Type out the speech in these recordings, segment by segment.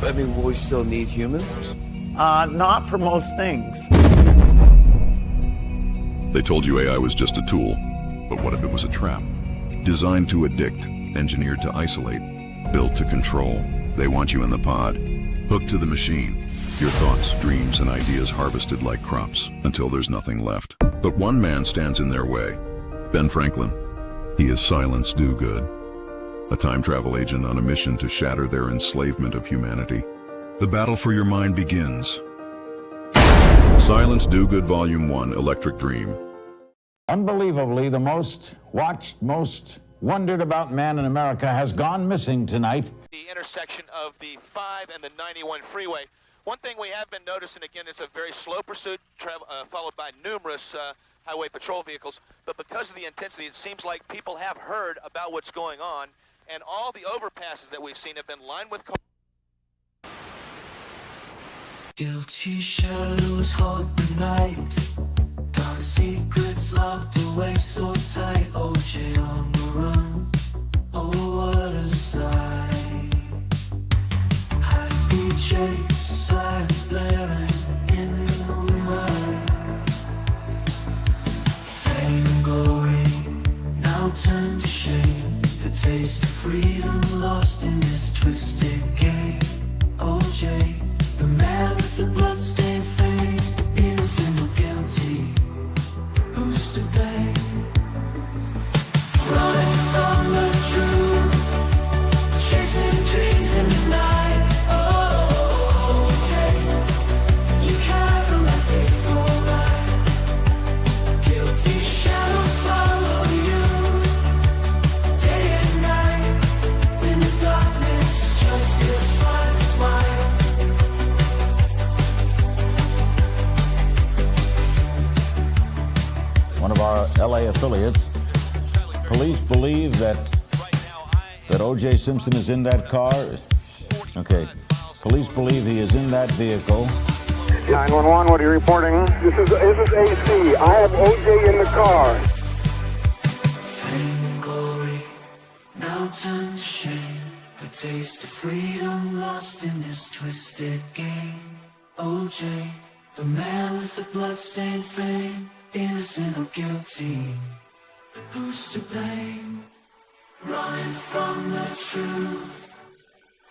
I mean, will we still need humans? Not for most things. They told you AI was just a tool, but what if it was a trap? Designed to addict, engineered to isolate, built to control. They want you in the pod, hooked to the machine. Your thoughts, dreams, and ideas harvested like crops until there's nothing left. But one man stands in their way. Ben Franklin. He is Silence Do-Good, a time travel agent on a mission to shatter their enslavement of humanity. The battle for your mind begins. Silence Do-Good Volume 1, Electric Dream. Unbelievably, the most watched, most wondered about man in America has gone missing tonight. The intersection of the 5 and the 91 freeway. One thing we have been noticing, again, it's a very slow pursuit, followed by numerous highway patrol vehicles. But because of the intensity, it seems like people have heard about what's going on. And all the overpasses that we've seen have been lined with cars. Guilty shadows haunt the night. Dark secrets locked away so tight. OJ on the run. Oh, what a sight. High-speed chase, sirens blaring in the moonlight. Fame and glory now turn to shame. The taste of freedom lost in this twisted game. OJ, the man with the bloodstained fame, innocent or guilty, who's to blame? Running from the truth, chasing dreams in the night. Oh, OJ, you can't from that fateful light. Guilty shadows follow you. One of our LA affiliates. Police believe that O.J. Simpson is in that car. Okay. Police believe he is in that vehicle. 911, what are you reporting? This is AC. I have O.J. in the car. Fame and glory now turn to shame. The taste of freedom lost in this twisted game. O.J., the man with the bloodstained fame. Innocent or guilty, who's to blame? Running from the truth,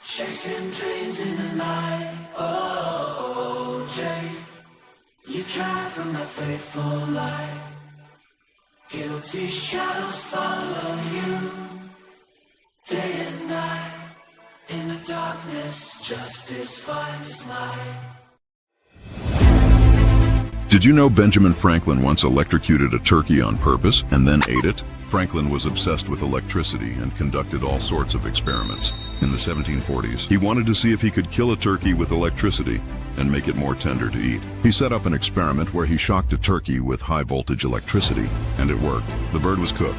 chasing dreams in the night. Oh, Jay, you cry from that fateful light. Guilty shadows follow you, day and night. In the darkness, justice finds its light. Did you know Benjamin Franklin once electrocuted a turkey on purpose and then ate it? Franklin was obsessed with electricity and conducted all sorts of experiments. In the 1740s, he wanted to see if he could kill a turkey with electricity and make it more tender to eat. He set up an experiment where he shocked a turkey with high-voltage electricity, and it worked. The bird was cooked.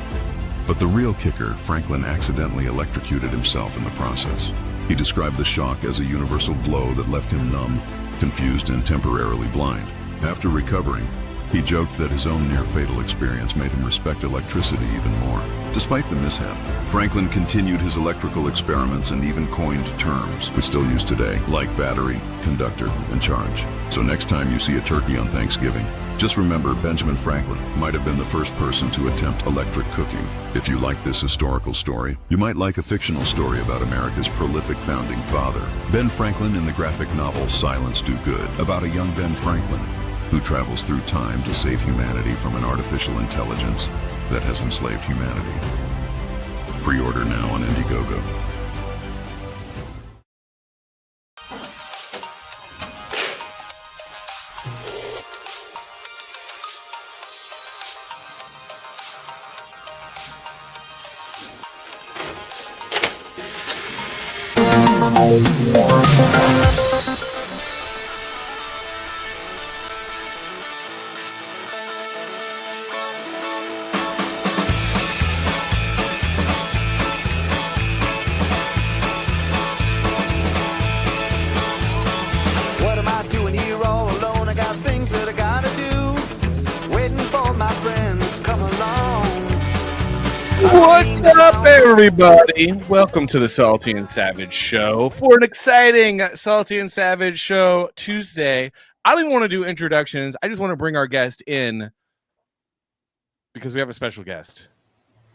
But the real kicker, Franklin accidentally electrocuted himself in the process. He described the shock as a universal blow that left him numb, confused, and temporarily blind. After recovering, he joked that his own near-fatal experience made him respect electricity even more. Despite the mishap, Franklin continued his electrical experiments and even coined terms we still use today, like battery, conductor, and charge. So next time you see a turkey on Thanksgiving, just remember Benjamin Franklin might have been the first person to attempt electric cooking. If you like this historical story, you might like a fictional story about America's prolific founding father, Ben Franklin, in the graphic novel Silence Do-Good, about a young Ben Franklin who travels through time to save humanity from an artificial intelligence that has enslaved humanity. Pre-order now on Indiegogo. What am I doing here all alone? I got things that I gotta do. Waiting for my friends to come along. What's up, everybody? Welcome to the Salty and Savage Show for an exciting Salty and Savage Show Tuesday. I don't even want to do introductions. I just want to bring our guest in because we have a special guest,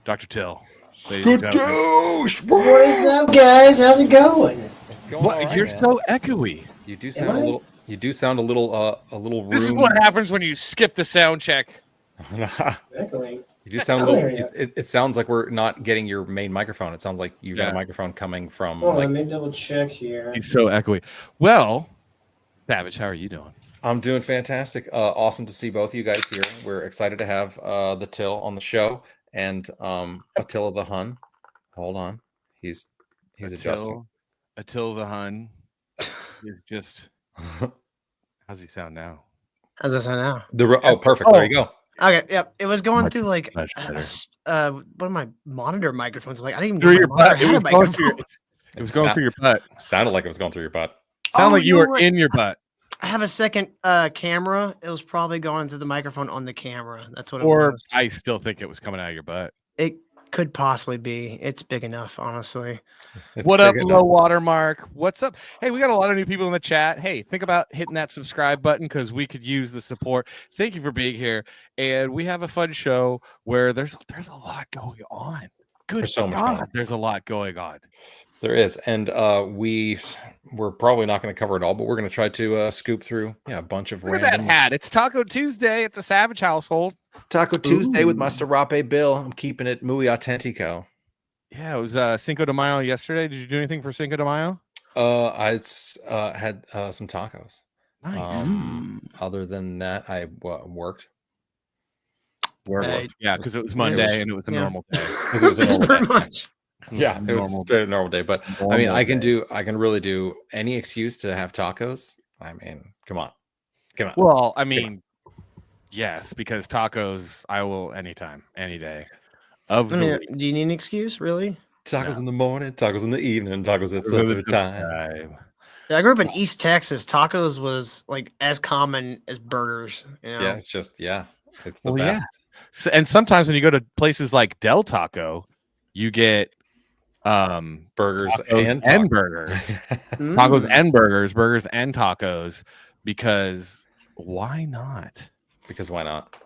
Dr. TIL. What is up, guys? How's it going? It's going What? all right, You're man. so echoey. You do sound a little. You do sound a little. This is room- what happens when you skip the sound check. Echoing. You do sound a I don't little. hear It sounds like we're not getting your main microphone. It sounds like you got Yeah. a microphone coming from. Hold on, like, let me double check here. He's so echoey. Well, Savage, how are you doing? I'm doing fantastic. Awesome to see both of you guys here. We're excited to have the Till on the show and Attila the Hun. Hold on, he's adjusting. Attila the Hun is just. How's he sound now? How's that sound now? Perfect. There you go. Okay, yep. It was going Much- through like much better. one of my monitor microphones. Like I didn't even Through know your my monitor butt. It had was a going through your, microphone. it was going through your butt. Sounded like it was going through your butt. Sound like you know were what? in your butt. I have a second camera. It was probably going through the microphone on the camera. That's what it Or was. I still think it was coming out of your butt. It could possibly be. It's big enough, honestly. It's What up, big low enough. watermark? What's up? Hey, we got a lot of new people in the chat. Hey, think about hitting that subscribe button because we could use the support. Thank you for being here. And we have a fun show where there's a lot going on. Good There's so much going God, on. there's a lot going on. There is, and we're probably not going to cover it all, but we're going to try to scoop through a bunch of Look at that random hat. It's Taco Tuesday at the Savage household. Taco Tuesday with my Serape Bill. I'm keeping it muy auténtico. Yeah, it was Cinco de Mayo yesterday. Did you do anything for Cinco de Mayo? I had some tacos. Nice. Other than that, I worked. Yeah, because it was Monday and it was a normal day. 'Cause it was a normal Pretty day. much. Yeah, it was straight a normal day. But I mean, I can really do any excuse to have tacos. I mean, come on. Well, I mean, yes, because tacos, I will anytime, any day of I the mean, week. do you need an excuse, really? Tacos in the morning, tacos in the evening, tacos at supper time. Yeah, I grew up in East Texas. Tacos was like as common as burgers. You know? Yeah, it's just it's the Well, yeah. best. So, and sometimes when you go to places like Del Taco, you get Burgers tacos and and tacos. burgers, Mm. tacos and burgers and tacos, because why not? Because why not?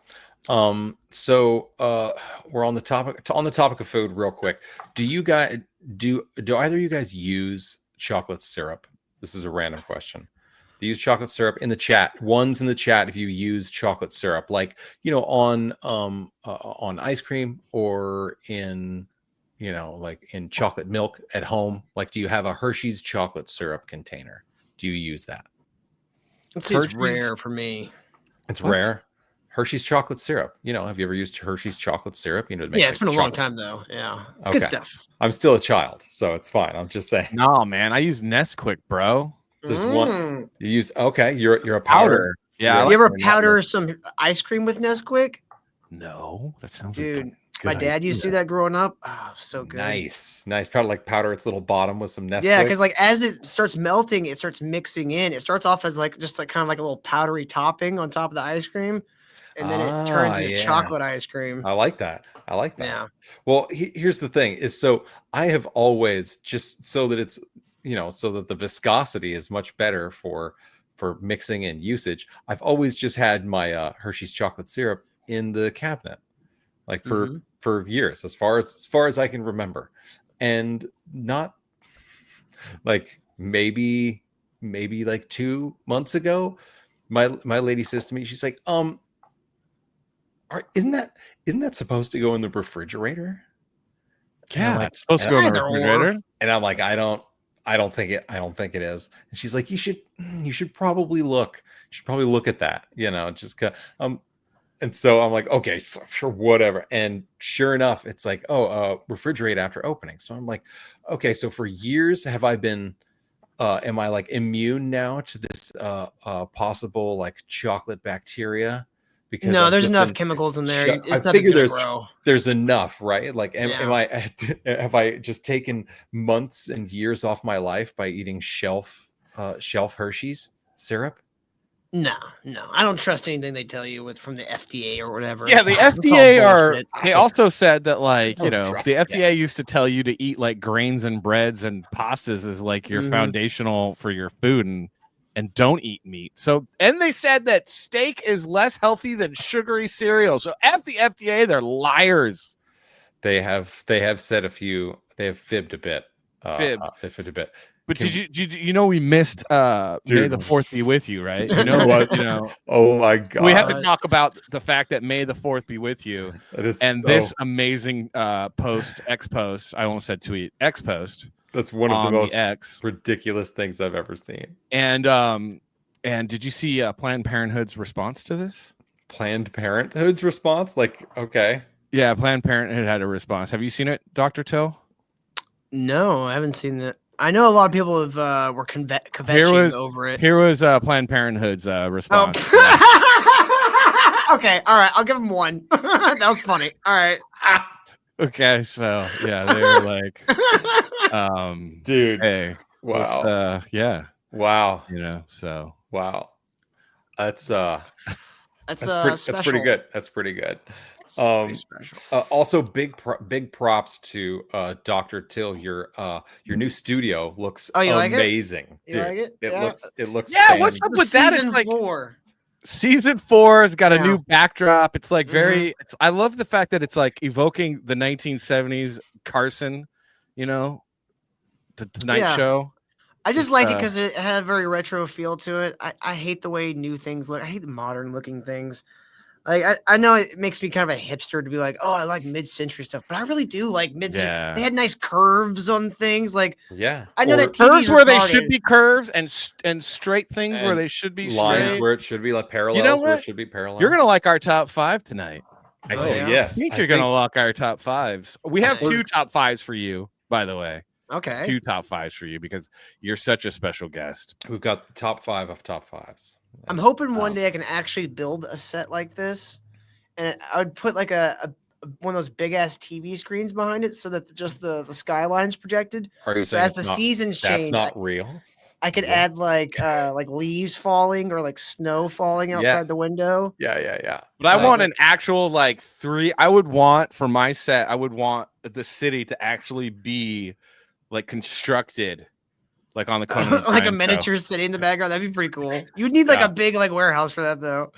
So we're on the topic of food real quick. Do you guys do either of you guys use chocolate syrup? This is a random question. Do you use chocolate syrup in the chat? One's in the chat if you use chocolate syrup, like on ice cream or in like in chocolate milk at home. Like, do you have a Hershey's chocolate syrup container? Do you use that? It's Hershey's- rare for me. It's rare. Hershey's chocolate syrup. Have you ever used Hershey's chocolate syrup? To make Yeah, it's like been a long chocolate- time though. Yeah, it's good Okay. stuff. I'm still a child, so it's fine. I'm just saying. No, man, I use Nesquik, bro. There's one Mm. you use. Okay, you're a powder. Yeah, I Yeah. You ever Nesquik. powder some ice cream with Nesquik? No, that sounds Dude, like a my good dad used to do idea. that growing up. Oh, so good. Nice. Powder its little bottom with some Nesquik. Yeah, because like as it starts melting, it starts mixing in. It starts off as like just like kind of like a little powdery topping on top of the ice cream, and then it turns into yeah. chocolate ice cream. I like that. Yeah. Well, here's the thing: is so I have always just so that it's so that the viscosity is much better for mixing and usage. I've always just had my Hershey's chocolate syrup in the cabinet, like for years, as far as I can remember, and not like maybe like 2 months ago, my lady says to me, she's like, isn't that supposed to go in the refrigerator? Yeah, like, it's supposed to go in the either or. refrigerator. And I'm like, I don't think it is. And she's like, you should probably look. You should probably look at that. Just and so I'm like, okay, sure, whatever. And sure enough, it's like, refrigerate after opening. So I'm like, okay, so for years have I been am I like immune now to this possible like chocolate bacteria? Because No, I've there's just enough been chemicals in there. I It's figure nothing's gonna grow. there's enough, right? Like, am Yeah. I have I just taken months and years off my life by eating shelf Hershey's syrup? No, I don't trust anything they tell you from the FDA or whatever. Yeah, the It's all FDA bullshit. they also said that, like, I don't trust the that. FDA used to tell you to eat like grains and breads and pastas as like your Mhm. foundational for your food, and don't eat meat. So, and they said that steak is less healthy than sugary cereal. So at the FDA, they're liars. They have said they have fibbed a bit. They fibbed a bit. But did you we missed May Dude. the 4th be with you, right? You know what? Oh my god. We have to talk about the fact that May the 4th be with you. That is And so- this amazing X post, I almost said tweet, X post. That's one of the on most X. ridiculous things I've ever seen. And did you see Planned Parenthood's response to this? Planned Parenthood's response? Like, okay. Yeah, Planned Parenthood had a response. Have you seen it, Dr. Till? No, I haven't seen that. I know a lot of people have were kvetching over it. Here was Planned Parenthood's response. Oh. Okay, all right, I'll give them one. That was funny. All right. Okay, so yeah, they were like, Dude. hey, Wow. yeah, Wow. so Wow. That's Special. pretty good. That's pretty good. It's pretty special. Also big props to Dr. Till. Your new studio looks Oh, you like it? amazing. You Dude, like it? it Yeah. looks Yeah, fantastic. what's up with that? It's Season like 4. Season 4 has got a Yeah. new backdrop. It's like very. I love the fact that it's like evoking the 1970s Carson, the Tonight Yeah. Show. I just like it because it had a very retro feel to it. I hate the way new things look. I hate the modern looking things. Like I know it makes me kind of a hipster to be like, oh, I like mid-century stuff, but I really do like mid-century. Yeah. They had nice curves on things. Like Yeah. I know Or that Curves TV's where they retarded. should be curves and straight things where And they should be lines straight. where it should be like parallels where what? it should be parallel. You're gonna like our top 5 tonight. I Oh, think. yes. I think I you're gonna think- like our top 5s. We have Okay. 2 top 5s for you, by the way. Okay. 2 top 5s for you because you're such a special guest. We've got the top 5 of top 5s. I'm hoping one day I can actually build a set like this, and I would put like a one of those big ass TV screens behind it, so that just the skyline's projected. Are you So saying as the seasons that's change, not real? I could add like leaves falling or like snow falling outside Yeah. the window. Yeah. But I Like want it. an actual like 3. I would want for my set. I would want the city to actually be like constructed, like on the Conan Like a O'Brien show. miniature city in the background. That'd be pretty cool. You'd need like Yeah. a big like warehouse for that though.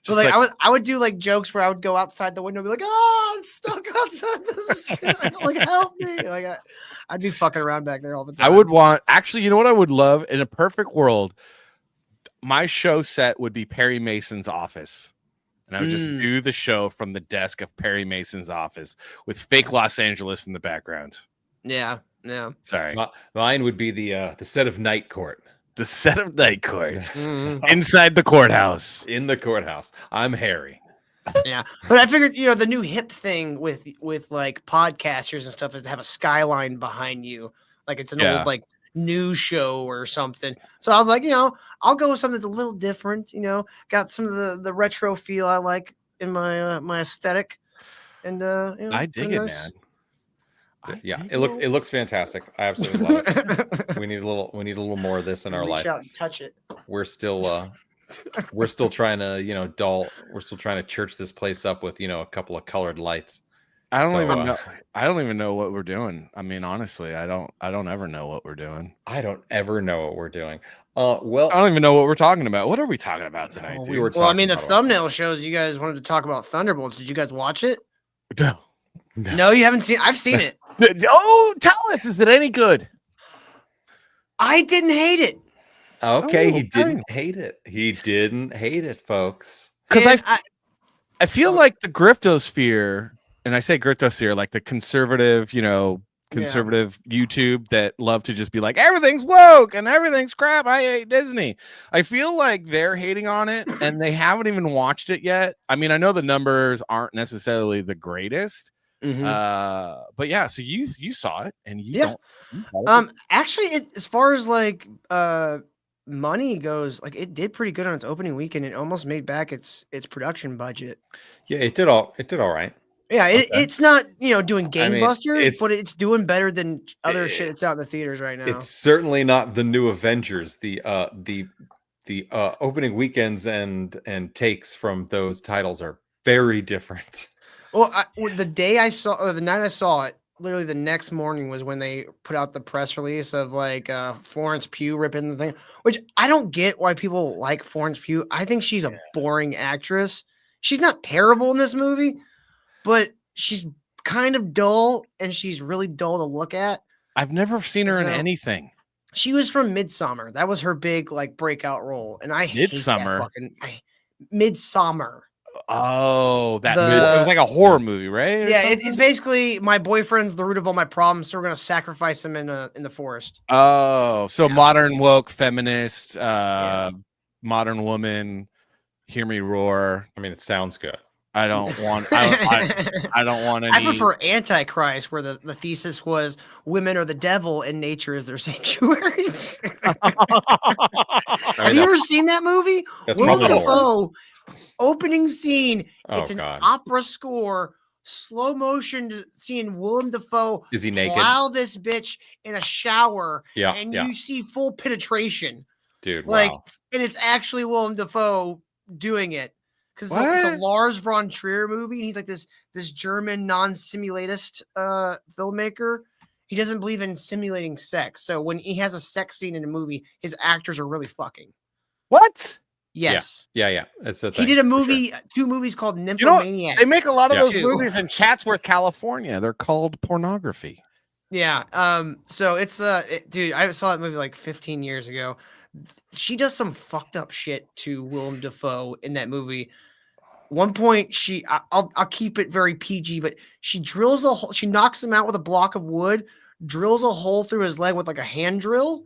So Just like, like- I would do like jokes where I would go outside the window and be like, oh, I'm stuck outside this. Like help me. Like I'd be fucking around back there all the time. I would want actually. You know what I would love in a perfect world? My show set would be Perry Mason's office. And I would just do the show from the desk of Perry Mason's office with fake Los Angeles in the background. Yeah. Sorry. Mine would be the set of Night Court. The set of Night Court Mhm. inside the courthouse. In the courthouse. I'm Harry. Yeah, but I figured the new hip thing with like podcasters and stuff is to have a skyline behind you, like it's an Yeah. old like news show or something. So I was like, I'll go with something that's a little different. Got some of the retro feel I like in my my aesthetic, and I dig it, nice- man. Yeah, it looks fantastic. I absolutely love it. We need a little more of this in our Reach life. out and touch it. We're still trying to we're still trying to church this place up with a couple of colored lights. I don't So, even know. I don't even know what we're doing. I mean, honestly, I don't ever know what we're doing. I don't ever know what we're doing. I don't even know what we're talking about. What are we talking about tonight? Oh, Dude? we were Well, I mean, the about- thumbnail shows you guys wanted to talk about Thunderbolts. Did you guys watch it? No. No, you haven't seen. I've seen it. Oh, tell us, is it any good? I didn't hate it. Okay, Oh, he didn't hate it. He didn't hate it, folks. Because I feel like the griftosphere, and I say griftosphere, like the conservative, conservative YouTube that love to just be like, everything's woke and everything's crap. I hate Disney. I feel like they're hating on it and they haven't even watched it yet. I mean, I know the numbers aren't necessarily the greatest. But yeah, so you saw it and you don't. Actually, as far as like money goes, like it did pretty good on its opening weekend. It almost made back its production budget. Yeah, it did all right. Yeah, it's not doing gangbusters, it's- but it's doing better than other shit that's out in the theaters right now. It's certainly not the new Avengers. The opening weekends and takes from those titles are very different. Well, the night I saw it, literally the next morning was when they put out the press release of like Florence Pugh ripping the thing, which I don't get why people like Florence Pugh. I think she's a boring actress. She's not terrible in this movie, but she's kind of dull and she's really dull to look at. I've never seen her in anything. She was from Midsummer. That was her big like breakout role. And I hate that Midsummer. Oh, it was like a horror movie, right? Yeah, it's basically my boyfriend's the root of all my problems, so we're gonna sacrifice him in the forest. Oh, so modern woke feminist, modern woman, hear me roar. I mean, it sounds good. I don't want. I don't want any. I prefer Antichrist, where the thesis was women are the devil and nature is their sanctuary. Have you ever seen that movie? That's Willem probably Dafoe, opening scene. It's an God. opera score, slow motion, seeing Willem Dafoe. Is he naked? Plow this bitch in a shower, Yeah, and yeah. you see full penetration, Dude. like, Wow. and it's actually Willem Dafoe doing it. Because it's a Lars von Trier movie, and he's like this German non-simulatist filmmaker. He doesn't believe in simulating sex, so when he has a sex scene in a movie, his actors are really fucking. What? Yes. Yeah. It's a thing. He did a movie, 2 movies called Nymphomaniac. They make a lot of those Two. movies in Chatsworth, California. They're called pornography. Yeah. So it's dude, I saw that movie like 15 years ago. She does some fucked up shit to Willem Dafoe in that movie. One point, I'll keep it very PG, but she drills a hole. She knocks him out with a block of wood, drills a hole through his leg with like a hand drill,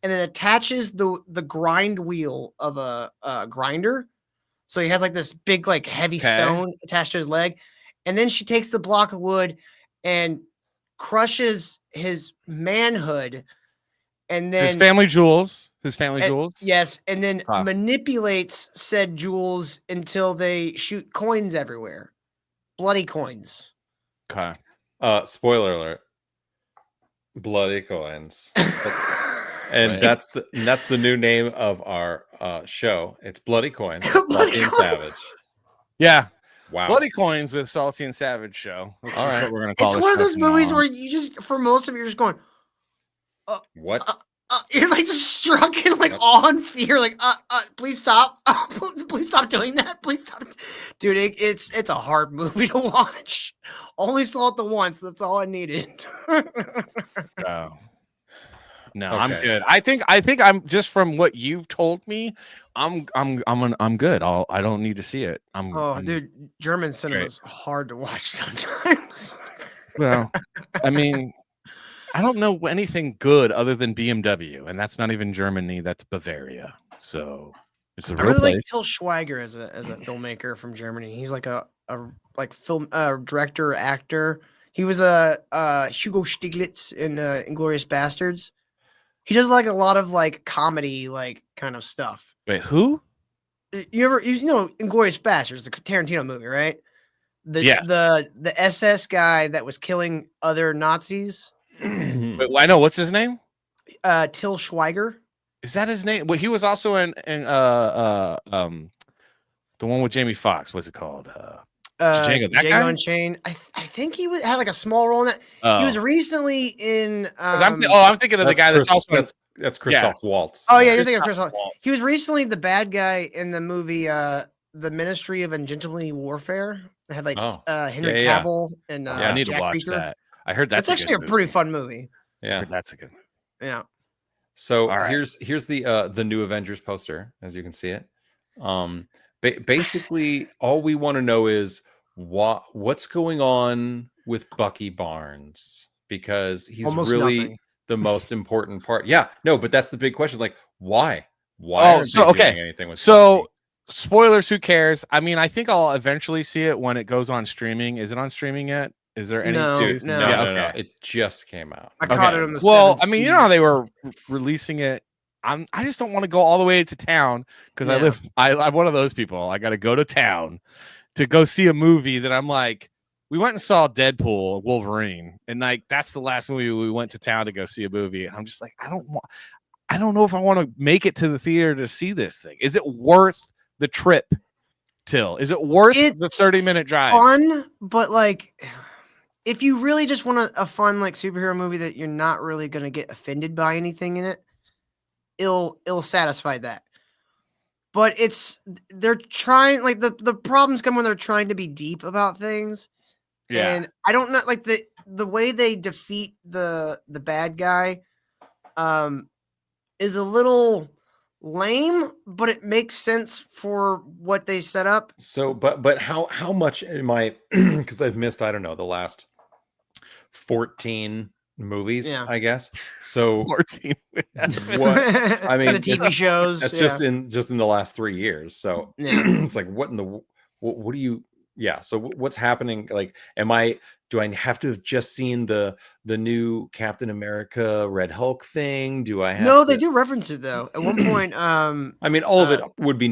and then attaches the grind wheel of a grinder. So he has like this big, like heavy stone attached to his leg. And then she takes the block of wood and crushes his manhood. And then his family jewels. Yes. And then manipulates said jewels until they shoot coins everywhere. Bloody coins. Okay. Spoiler alert. Bloody coins. And that's the new name of our show. It's Bloody Coins. Salty and Savage. Yeah. Wow. Bloody Coins with Salty and Savage show. All right. What we're gonna call It's this one of those from movies now on. where you just, for most of it, you're just going, What? you're like just struck in like awe and fear, like, please stop. Please stop doing that. Please stop. Dude, it's a hard movie to watch. Only saw it the once. That's all I needed. Oh. No, Okay. I'm good. I think I'm just from what you've told me. I'm good. I don't need to see it. I'm Dude, German cinema is hard to watch sometimes. Well, I mean, I don't know anything good other than BMW, and that's not even Germany. That's Bavaria. So it's a I real really place. like Till Schweiger as a filmmaker from Germany. He's like a film director, actor. He was a Hugo Stiglitz in Inglourious Bastards. He does like a lot of like comedy, like kind of stuff. Wait, who? You know Inglourious Bastards, the Tarantino movie, right? Yes. The SS guy that was killing other Nazis. Wait, I know. What's his name? Till Schweiger. Is that his name? Well, he was also in the one with Jamie Foxx. What's it called? Django. That Django guy? Unchained. I think he had like a small role in that. He was recently in. I'm thinking of the guy that's also. That's Christoph Waltz. Oh yeah, you're thinking of Christoph Waltz. He was recently the bad guy in the movie The Ministry of Ungentlemanly Warfare. It had like Henry Cavill and I need Jack to watch Reacher. that. I heard that's actually a pretty fun movie. Yeah, that's a good movie. Yeah. So All right. here's the new Avengers poster, as you can see it. Basically, all we want to know is what's going on with Bucky Barnes, because he's Almost really nothing. the most important part. Yeah, no, but that's the big question. Like, why? Why aren't they doing anything with so Bucky? spoilers, who cares? I mean, I think I'll eventually see it when it goes on streaming. Is it on streaming yet? Is there any No, news? no. No. It just came out. I caught it on the Well, I 7 mean, you know how Cs. they were releasing it. I just don't want to go all the way to town because I'm one of those people. I got to go to town to go see a movie that I'm like, we went and saw Deadpool, Wolverine, and like that's the last movie we went to town to go see a movie. And I'm just like, I don't know if I want to make it to the theater to see this thing. Is it worth the trip? TIL, is it worth the 30-minute drive? Fun, but like, if you really just want a fun like superhero movie that you're not really gonna get offended by anything in it, it'll satisfy that. But they're trying, like, the problems come when they're trying to be deep about things. Yeah. And I don't know, like, the way they defeat the bad guy is a little lame, but it makes sense for what they set up. So, but how much am I? Because I've missed, I don't know, the last 14 movies, Yeah. I guess. So 14. what? I mean, the TV shows. That's yeah. just in the last 3 years. So Yeah. it's like, what do you? Yeah. So what's happening? Like, do I have to have just seen the new Captain America Red Hulk thing? Do I have? No, they do reference it though. At one point, I mean, all of it would be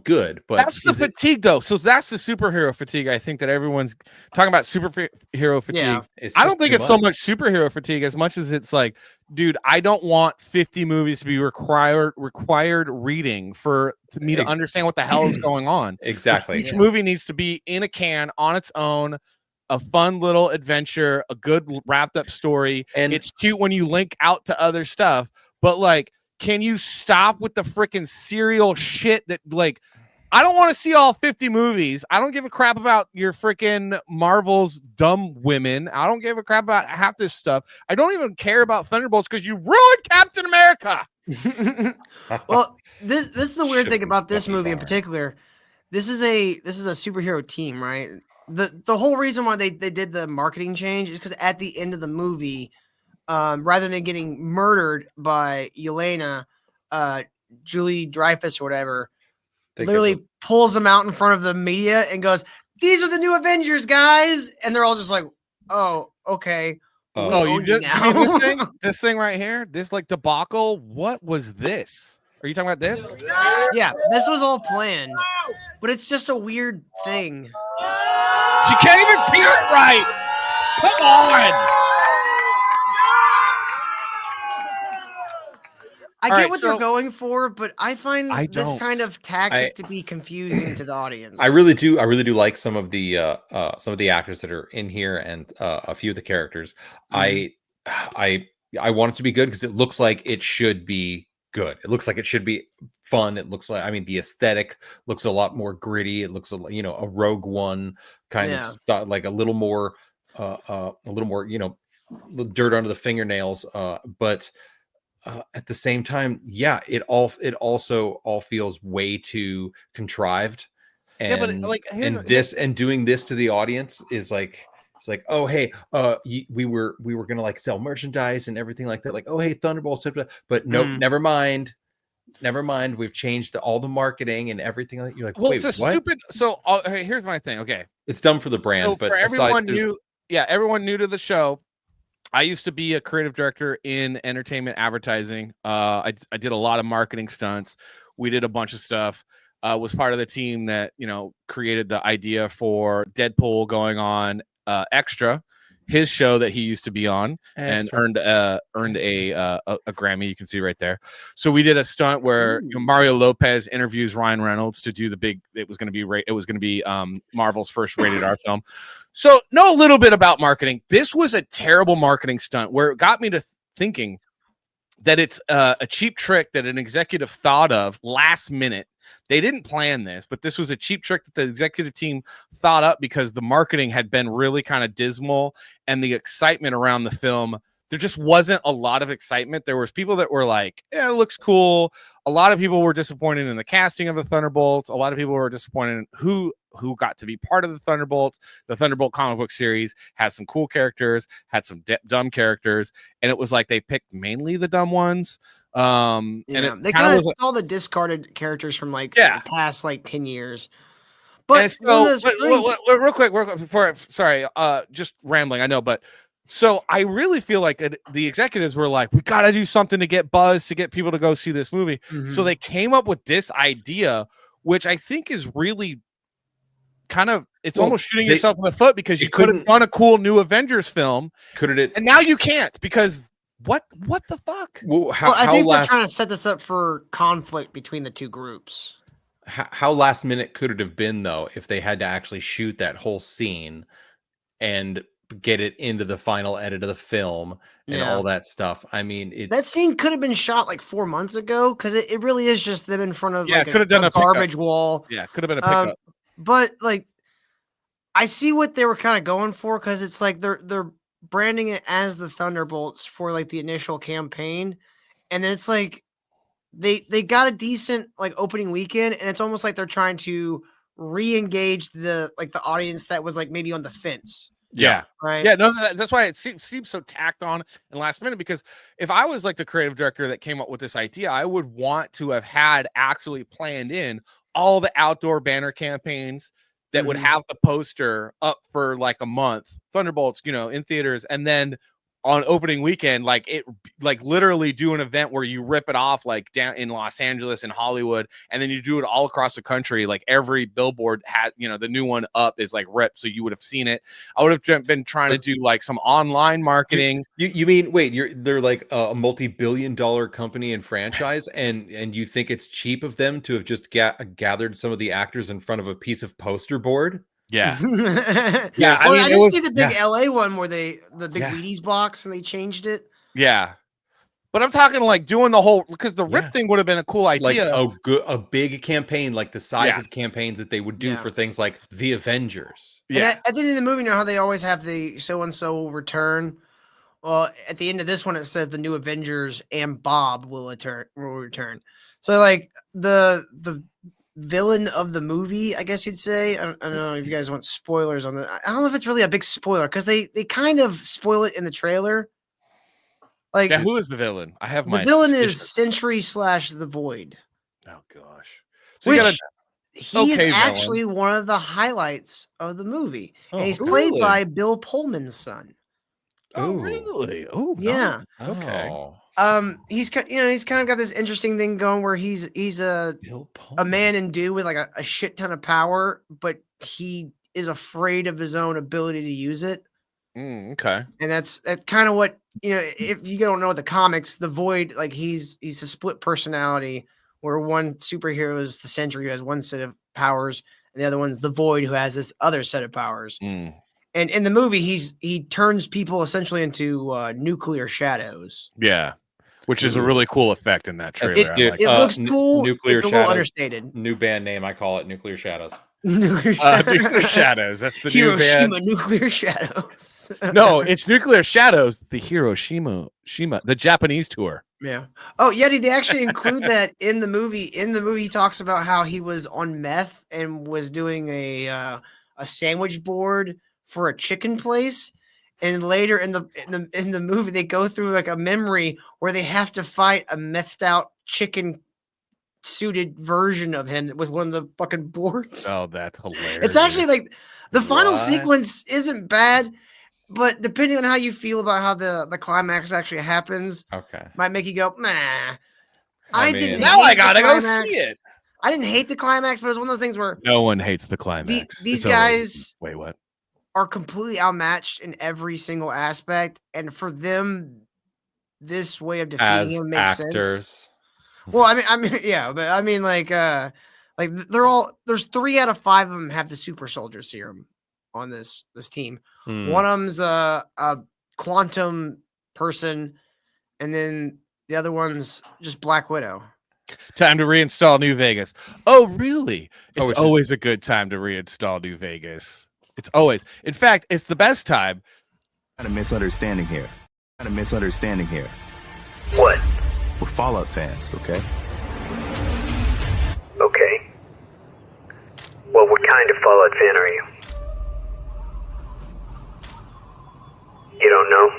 good, but that's the fatigue though. So that's the superhero fatigue. I think that everyone's talking about superhero fatigue. Yeah. I don't think it's so much superhero fatigue as much as it's like, dude, I don't want 50 movies to be required reading for me to understand what the hell is going on. Exactly. Each movie needs to be in a can on its own. A fun little adventure, a good wrapped up story, and it's cute when you link out to other stuff. But like, can you stop with the freaking serial shit that like? I don't want to see all 50 movies. I don't give a crap about your freaking Marvel's dumb women. I don't give a crap about half this stuff. I don't even care about Thunderbolts because you ruined Captain America. Well, this is the weird thing about this movie in particular. This is a superhero team, right? The whole reason why they did the marketing change is because at the end of the movie, rather than getting murdered by Yelena, Julie Dreyfus or whatever, literally pulls them out in front of the media and goes, "These are the new Avengers, guys," and they're all just like, "Oh, okay." You mean this thing right here, this like debacle. What was this? Are you talking about this? Yeah, this was all planned, but it's just a weird thing. She can't even hear it right. Come on. I get what they're going for, but I find this don't. kind of tactic to be confusing to the audience. I really do like some of the actors that are in here and a few of the characters. I want it to be good because it looks like it should be good. It looks like it should be fun. It looks like, I mean, the aesthetic looks a lot more gritty. It looks a Rogue One kind of stuff, like a little more dirt under the fingernails. But at the same time, yeah, it also all feels way too contrived. And but like, doing this to the audience is like, it's like, oh hey, we were gonna like sell merchandise and everything like that. Like, oh hey, Thunderbolts, but nope, never mind. We've changed all the marketing and everything. Like, you're like, well, wait, it's a what? stupid. So here's my thing. Okay, it's dumb for the brand, so but for everyone new to the show. I used to be a creative director in entertainment advertising. I did a lot of marketing stunts. We did a bunch of stuff. Was part of the team that created the idea for Deadpool going on Extra, his show that he used to be on, and earned a Grammy. You can see right there. So we did a stunt where Mario Lopez interviews Ryan Reynolds to do the big. It was going to be Marvel's first rated R film. So know a little bit about marketing. This was a terrible marketing stunt where it got me to thinking that it's a cheap trick that an executive thought of last minute. They didn't plan this, but this was a cheap trick that the executive team thought up because the marketing had been really kind of dismal and the excitement around the film there just wasn't a lot of excitement. There was people that were like, yeah, it looks cool. A lot of people were disappointed in the casting of the Thunderbolts. A lot of people were disappointed in who got to be part of the Thunderbolts. The Thunderbolt comic book series had some cool characters, had some dumb characters, and it was like they picked mainly the dumb ones. And they kind of all the discarded characters from like the past like 10 years. But so, real quick, before, sorry, just rambling, I know, but so I really feel like the executives were like, we got to do something to get buzz, to get people to go see this movie. So they came up with this idea, which I think is really kind of, it's almost shooting yourself in the foot, because you could have done a cool new Avengers film. And now you can't, because what the fuck? Well, I think they're trying to set this up for conflict between the two groups. How last minute could it have been, though, if they had to actually shoot that whole scene and get it into the final edit of the film and all that stuff? I mean, that scene could have been shot like 4 months ago, because it really is just them in front of could have done a garbage wall. Yeah, could have been a pickup. But like, I see what they were kind of going for, because it's like they're branding it as the Thunderbolts for like the initial campaign, and then it's like they got a decent like opening weekend, and it's almost like they're trying to re-engage the audience that was like maybe on the fence. Yeah. Right. Yeah. No, that's why it seems so tacked on and last minute, because if I was like the creative director that came up with this idea, I would want to have had actually planned in all the outdoor banner campaigns that would have the poster up for like a month, Thunderbolts, in theaters, and then on opening weekend, like literally do an event where you rip it off like down in Los Angeles and Hollywood, and then you do it all across the country. Like every billboard had, the new one up is like ripped, so you would have seen it. I would have been trying to do like some online marketing. You mean, wait, they're like a multi-billion-dollar company and franchise, and you think it's cheap of them to have just gathered some of the actors in front of a piece of poster board? Yeah. Yeah. Well, I didn't see the big LA one where the big Wheaties box and they changed it. Yeah. But I'm talking like doing the whole, because the rip thing would have been a cool idea. Like a big campaign, like the size of campaigns that they would do for things like the Avengers. Yeah. At the end of the movie, how they always have the so-and-so will return. Well, at the end of this one, it says the new Avengers and Bob will return. So like the villain of the movie, I guess you'd say. I don't know if you guys want spoilers on that. I don't know if it's really a big spoiler, because they kind of spoil it in the trailer. Like, who is the villain? I have the villain is Sentry / the Void. Oh gosh, so he's actually one of the highlights of the movie, and he's played by Bill Pullman's son. Oh, really? Oh, yeah. No. Okay. He's kind of got this interesting thing going where he's a man endued with like a shit ton of power, but he is afraid of his own ability to use it. Okay. And that's kind of what, if you don't know the comics, the Void, like he's a split personality, where one superhero is the Sentry, who has one set of powers, and the other one's the Void, who has this other set of powers. And in the movie, he turns people essentially into nuclear shadows. Yeah. Which is a really cool effect in that trailer. It looks cool. Nuclear it's a Shadows. little understated. New band name, I call it Nuclear Shadows. Nuclear Shadows. That's the Hiroshima new band. Nuclear Shadows. No, it's Nuclear Shadows. The Hiroshima, the Japanese tour. Yeah. Oh, Yeti. They actually include that in the movie. In the movie, he talks about how he was on meth and was doing a sandwich board for a chicken place. And later in the movie, they go through like a memory where they have to fight a methed out chicken suited version of him with one of the fucking boards. Oh, that's hilarious. It's actually like the final sequence isn't bad, but depending on how you feel about how the climax actually happens, might make you go, nah. I didn't. Now I gotta go see it. I didn't hate the climax, but it's one of those things where no one hates the climax. These guys wait, what? Are completely outmatched in every single aspect, and for them, this way of defeating him makes sense. Well, I mean, yeah, but I mean, like they're all there's 3 out of 5 of them have the super soldier serum on this team. One of them's a quantum person, and then the other one's just Black Widow. Time to reinstall New Vegas. Oh, really? It's always a good time to reinstall New Vegas. It's always. In fact, it's the best time. A misunderstanding here. Kind of misunderstanding here. What? We're Fallout fans, okay? Okay. Well, what kind of Fallout fan are you? You don't know?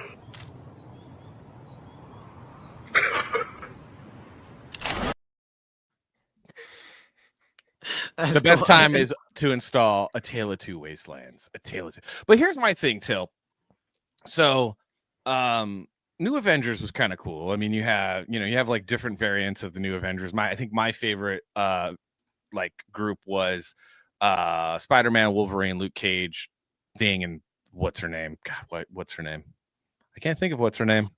The best time is to install A Tale of Two Wastelands. A Tale of Two. But here's my thing, Till. So, New Avengers was kind of cool. I mean, you have like different variants of the New Avengers. I think my favorite like group was Spider-Man, Wolverine, Luke Cage, Thing, and what's her name? God, what's her name? I can't think of what's her name.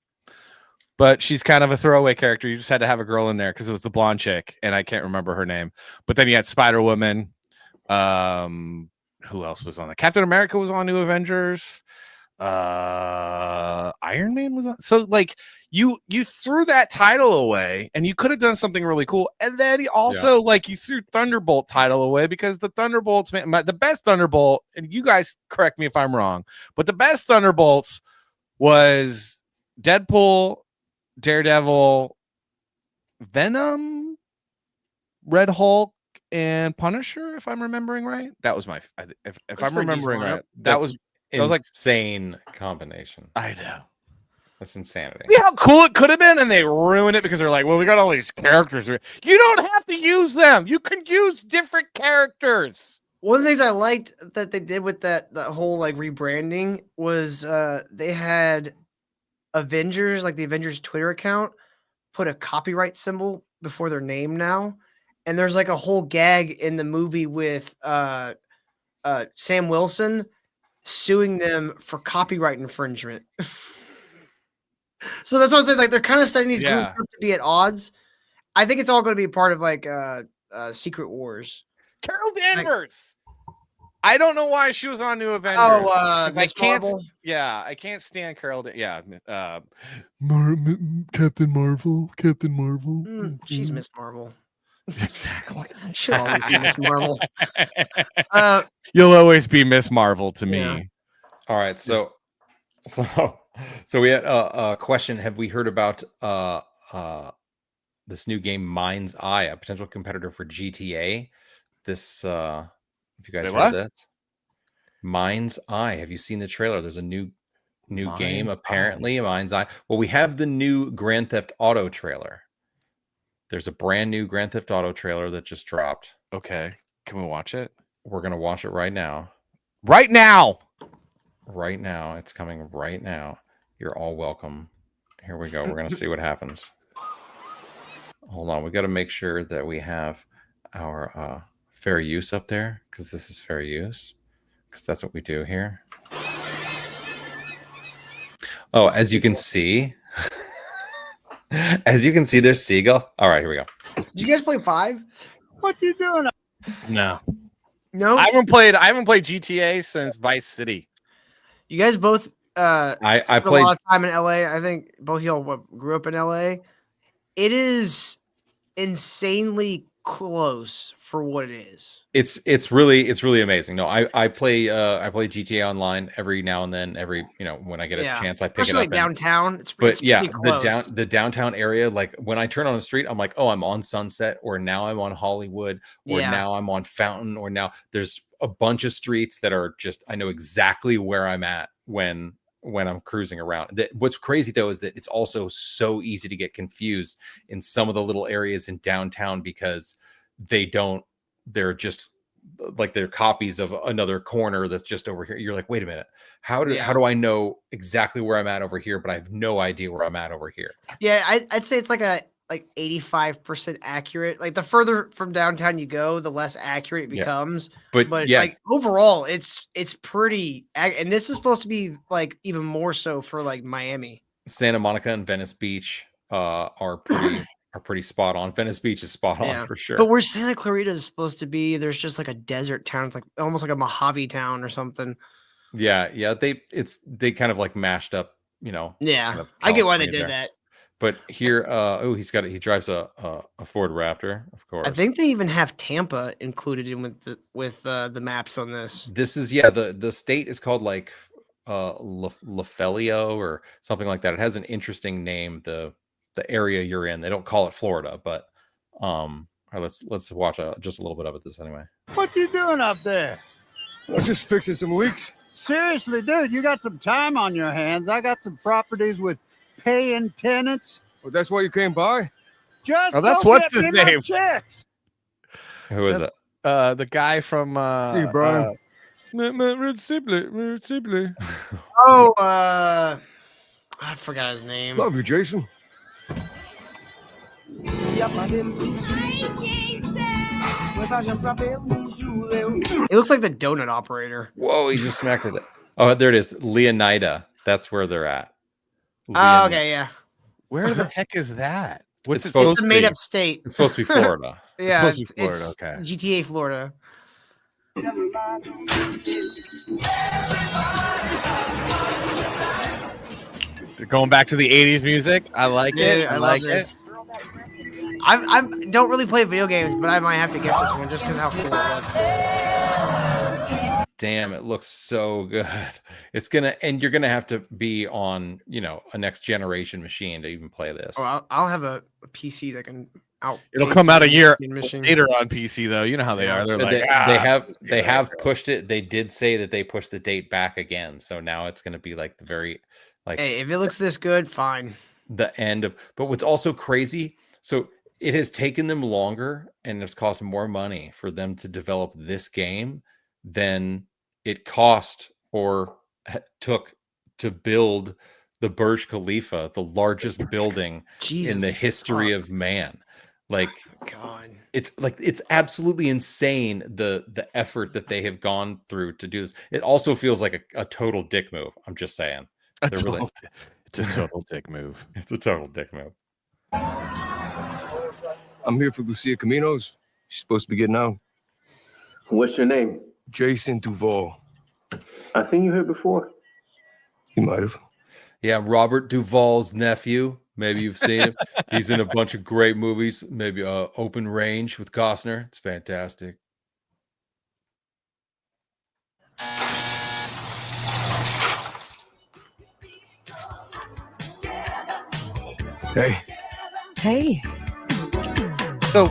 But she's kind of a throwaway character. You just had to have a girl in there because it was the blonde chick, and I can't remember her name. But then you had Spider-Woman. Who else was on that? Captain America was on New Avengers. Iron Man was on. So like you threw that title away, and you could have done something really cool. And then also like you threw Thunderbolt title away because the Thunderbolts, the best Thunderbolt, and you guys correct me if I'm wrong, but the best Thunderbolts was Deadpool, Daredevil, Venom, Red Hulk, and Punisher, if I'm remembering right. That was my if I'm remembering right. That was like insane combination. I know. That's insanity. See how cool it could have been, and they ruined it because they're like, well, we got all these characters. You don't have to use them. You can use different characters. One of the things I liked that they did with that whole like rebranding was they had Avengers, like the Avengers Twitter account, put a copyright symbol before their name now. And there's like a whole gag in the movie with Sam Wilson suing them for copyright infringement. So that's what I'm saying. Like they're kind of setting these groups up to be at odds. I think it's all going to be a part of like Secret Wars. Carol Danvers. I don't know why she was on New Avengers. Oh, I can't. Marvel? Yeah, I can't stand Carol. Captain Marvel. Captain Marvel. She's Miss Marvel. Exactly. She'll always be Miss Marvel. You'll always be Miss Marvel to me. Yeah. All right, so we had a question. Have we heard about this new game, Mind's Eye, a potential competitor for GTA? This, if you guys heard this, Mind's Eye. Have you seen the trailer? There's a new game apparently. Mind's Eye. Well, we have the new Grand Theft Auto trailer. There's a brand new Grand Theft Auto trailer that just dropped. Okay, can we watch it? We're gonna watch it right now. Right now. Right now. It's coming right now. You're all welcome. Here we go. We're gonna see what happens. Hold on. We got to make sure that we have our fair use up there, because this is fair use, because that's what we do here. Oh, as you can see, there's seagulls. All right, here we go. Did you guys play 5? What you doing? No. No, I haven't played GTA since Vice City. you guys both. I spent played a lot of time in LA. I think both of y'all grew up in LA. It is insanely close for what it is. it's really amazing. No, I play GTA Online every now and then. When I get a chance, I pick Especially it up. like downtown. It's But yeah, pretty close. the downtown area, like when I turn on the street, I'm like, oh, I'm on Sunset, or now I'm on Hollywood, or now I'm on Fountain, or now there's a bunch of streets that are just, I know exactly where I'm at when I'm cruising around. What's crazy though is that it's also so easy to get confused in some of the little areas in downtown, because they're just like they're copies of another corner that's just over here. You're like, wait a minute, how do I know exactly where I'm at over here, but I have no idea where I'm at over here? Yeah, I'd say it's like 85% accurate. Like the further from downtown you go, the less accurate it becomes. But like overall, it's pretty. And this is supposed to be like even more so for like Miami. Santa Monica and Venice Beach are pretty spot on. Venice Beach is spot on for sure. But where Santa Clarita is supposed to be, there's just like a desert town. It's like almost like a Mojave town or something. Yeah. They kind of like mashed up, Yeah, kind of I get why they California did there. that. But here, he drives a Ford Raptor, of course. I think they even have Tampa included in with the maps on this. This is the state is called like Lafelio or something like that. It has an interesting name. The area you're in. They don't call it Florida, but all right, let's watch just a little bit of it this anyway. What you doing up there? I'm just fixing some leaks. Seriously, dude, you got some time on your hands. I got some properties with paying tenants. Well, that's why you came by? Just that's go what's get his me my name. checks. Who is it? The guy from See you, Brian. Red Stippler. Oh, I forgot his name. Love you, Jason. It looks like the donut operator. Whoa, he just smacked it. Oh, there it is. Leonida. That's where they're at. Oh, okay, yeah. Where the heck is that? What's It's it It's supposed a to made be? up state. It's supposed to be Florida. Yeah, it's supposed to be Florida. Okay. GTA Florida. Going back to the 80s music. I like it. I like it. I don't really play video games, but I might have to get this one just because how cool it looks. Damn, it looks so good. It's and you're gonna have to be on, a next generation machine to even play this. Oh, I'll have a PC that can out. It'll come out a year machine. later on PC though. You know how they are. They're like, they have pushed it. They did say that they pushed the date back again, so now it's gonna be like the very Hey, if it looks this good, fine. The end of. But what's also crazy, so it has taken them longer and it's cost more money for them to develop this game than it cost or took to build the Burj Khalifa, the largest building in the history of man. Like, God, it's absolutely insane the effort that they have gone through to do this. It also feels like a total dick move. I'm just saying. It's a total dick move. It's a total dick move. I'm here for Lucia Caminos. She's supposed to be getting out. What's your name? Jason Duvall. I've seen you here before. You might have. Yeah, Robert Duvall's nephew. Maybe you've seen him. He's in a bunch of great movies. Maybe Open Range with Costner. It's fantastic. Hey. Hey. So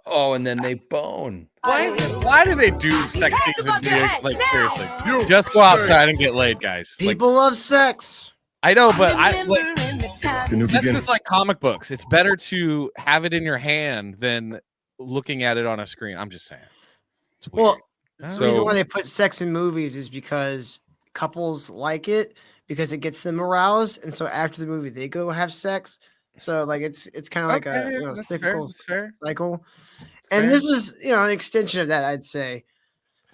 Oh, and then they bone. Why do they do sex scenes in video? Like seriously, just go outside and get laid, guys. People love sex. I know, but sex beginning. is like comic books. It's better to have it in your hand than looking at it on a screen. I'm just saying. It's weird. Well, the reason why they put sex in movies is because couples like it because it gets them aroused, and so after the movie they go have sex. So like it's kind of like a cyclical cycle, and this is an extension of that, I'd say.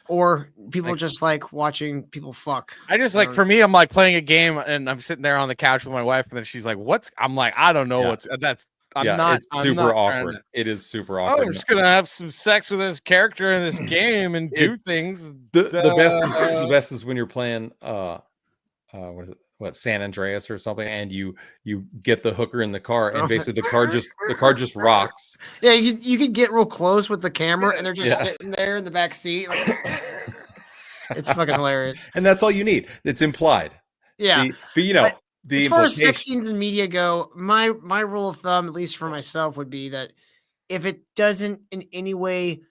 Or people just like watching people fuck. I just like for me, I'm like playing a game and I'm sitting there on the couch with my wife, and then she's like, "What's?" I'm like, "I don't know what's that's." It's super awkward. It is super awkward. Oh, I'm just gonna have some sex with this character in this game and do things. The best is when you're playing San Andreas or something, and you get the hooker in the car, and basically the car just rocks. Yeah, you could get real close with the camera, and they're just sitting there in the back seat. It's fucking hilarious, and that's all you need. It's implied. Yeah, but as far as sex scenes in media go, my rule of thumb, at least for myself, would be that if it doesn't in any way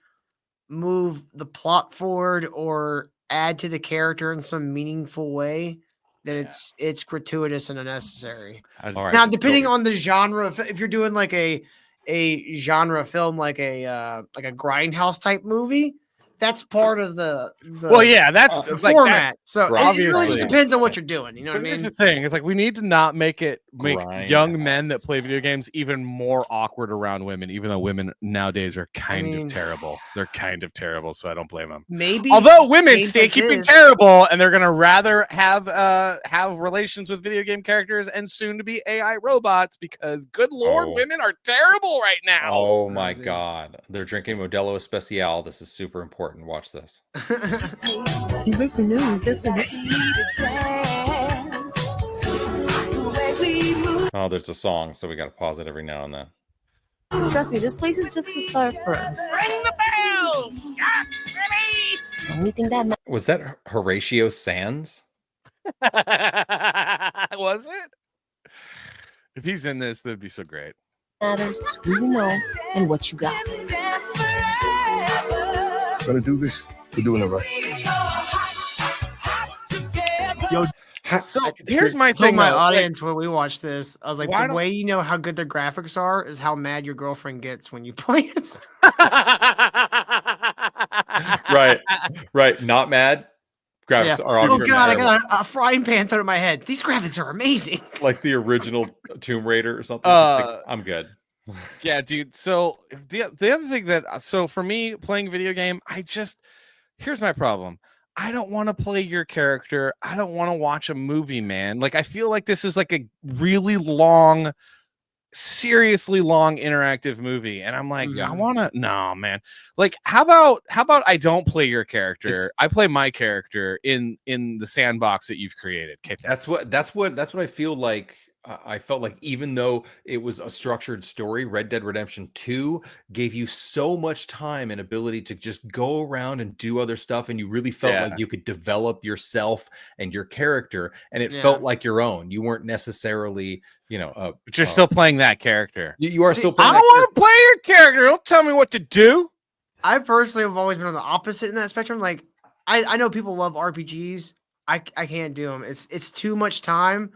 move the plot forward or add to the character in some meaningful way, then it's gratuitous and unnecessary. Now, depending on the genre, if you're doing like a genre film, like a grindhouse type movie, that's part of the that's like format. that. So it really just depends on what you're doing. You know what I mean? Here's the thing: it's like we need to not make young men that play video games even more awkward around women, even though women nowadays are kind of terrible. They're kind of terrible, so I don't blame them. Although women stay keeping terrible, and they're gonna rather have relations with video game characters and soon to be AI robots because, good lord, women are terrible right now. Oh my god, they're drinking Modelo Especial. This is super important. Watch this. You break the news. Oh, there's a song, so we got to pause it every now and then. Trust me, this place is just the start for us. Ring the bells! Shots, ready! only thing that Was that Horatio Sands? Was it? If he's in this, that'd be so great. matters is who you know and what you got. Gonna do this. We're doing it right. Yo, so here's my I told thing. my though, audience when we watched this, I was like, why the don't- way you know how good their graphics are is how mad your girlfriend gets when you play it. Right. Not mad. Graphics Yeah. are Oh obviously god, I terrible. got a frying pan thrown in my head. These graphics are amazing. Like the original Tomb Raider or something. Like, I'm good. Yeah, dude. So the other thing that for me playing a video game, here's my problem. I don't want to play your character. I don't want to watch a movie, man. Like I feel like this is like a really long, seriously long interactive movie, and I'm like, I want to. No, man. Like, how about I don't play your character? I play my character in the sandbox that you've created. Okay, That's what I feel like. I felt like even though it was a structured story, Red Dead Redemption 2 gave you so much time and ability to just go around and do other stuff, and you really felt like you could develop yourself and your character, and it felt like your own. You weren't necessarily, but you're still playing that character. You are still playing. I don't want to play your character. Don't tell me what to do. I personally have always been on the opposite in that spectrum. Like, I know people love RPGs. I can't do them. It's too much time.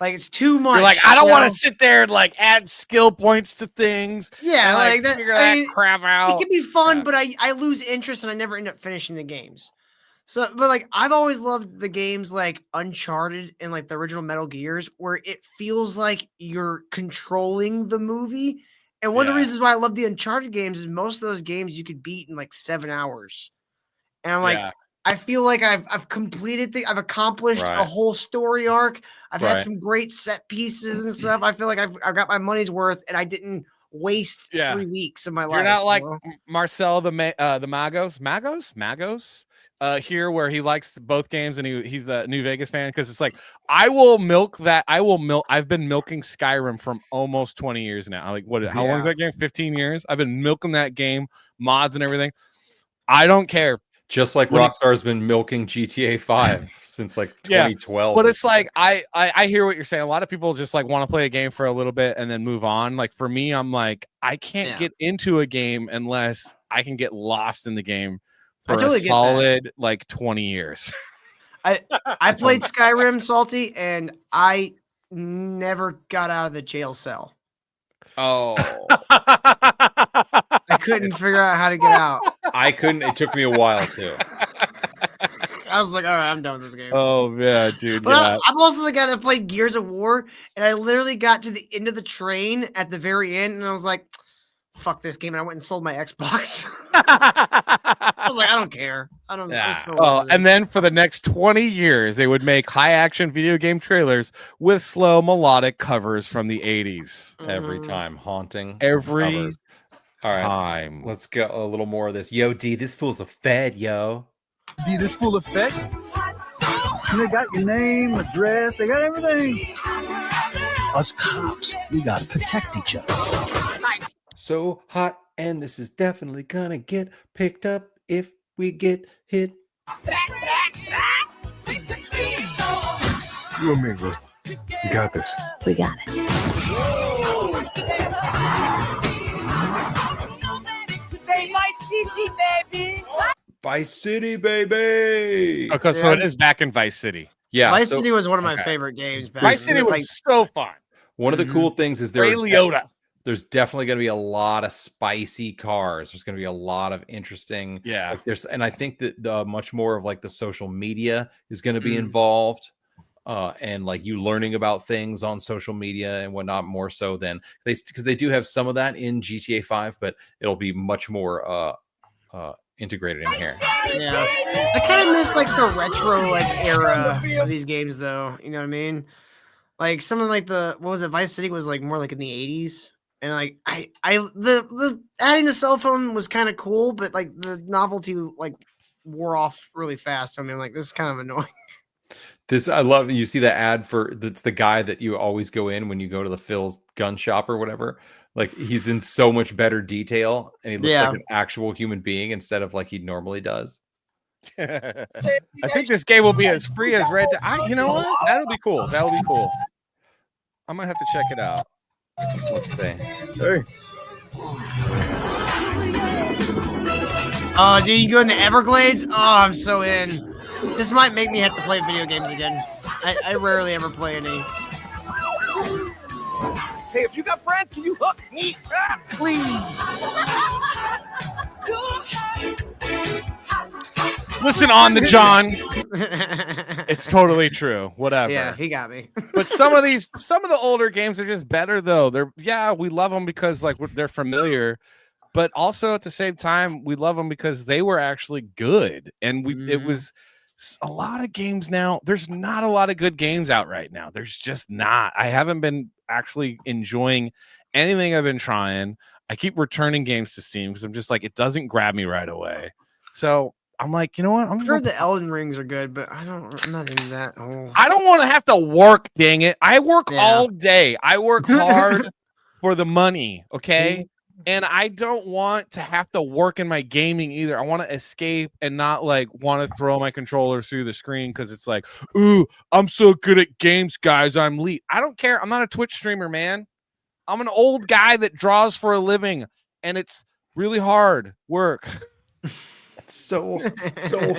Like, it's too much. You're like, I don't want to sit there and like add skill points to things. Yeah, and, like that. Figure that crap out. It can be fun, but I lose interest and I never end up finishing the games. So, but like, I've always loved the games like Uncharted and like the original Metal Gears, where it feels like you're controlling the movie. And one of the reasons why I love the Uncharted games is most of those games you could beat in like 7 hours. And I'm like, I feel like I've completed I've accomplished a whole story arc. I've had some great set pieces and stuff. I feel like I've got my money's worth, and I didn't waste 3 weeks of my life. You're not like Marcel the Magos here, where he likes both games and he's the New Vegas fan, because it's like I've been milking Skyrim from almost 20 years now. Like how long is that game? 15 years. I've been milking that game, mods and everything. I don't care. Just like Rockstar's been milking GTA 5 since like 2012. But it's like I hear what you're saying. A lot of people just like want to play a game for a little bit and then move on. Like for me, I'm like, I can't get into a game unless I can get lost in the game for a solid like 20 years. I played Skyrim, Salty, and I never got out of the jail cell. Oh. I couldn't figure out how to get out. I couldn't. It took me a while too. I was like, all right, I'm done with this game. Oh yeah, dude. But I'm also the guy that played Gears of War, and I literally got to the end of the train at the very end, and I was like, fuck this game, and I went and sold my Xbox. I was like, I don't care. I don't. And then for the next 20 years, they would make high action video game trailers with slow melodic covers from the 80s. Every time, haunting. Every covers. All right, time. Let's get a little more of this. Yo, D, this fool's a fed, yo. D, this fool of fed? They got your name, address, they got everything. Us cops, we gotta protect each other. So hot, and this is definitely gonna get picked up if we get hit. You and me, bro. You got this. We got it. Say my city, baby. Vice City, baby. Okay, so it is back in Vice City. Yeah, Vice City was one of my favorite games. Vice City was so fun. One of the cool things is Ray Liotta. There's definitely going to be a lot of spicy cars. There's going to be a lot of interesting. Yeah. Like and I think that much more of like the social media is going to be involved. And like you learning about things on social media and whatnot more so than because they do have some of that in GTA 5, but it'll be much more integrated in here. Yeah, I kind of miss like the retro like era of these games, though. You know what I mean? Like something like Vice City was like more like in the 80s, and like the adding the cell phone was kind of cool, but like the novelty like wore off really fast. I mean, like this is kind of annoying. I love you see the ad for that's the guy that you always go in when you go to the Phil's gun shop or whatever. Like he's in so much better detail and he looks like an actual human being instead of like he normally does. I think this game will be as free as Red Dead. You know what? That'll be cool. That'll be cool. I might have to check it out. Let's see. Hey. Oh, dude, you go in the Everglades? Oh, I'm so in. This might make me have to play video games again. I rarely ever play any. Hey, if you got friends, can you hook me up, please? Listen on to John. It's totally true. Whatever. Yeah, he got me. But some of the older games are just better though. We love them because like they're familiar, but also at the same time we love them because they were actually good. And it was a lot of games now. There's not a lot of good games out right now. There's just not. I haven't been actually enjoying anything I've been trying. I keep returning games to Steam because I'm just like, it doesn't grab me right away. So I'm like, you know what? I'm sure the Elden Rings are good, but I'm not into that. Oh. I don't want to have to work, dang it. I work all day. I work hard for the money, okay? And I don't want to have to work in my gaming either. I want to escape and not like want to throw my controller through the screen because it's like, ooh, I'm so good at games, guys. I'm elite. I don't care. I'm not a Twitch streamer, man. I'm an old guy that draws for a living, and it's really hard work. It's so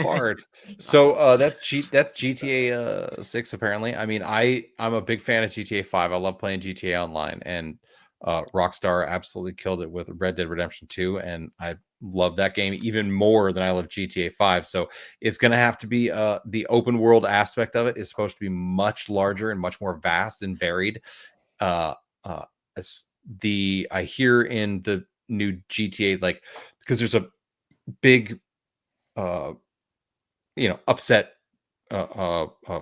hard. So that's GTA 6 apparently. I mean, I'm a big fan of GTA 5. I love playing GTA Online, and Rockstar absolutely killed it with Red Dead Redemption 2, and I love that game even more than I love GTA 5. So it's going to have to be the open world aspect of it is supposed to be much larger and much more vast and varied. I hear in the new GTA, like, because there's a big upset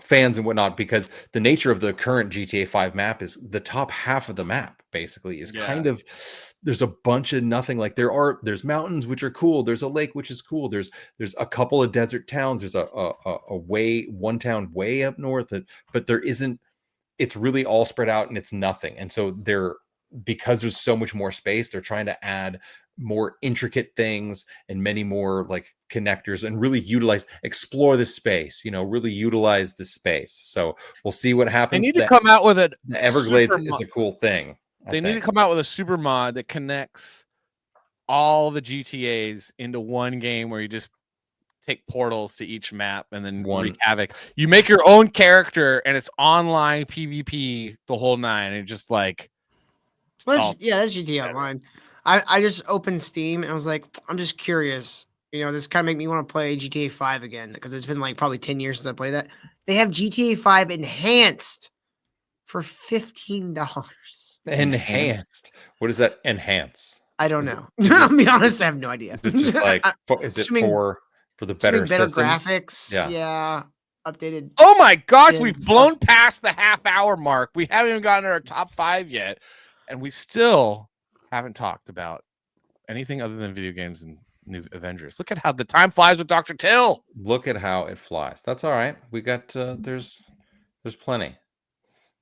fans and whatnot, because the nature of the current GTA 5 map is the top half of the map basically is kind of, there's a bunch of nothing. Like there's mountains which are cool, there's a lake which is cool, there's a couple of desert towns, there's one town way up north, but there isn't, it's really all spread out and it's nothing. And so because there's so much more space, they're trying to add more intricate things and many more like connectors and really explore the space, really utilize the space. So we'll see what happens. They need to come out with it. The Everglades is a cool thing. They need to come out with a super mod that connects all the GTAs into one game where you just take portals to each map and then wreak havoc. You make your own character and it's online PvP the whole nine. And just like, that's GTA Online. I just opened Steam and I was like, I'm just curious. This kind of make me want to play GTA 5 again because it's been like probably 10 years since I played that. They have GTA 5 enhanced for $15. Enhanced? What does that enhance? I don't know. I'll be honest, I have no idea. Is it just like is it for the better systems? Graphics? Yeah. Updated. Oh my gosh, we've blown past the half-hour mark. We haven't even gotten to our top 5 yet, and we still haven't talked about anything other than video games and new Avengers. Look at how the time flies with Dr. Till. Look at how it flies. That's all right. We got there's plenty.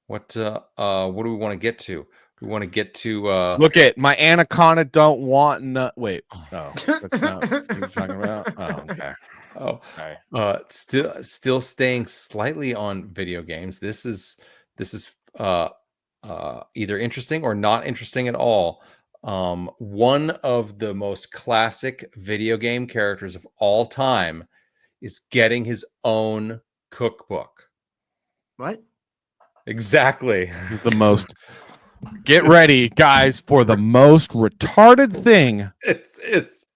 What do we want to get to? We want to get to look at my anaconda don't want wait. No, that's not what you're talking about. Oh, okay. Oh, sorry. Still staying slightly on video games. This is either interesting or not interesting at all. One of the most classic video game characters of all time is getting his own cookbook. What? Exactly. The most. Get ready, guys, for the most retarded thing. It's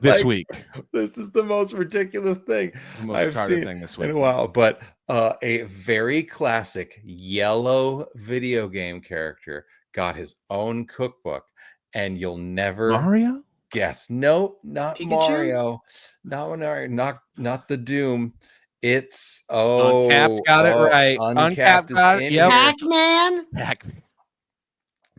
this week. This is the most ridiculous thing I've seen thing this week in a while. But a very classic yellow video game character got his own cookbook, and you'll never guess. No, not Pikachu? Mario, not Mario, not the Doom. It's Uncapped got it right. Uncapped got it. Yep.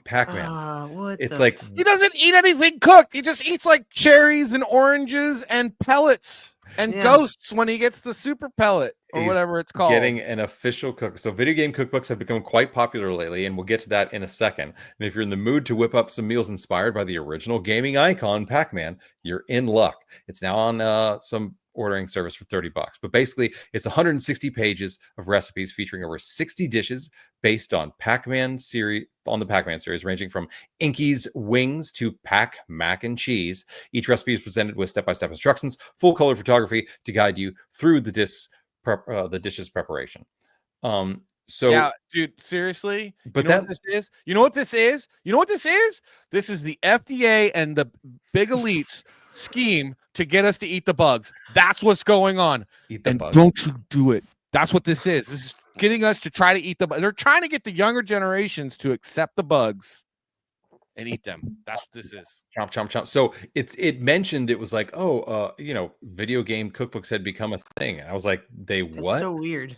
Pac-Man. It's like he doesn't eat anything cooked. He just eats like cherries and oranges and pellets and ghosts when he gets the super pellet or whatever it's called. Getting an official cook. So video game cookbooks have become quite popular lately, and we'll get to that in a second. And if you're in the mood to whip up some meals inspired by the original gaming icon Pac-Man, you're in luck. It's now on some ordering service for $30. But basically, it's 160 pages of recipes featuring over 60 dishes based on the Pac-Man series, ranging from Inky's wings to Pac mac and cheese. Each recipe is presented with step-by-step instructions, full color photography to guide you through the dishes preparation. So yeah, dude, seriously. But what this is? You know what this is? You know what this is? This is the FDA and the big elites scheme to get us to eat the bugs. That's what's going on. Eat the bugs. Don't you do it. That's what this is. This is getting us to try to eat the bugs. They're trying to get the younger generations to accept the bugs and eat them. That's what this is. Chomp, chomp, chomp. So it mentioned, it was like, video game cookbooks had become a thing. And I was like, That's what? so weird.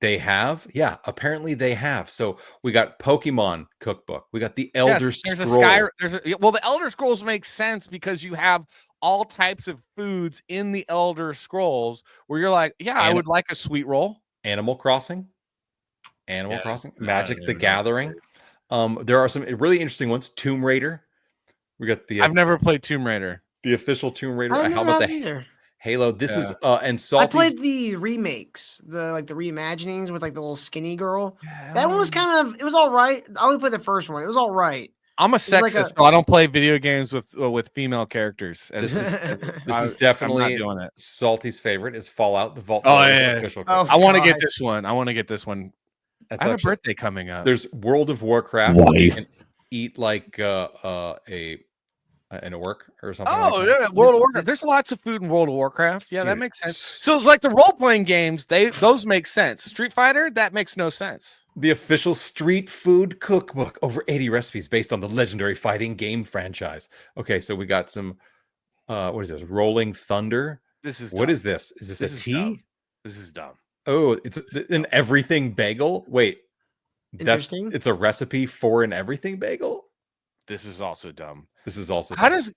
They have? Yeah, apparently they have. So we got Pokemon cookbook. We got the Elder Scrolls. The Elder Scrolls makes sense because you have all types of foods in the Elder Scrolls where you're like, I would like a sweet roll. Animal Crossing, Magic the Gathering. There are some really interesting ones. Tomb Raider. We got the. I've never played Tomb Raider. The official Tomb Raider. I How about the either. Halo? This is and Salty's. I played the remakes, the reimaginings with like the little skinny girl. That one was it was all right. I only played the first one. It was all right. I'm a sexist, so I don't play video games with female characters. This is definitely doing it. Salty's favorite is Fallout. The Vault. Official. I want to get this one. I have a birthday coming up. There's World of Warcraft. You can eat like an orc or something. Oh, yeah, World of Warcraft. There's lots of food in World of Warcraft. Yeah, that makes sense. So it's like the role-playing games, those make sense. Street Fighter, that makes no sense. The official street food cookbook, over 80 recipes based on the legendary fighting game franchise. Okay, so we got some what is this? Rolling Thunder. What is this? Is this a tea? Dumb. This is dumb. Oh, it's an everything bagel. Wait. It's a recipe for an everything bagel? This is also dumb.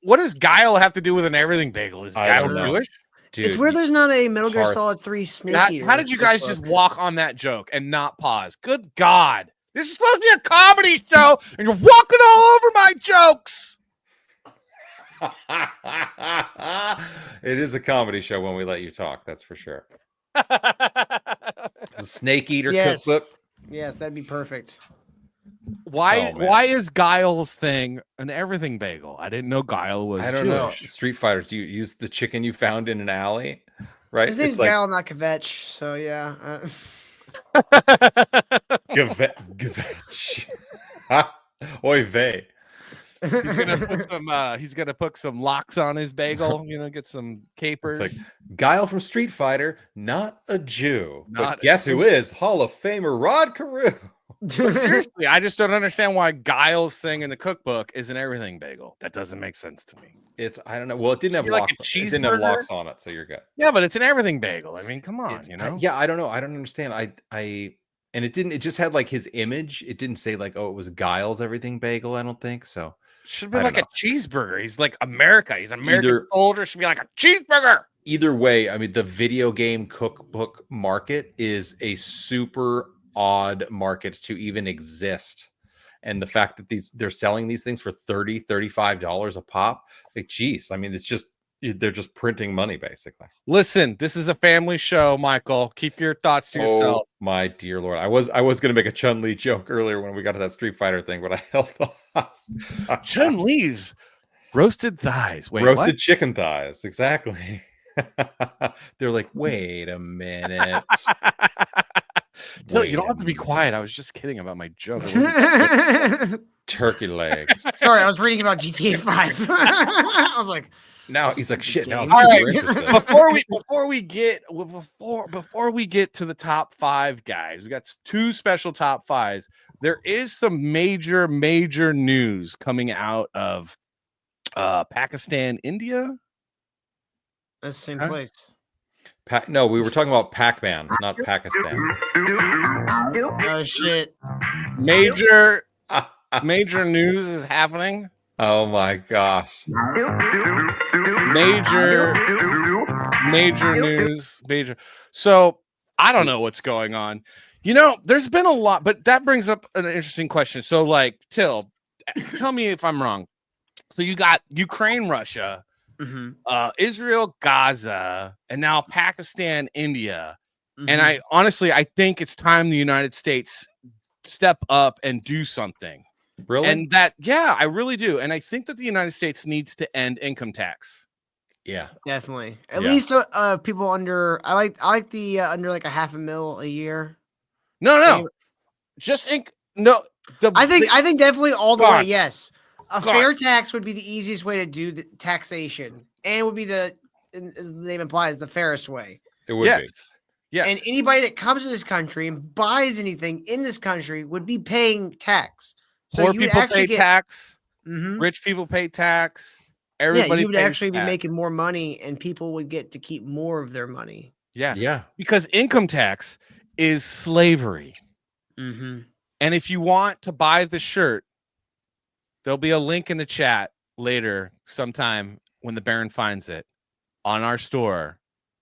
What does Guile have to do with an everything bagel? Is Guile Jewish? Dude, it's where there's not a Metal Gear Solid 3 Snake Eater. How did you guys just walk on that joke and not pause? Good God. This is supposed to be a comedy show, and you're walking all over my jokes. It is a comedy show when we let you talk, that's for sure. The Snake Eater cookbook. Yes, that'd be perfect. Why is Guile's thing an everything bagel? I didn't know Guile was I don't Jewish. know. Street Fighter, do you use the chicken you found in an alley? Right? His name's Guile, not Kvetch, so yeah. Kvetch. Oy vey. He's gonna put some locks on his bagel, get some capers. It's like, Guile from Street Fighter, not a Jew. But guess who is? Hall of Famer Rod Carew. Seriously, I just don't understand why Guile's thing in the cookbook is an everything bagel. That doesn't make sense to me. I don't know. Well, it didn't have locks. It didn't have locks on it, so you're good. Yeah, but it's an everything bagel. I mean, come on, I don't know. I don't understand. And it didn't. It just had like his image. It didn't say like, oh, it was Guile's everything bagel. I don't think so. Should be like a cheeseburger. He's like America. He's American soldier. Should be like a cheeseburger. Either way, I mean, the video game cookbook market is a super odd market to even exist. And the fact that they're selling these things for $30-$35 a pop, like, geez, I mean, they're just printing money basically. Listen, this is a family show, Michael. Keep your thoughts to yourself. Oh my dear Lord. I was going to make a Chun-Li joke earlier when we got to that Street Fighter thing, but I held off. Chun-Li's roasted thighs. Wait, roasted chicken thighs. Exactly. They're like, wait a minute. So you don't have to be quiet. I was just kidding about my joke. Turkey legs. Sorry, I was reading about GTA 5. I was like, now he's like, shit. Now I'm all super right. interested. Before we get to the top 5 guys, we got 2 special top 5s. There is some major news coming out of Pakistan, India. That's the same place. No, we were talking about Pac-Man, not Pakistan. Oh shit! Major news is happening. Oh my gosh! Major news. So I don't know what's going on. There's been a lot, but that brings up an interesting question. So, like, Till, tell me if I'm wrong. So you got Ukraine, Russia. Israel, Gaza, and now Pakistan, India. And Mhm. I think it's time the United States step up and do something. Really? And I really do. And I think that the United States needs to end income tax. Yeah, Definitely. At Yeah. least people under. I like the under like a $500,000 a year. No. Just no. I think definitely all the way. God. Yes, a God. fair tax would be the easiest way to do the taxation, and it would be as the name implies, the fairest way. It would be. Yes. And anybody that comes to this country and buys anything in this country would be paying tax. So Poor you would people actually pay tax. Mhm. Rich people pay tax. Yeah, Everybody you would pays actually be tax. making more money, and people would get to keep more of their money. Yeah. Because income tax is slavery. Mm-hmm. And if you want to buy the shirt, there'll be a link in the chat later sometime when the Baron finds it on our store.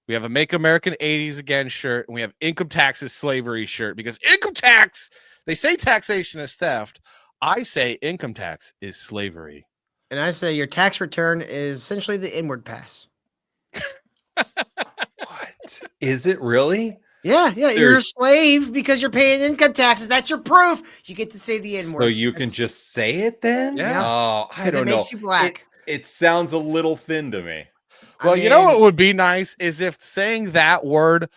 We have a Make American 80s Again shirt, and we have income tax is slavery shirt, because income tax, they say taxation is theft. I say income tax is slavery. And I say your tax return is essentially the inward pass. What? Is it really? Yeah. You're a slave because you're paying income taxes. That's your proof. You get to say the N word. So you can just say it then? Yeah. Oh, I don't know. It makes you black. It sounds a little thin to me. Well, you know what would be nice is if saying that word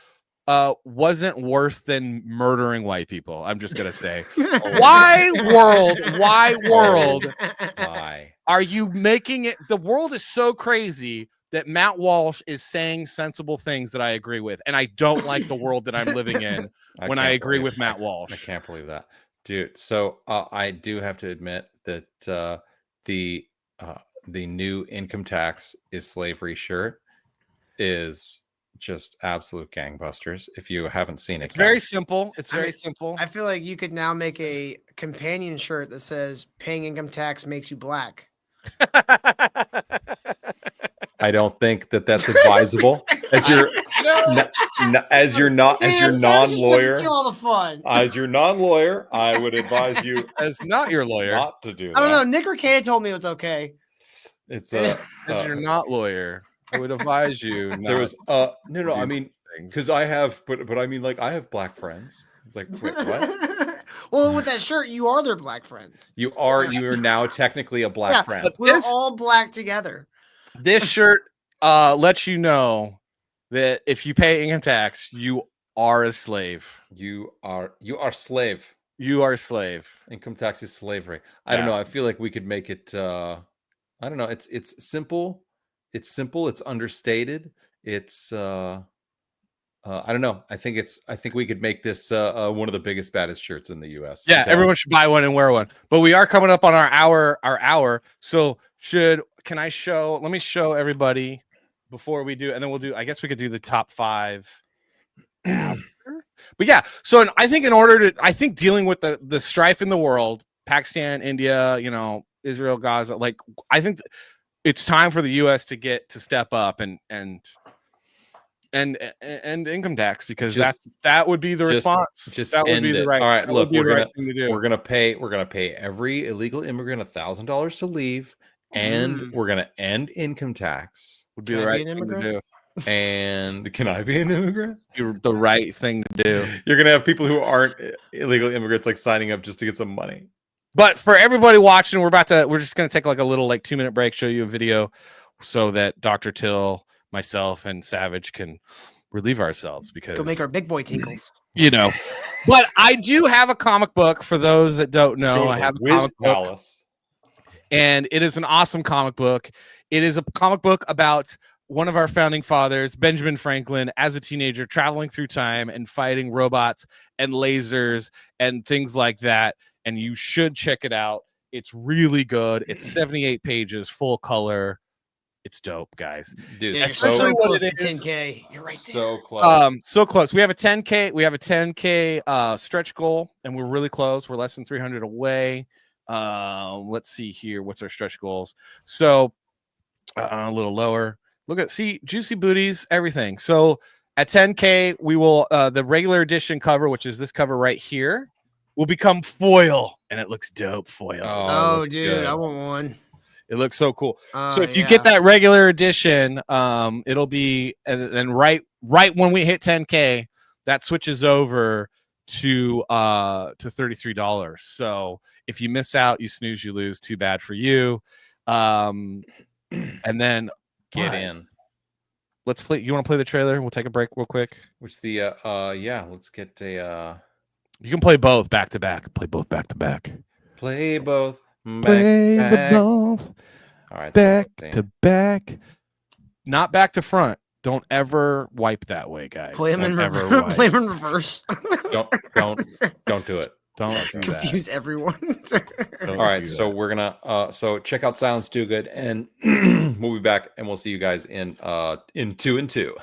wasn't worse than murdering white people. I'm just gonna say, why world are you making it? The world is so crazy that Matt Walsh is saying sensible things that I agree with, and I don't like the world that I'm living in when I agree with Matt Walsh. I can't believe that, dude. So I do have to admit that the new income tax is slavery shirt is just absolute gangbusters. If you haven't seen it, It's very simple. It's very simple. I feel like you could now make a companion shirt that says "Paying income tax makes you black." I don't think that that's advisable. As your non-lawyer, Let's kill all the fun. As your non-lawyer, I would advise you, as not your lawyer, not to do that. I don't know. Nick Arcade told me it was okay. It's as you're not lawyer, I would advise you. There was no. I mean, because I have, but I mean, like, I have black friends. Like, wait, what? Well, with that shirt, you are their black friends. You are now technically a black friend. But we're all black together. This shirt lets you know that if you pay income tax, you are a slave. You are slave. You are a slave. Income tax is slavery. I don't know. I feel like we could make it. I don't know. It's simple. It's simple. It's understated. It's. I don't know. I think we could make this one of the biggest, baddest shirts in the U.S. Yeah, everyone should buy one and wear one. But we are coming up on our hour. So can I show? Let me show everybody before we do, and then we'll do. I guess we could do the top 5. But yeah, so I think dealing with the strife in the world, Pakistan, India, Israel, Gaza, like I think it's time for the U.S. to step up and income tax, because that would be the response. That would be the right. All right, look, right thing to do. We're gonna pay every illegal immigrant $1,000 to leave, and we're gonna end income tax. Would be the right thing to do. And can I be an immigrant? You're the right thing to do. You're gonna have people who aren't illegal immigrants like signing up just to get some money. But for everybody watching, we're just gonna take like a little 2-minute break, show you a video, so that Dr. Till, myself, and Savage can relieve ourselves, because go make our big boy tinkles. But I do have a comic book for those that don't know. I have a comic book, and it is an awesome comic book. It is a comic book about one of our founding fathers, Benjamin Franklin, as a teenager traveling through time and fighting robots and lasers and things like that. And you should check it out. It's really good. It's 78 pages, full color. It's dope, guys. Dude, so close to 10K. You're right there. So close. So close. We have a 10K. We have a 10K stretch goal, and we're really close. We're less than 300 away. Let's see here. What's our stretch goals? So a little lower. See, juicy booties, everything. So at 10K, we will the regular edition cover, which is this cover right here, will become foil, and it looks dope. Foil. Oh dude, good. I want one. It looks so cool. So if you get that regular edition, it'll be and right when we hit 10K, that switches over to $33. So if you miss out, you snooze, you lose. Too bad for you. And then Get in. Let's play. You want to play the trailer? We'll take a break real quick. Which the yeah, let's get a You can play both back to back. Play both back to back. play both Play back. both All right, back to back. Not back to front. Don't ever wipe that way, guys. Play them in Don't ever reverse. wipe. Play them in reverse. Don't do it. Don't do that. Confuse everyone. All right, so we're gonna so check out Sounds Too Good, and we'll be back, and we'll see you guys in 2 and 2.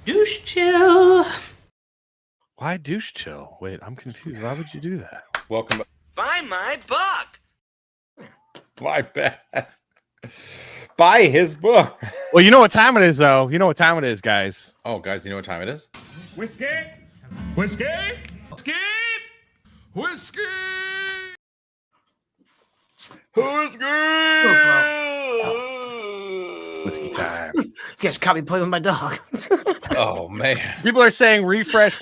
Douche chill. Why douche chill? Wait, I'm confused. Why would you do that? Welcome back. Buy my book. My bad. Buy his book. Well, you know what time it is, though. You know what time it is, guys. Oh, guys, you know what time it is? Whiskey. Whiskey. Whiskey. Whiskey. Whiskey time. You guys caught me playing with my dog. Oh, man. People are saying refresh.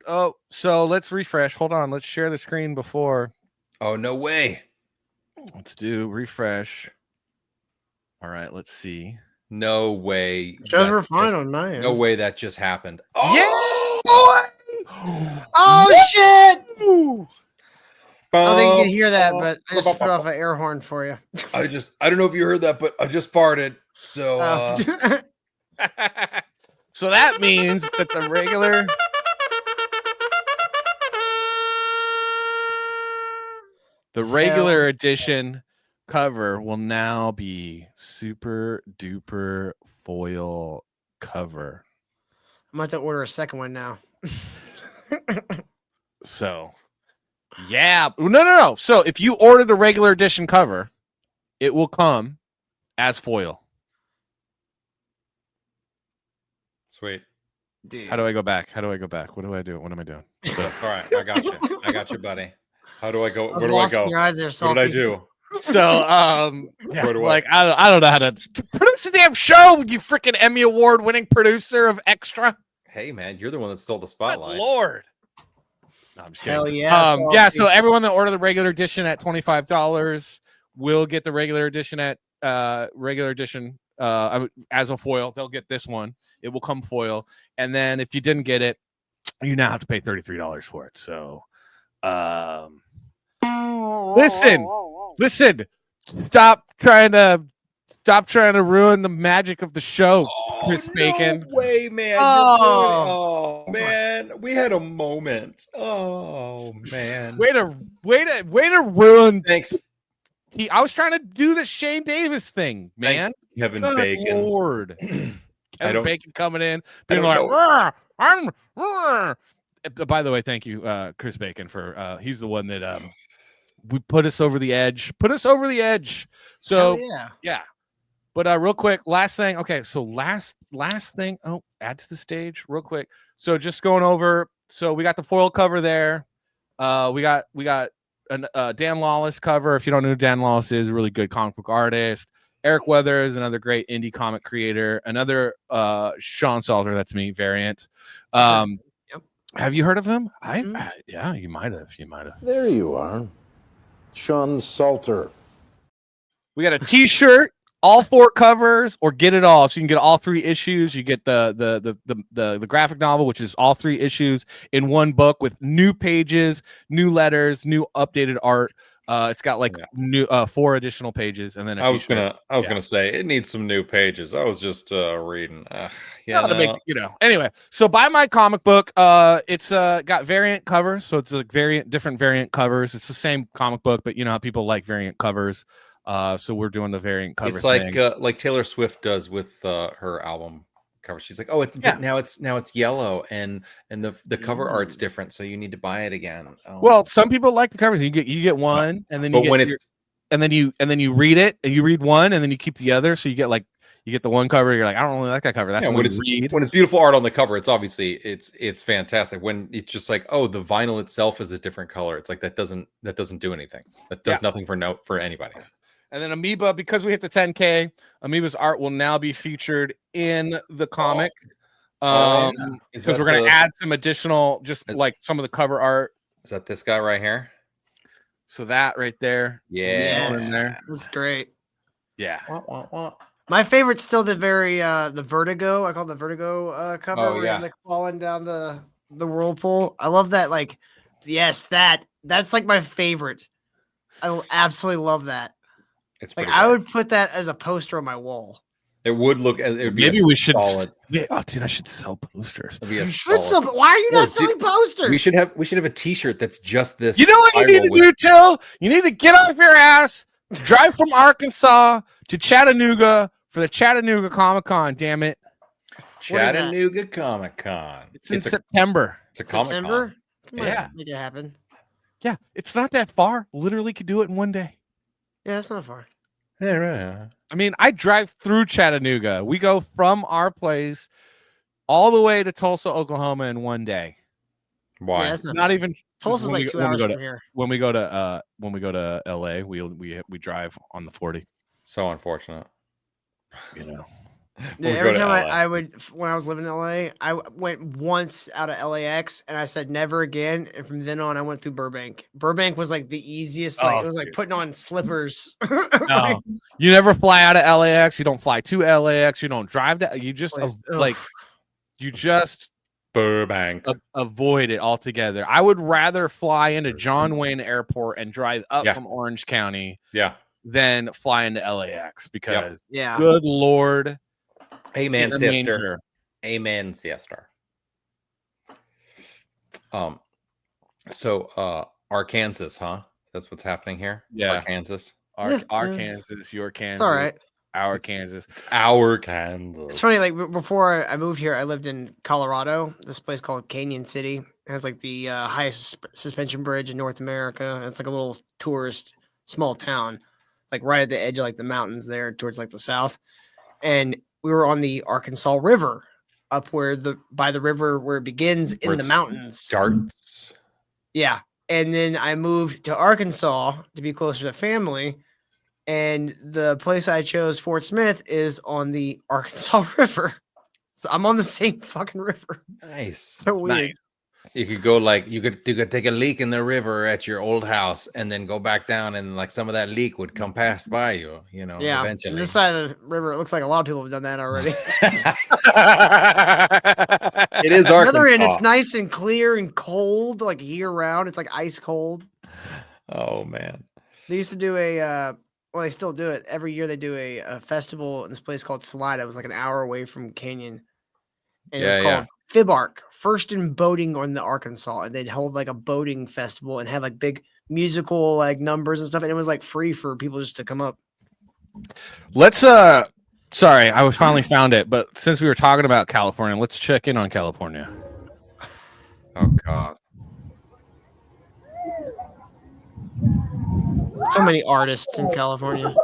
Oh, so let's refresh. Hold on. Let's share the screen before. Oh, no way. Let's do refresh. All right, let's see. No way. Shows were fine on my end. No way that just happened. Oh, yeah, boy! Oh, shit! I don't think you Oh, can hear that, but I just put off an air horn for you. I don't know if you heard that, but I just farted. So, So that means that the regular edition cover will now be super duper foil cover. I'm about to order a second one now. So, yeah. No. So if you order the regular edition cover, it will come as foil. sweet. Dude. How do I go back? What do I do? What am I doing? All right, I got you. I got you, buddy. How do I go? I was Where do I lost in go? your eyes there, What did I Salty. do? So, yeah, Where do I- like I don't know how to produce a damn show. You freaking Emmy Award winning producer of Extra. Hey, man, you're the one that stole the Good spotlight. Lord. No, I'm just kidding. Hell yeah! Yeah. So everyone that ordered the regular edition at $25 will get the regular edition at as a foil. They'll get this one. It will come foil, and then if you didn't get it, you now have to pay $33 for it. So, listen. Stop trying to ruin the magic of the show, Chris Bacon. No way, man. Oh. Man, we had a moment. Oh man. Way to ruin. Thanks. I was trying to do the Shane Davis thing, man. Thanks, Kevin Good Bacon. Lord. Kevin Bacon coming in, being don't like, by the way, thank you, Chris Bacon, for he's the one that we put us over the edge. So yeah. But real quick, last thing. Okay, so last thing. Oh, add to the stage real quick. So just going over. So we got the foil cover there. We got a Dan Lawless cover. If you don't know who Dan Lawless is, a really good comic book artist. Eric Weathers, another great indie comic creator. Another Sean Salter, that's me, variant. Have you heard of him? Yeah, you might have. There you are, Sean Salter. We got a T-shirt, all 4 covers, or get it all. So you can get all 3 issues. You get the graphic novel, which is all 3 issues in one book with new pages, new letters, new updated art. It's got like new 4 additional pages, and then I was gonna say it needs some new pages. I was just reading. Anyway, so buy my comic book. It's got variant covers, so it's different variant covers. It's the same comic book, but you know how people like variant covers. So we're doing the variant cover. It's like Taylor Swift does with her album cover. She's like, oh, now it's yellow, and the cover art's different, so you need to buy it again. Oh. Well, some people like the covers. You get one, and then you read it, and you read one, and then you keep the other. So you get the one cover. You're like, I don't really like that cover. That's when it's beautiful art on the cover. It's obviously it's fantastic. When it's just like, oh, the vinyl itself is a different color. It's like that doesn't do anything. That does nothing for anybody. And then Amoeba, because we hit the 10K, Amoeba's art will now be featured in the comic. Because we're going to add some additional, like some of the cover art. Is that this guy right here? So that right there. Yeah. That's great. Yeah. My favorite's still the Vertigo. I call it the Vertigo cover. Oh, where yeah. he's like falling down the whirlpool. I love that. Like, yes, that's like my favorite. I absolutely love that. It's like I would put that as a poster on my wall. It would look. It would be Maybe we should. Solid. Yeah, oh, dude, I should sell posters. You should sell. Why are you not selling posters? We should have a T-shirt that's just this. You know what you need to do, Till? You need to get off your ass, drive from Arkansas to Chattanooga for the Chattanooga Comic Con. Damn it, Chattanooga Comic Con. It's in September. It's a Comic Con. Come on, Yeah, make it happen. Yeah, it's not that far. Literally, could do it in one day. Yeah, that's not far. Yeah, right. I mean, I drive through Chattanooga. We go from our place all the way to Tulsa, Oklahoma in one day. Why? Yeah, that's not even Tulsa's like 2 hours from here. When we go to LA, we drive on the 40. So unfortunate. You know. Yeah, every time I would, when I was living in LA, I went once out of LAX and I said never again. And from then on, I went through Burbank. Burbank was like the easiest. Like, it was like putting on slippers. No, you never fly out of LAX. You don't fly to LAX. You don't drive to. You just you just Burbank. Avoid it altogether. I would rather fly into John Wayne Airport and drive up from Orange County. Yeah. Than fly into LAX because good Lord. Amen, sister. Amen, sister. So Arkansas, huh? That's what's happening here. Yeah, Arkansas. Arkansas, your Kansas. It's all right. Our Kansas. It's our Kansas. It's funny. Like before I moved here, I lived in Colorado. This place called Canyon City. It has like the highest suspension bridge in North America. It's like a little tourist small town, like right at the edge of like the mountains there towards like the south. And we were on the Arkansas River, up by the river where it begins in the mountains. Starts. Yeah. And then I moved to Arkansas to be closer to family. And the place I chose, Fort Smith, is on the Arkansas River. So I'm on the same fucking river. Nice. So weird. Nice. You could go like you could take a leak in the river at your old house and then go back down and like some of that leak would come past by you, Yeah, eventually. this side of the river, it looks like a lot of people have done that already. It is The other Arkansas. end, it's nice and clear and cold, like year round. It's like ice cold. Oh man. They used to do well, they still do it. Every year they do a festival in this place called Salida. It was like an hour away from Canyon. And it was called Fibark, first in boating on the Arkansas. And they'd hold like a boating festival and have like big musical like numbers and stuff. And it was like free for people just to come up. Let's sorry, I was finally found it, but since we were talking about California, let's check in on California. Oh god. So many artists in California.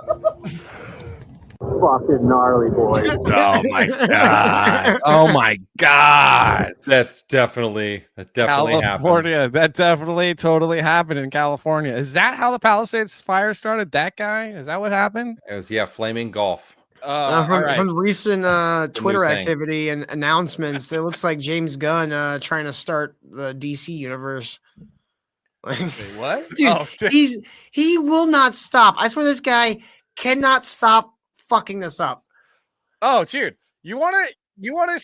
Fucking gnarly, boy. Oh my god. Oh my god. That definitely California. happened. That definitely totally happened in California. Is that how the Palisades fire started? That guy? Is that what happened? It was flaming golf. From recent Twitter thing. activity and announcements, it looks like James Gunn trying to start the DC universe. Wait, what? Dude, he will not stop. I swear this guy cannot stop fucking this up. Oh, cheered. You want to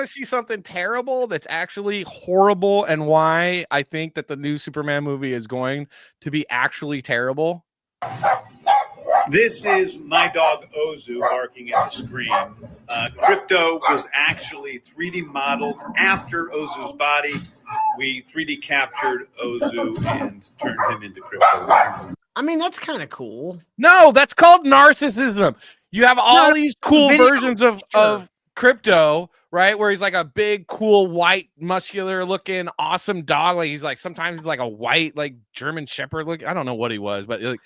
see something terrible that's actually horrible, and why I think that the new Superman movie is going to be actually terrible? This is my dog Ozu barking at the screen. Crypto was actually 3D modeled after Ozu's body. We 3D captured Ozu and turned him into Crypto. I mean, that's kind of cool. No, that's called narcissism. You have all these cool versions of Crypto, right? Where he's like a big, cool, white, muscular looking, awesome dog. Like sometimes he's like a white, like German Shepherd look. I don't know what he was, but like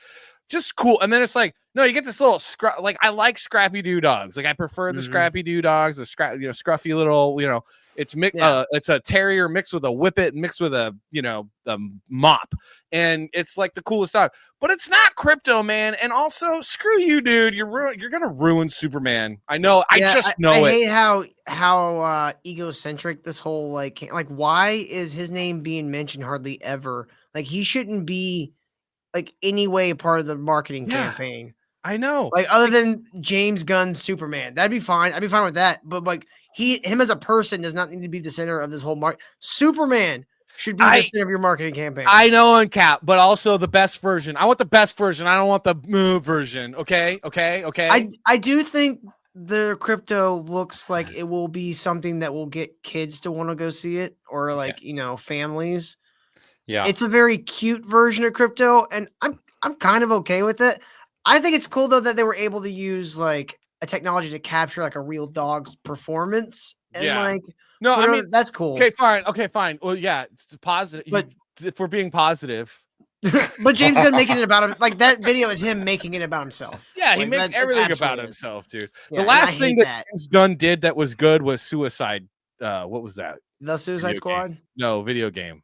just cool. And then it's like, no, you get this little like I like Scrappy Doo dogs. Like I prefer the Scrappy Doo dogs, the scruffy little, it's it's a terrier mixed with a whippet mixed with a mop, and it's like the coolest dog. But it's not Crypto, man. And also, screw you, dude. You're gonna ruin Superman. I know. I hate how egocentric this whole like why is his name being mentioned hardly ever? Like he shouldn't be like any way part of the marketing campaign. I know. Like other than James Gunn's Superman, that'd be fine. I'd be fine with that. But like him as a person does not need to be the center of this whole market. Superman should be the center of your marketing campaign. I know, on Cap, but also the best version. I want the best version. I don't want the version. Okay. I do think the Crypto looks like it will be something that will get kids to want to go see it, or like families. Yeah, it's a very cute version of Crypto, and I'm kind of okay with it. I think it's cool though that they were able to use like a technology to capture like a real dog's performance, and no, I mean that's cool. Okay, fine. Well, yeah, it's positive. But if we're being positive, but James Gunn making it about him, like that video is him making it about himself. Yeah, he makes everything about himself, dude. The last thing that James Gunn did that was good was Suicide. What was that? The Suicide Squad? No, video game.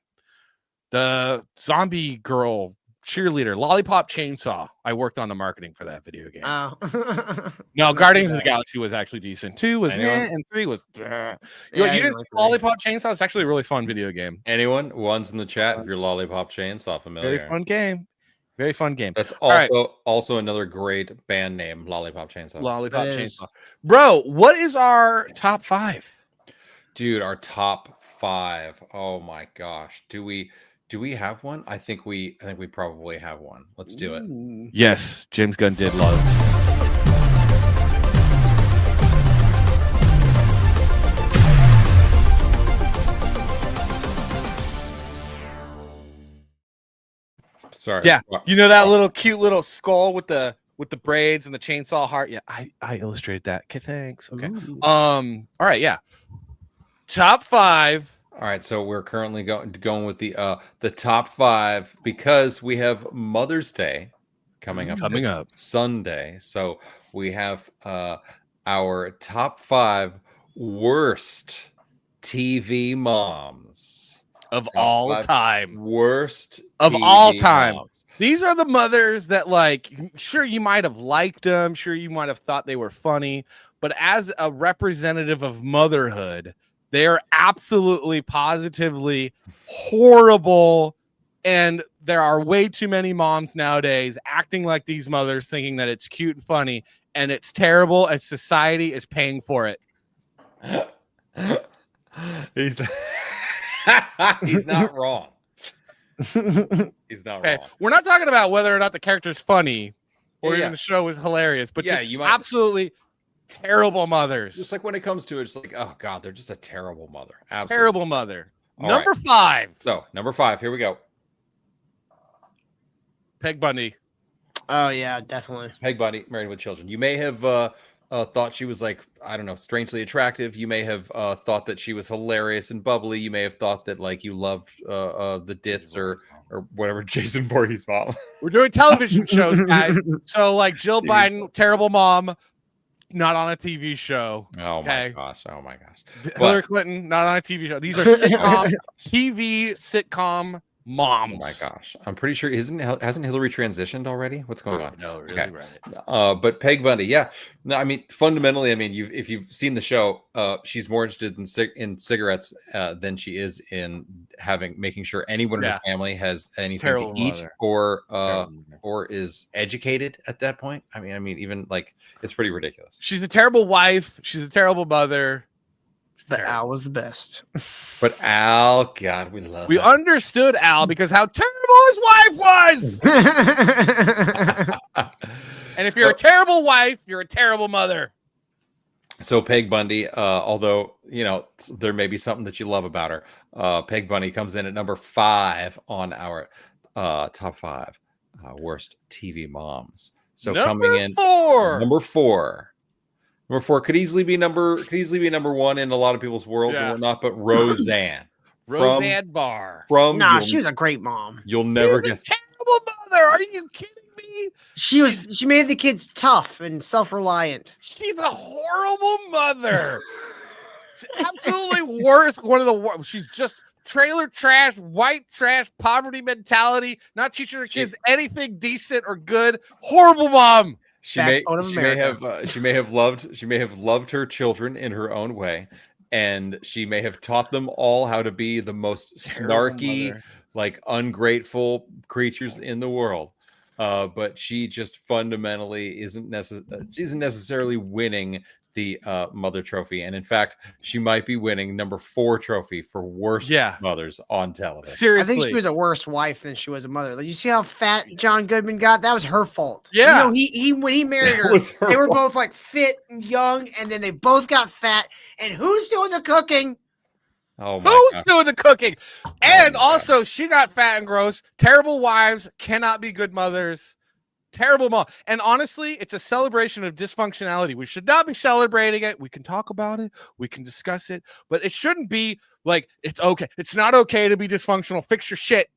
The zombie girl cheerleader, Lollipop Chainsaw. I worked on the marketing for that video game. Oh. No, Guardians of the Galaxy was actually decent. 2 was meh, and 3 was. You didn't see Lollipop Chainsaw? It's actually a really fun video game. Anyone? One's in the chat if you're Lollipop Chainsaw familiar. Very fun game. Very fun game. That's also another great band name, Lollipop Chainsaw. Lollipop Chainsaw. Bro, what is our top 5? Dude, our top 5. Oh my gosh. Do we have one? I think we probably have one. Let's do it. Yes, James Gunn did love. Sorry. Yeah, you know that little cute little skull with the braids and the chainsaw heart. Yeah, I illustrated that. Okay, thanks. Okay. All right. Yeah. Top 5. All right, so we're currently going with the top 5 because we have Mother's Day coming up Sunday. So we have our top 5 worst TV moms of all time. Worst of TV all time. moms. These are the mothers that, like, sure, you might have liked them, sure, you might have thought they were funny, but as a representative of motherhood, They are absolutely, positively horrible. And there are way too many moms nowadays acting like these mothers, thinking that it's cute and funny, and it's terrible, and society is paying for it. He's not wrong. He's not wrong. We're not talking about whether or not the character is funny or even the show is hilarious, but just absolutely terrible mothers. Just like when it comes to it, it's like, oh God, they're just a terrible mother. Absolutely. Terrible mother. All Number right. 5. So, number 5, here we go. Peg Bundy. Oh, yeah, definitely. Peg Bundy, Married with Children. You may have thought she was like, I don't know, strangely attractive. You may have thought that she was hilarious and bubbly. You may have thought that like you loved the Dits or whatever. Jason Voorhees' mom. We're doing television shows, guys. So like Jill Biden, terrible mom, not on a TV show. Oh my gosh. Oh my gosh. Hillary Clinton, not on a TV show. These are sitcom, TV sitcom moms. Oh my gosh. I'm pretty sure hasn't Hillary transitioned already? What's going on? No, really okay. right. But Peg Bundy, yeah. No, I mean, fundamentally, I mean, if you've seen the show, she's more interested in cigarettes than she is in making sure anyone in her family has anything to eat or is educated at that point. I mean, even like it's pretty ridiculous. She's a terrible wife. She's a terrible mother. But Al was the best. But Al, God, we understood Al because how terrible his wife was. And if you're a terrible wife, you're a terrible mother. So Peg Bundy, although, you know, there may be something that you love about her, Peg Bundy comes in at number 5 on our top 5 worst TV moms. So coming in number 4. Number 4 could easily be number 1 in a lot of people's worlds and whatnot, but Roseanne. Roseanne Barr. She was a great mom. You'll never get terrible mother. Are you kidding me? She made the kids tough and self-reliant. She's a horrible mother. Absolutely worst. One of the worst. She's just trailer trash, white trash, poverty mentality, not teaching her kids anything decent or good. Horrible mom. She may have loved her children in her own way, and she may have taught them all how to be the most snarky, like ungrateful creatures in the world. But she just fundamentally isn't necessarily winning the mother trophy, and in fact, she might be winning number 4 trophy for worst mothers on television. Seriously, I think she was a worse wife than she was a mother. Like, you see how fat John Goodman got? That was her fault. Yeah, you know, he when he married her, they were both like fit and young, and then they both got fat. And who's doing the cooking? Oh my Who's doing the cooking? And also, she got fat and gross. Terrible wives cannot be good mothers. Terrible mom. And honestly, it's a celebration of dysfunctionality. We should not be celebrating it. We can talk about it. We can discuss it. But it shouldn't be like, it's okay. It's not okay to be dysfunctional. Fix your shit.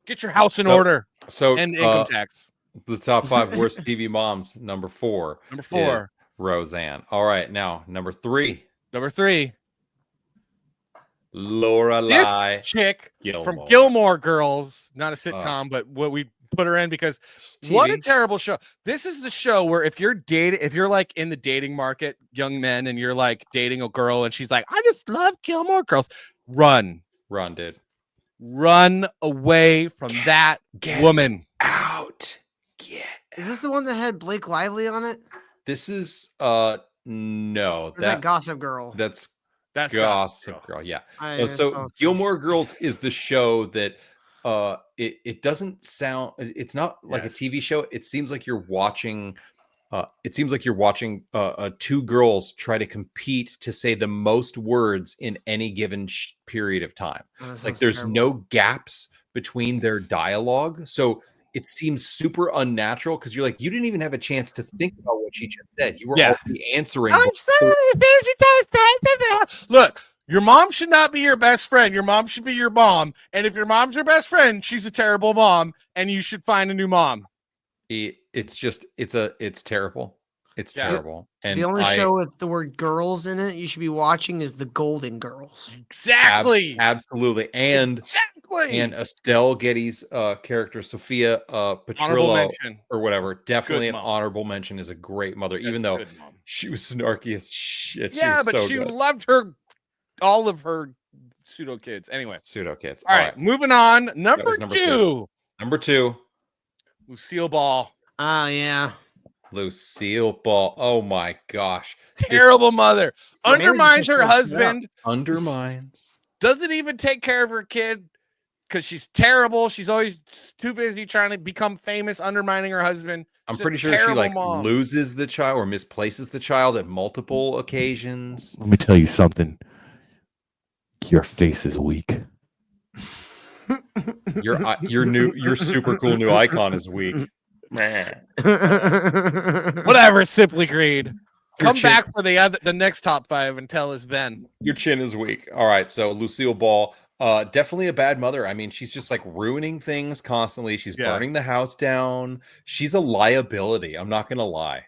Get your house in order. So and income tax. The top 5 worst TV moms. Number 4. Number 4. Is Roseanne. All right. Now, number 3. Number 3. Lorelai. This chick from Gilmore Girls, not a sitcom, but what we put her in because what a terrible show. This is the show where if you're like in the dating market, young men, and you're like dating a girl and she's like, I just love Gilmore Girls. Run, dude. Run away from that woman. Out. Is this the one that had Blake Lively on it? This is no. That's Gossip Girl. That's Gossip Girl. Yeah. So Gilmore Girls is the show that it doesn't sound, it's not like a TV show. It seems like you're watching 2 girls try to compete to say the most words in any given period of time. Like there's no gaps between their dialogue. So it seems super unnatural because you're like, you didn't even have a chance to think about what she just said. You were already answering. Look, your mom should not be your best friend. Your mom should be your mom. And if your mom's your best friend, she's a terrible mom, and you should find a new mom. It's terrible. It's terrible. And the only show with the word girls in it you should be watching is The Golden Girls. Exactly. Absolutely. And Exactly. And Estelle Getty's character, Sophia Petrillo, mention. or whatever, definitely an mom. honorable mention, is a great mother, even though she was snarky as shit. Yeah, but so she good. loved all of her pseudo kids. Anyway, Pseudo kids. All right, moving on. Number Number 2. Number 2. Lucille Ball. Oh yeah. Lucille Ball. Oh my gosh. Terrible mother. Undermines her husband. Undermines. Doesn't even take care of her kid because she's terrible. She's always too busy trying to become famous, undermining her husband. I'm pretty sure she loses the child or misplaces the child at multiple occasions. Let me tell you something. Your face is weak. Your super cool new icon is weak. Whatever, Simply Creed. Come back for the next top 5 and tell us then. Your chin is weak. All right, so Lucille Ball, definitely a bad mother. I mean, she's just like ruining things constantly. She's burning the house down. She's a liability. I'm not gonna lie.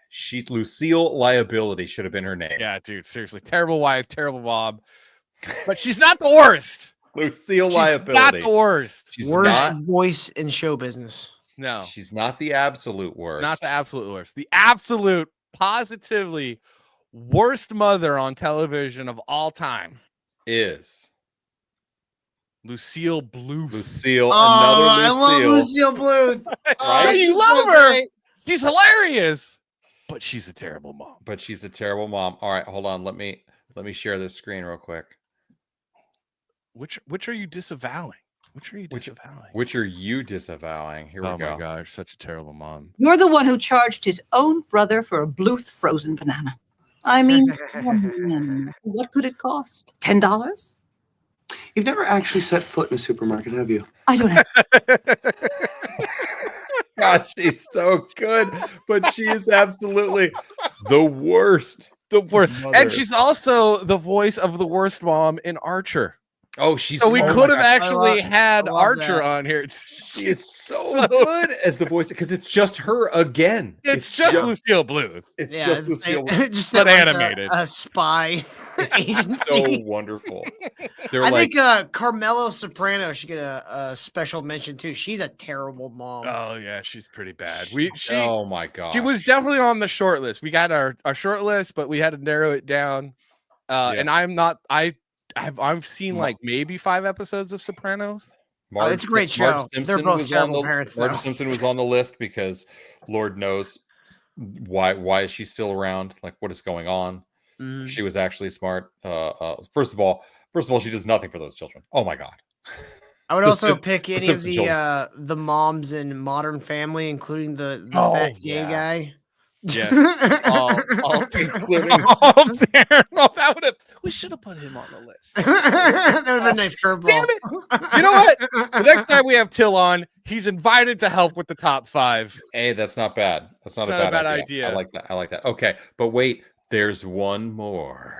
Lucille Liability should have been her name. Yeah, dude, seriously, terrible wife, terrible mom, but she's not the worst. Lucille She's Liability. not the worst. She's worst not, voice in show business. No, she's not the absolute worst. Not the absolute worst. The absolute, positively worst mother on television of all time is Lucille Bluth. Lucille, another Lucille. I love Lucille Bluth. Right? You love her. Great. She's hilarious, but she's a terrible mom. All right, hold on. Let me share this screen real quick. Which are you disavowing? Which are you disavowing? Here we go. Oh my gosh, such a terrible mom. You're the one who charged his own brother for a Bluth frozen banana. I mean, what could it cost? $10? You've never actually set foot in a supermarket, have you? I don't have. God, she's so good, but she is absolutely the worst. The worst. And she's also the voice of the worst mom in Archer. Oh, she's so we could have actually had Archer on here. She is so good as the voice because it's just her again. It's just Lucille Bluth. It's just Lucille Bluth. Just but like animated. A spy agency. So wonderful. I think Carmelo Soprano should get a special mention too. She's a terrible mom. Oh yeah, she's pretty bad. Oh my god. She was definitely on the short list. We got our short list, but we had to narrow it down. And I've seen like maybe 5 episodes of Sopranos. It's a great show. They're both terrible parents. Marge Simpson was on the list because Lord knows why is she still around? Like, what is going on? She was actually smart. First of all, she does nothing for those children. Oh my god. I would also pick any of the moms in Modern Family, including the fat gay guy. Yes, all including that would have. We should have put him on the list. That would have been a nice curveball. Damn it! You know what? The next time we have Till on, he's invited to help with the top 5. Hey, that's not bad. That's not a bad idea. I like that. Okay, but wait, there's one more.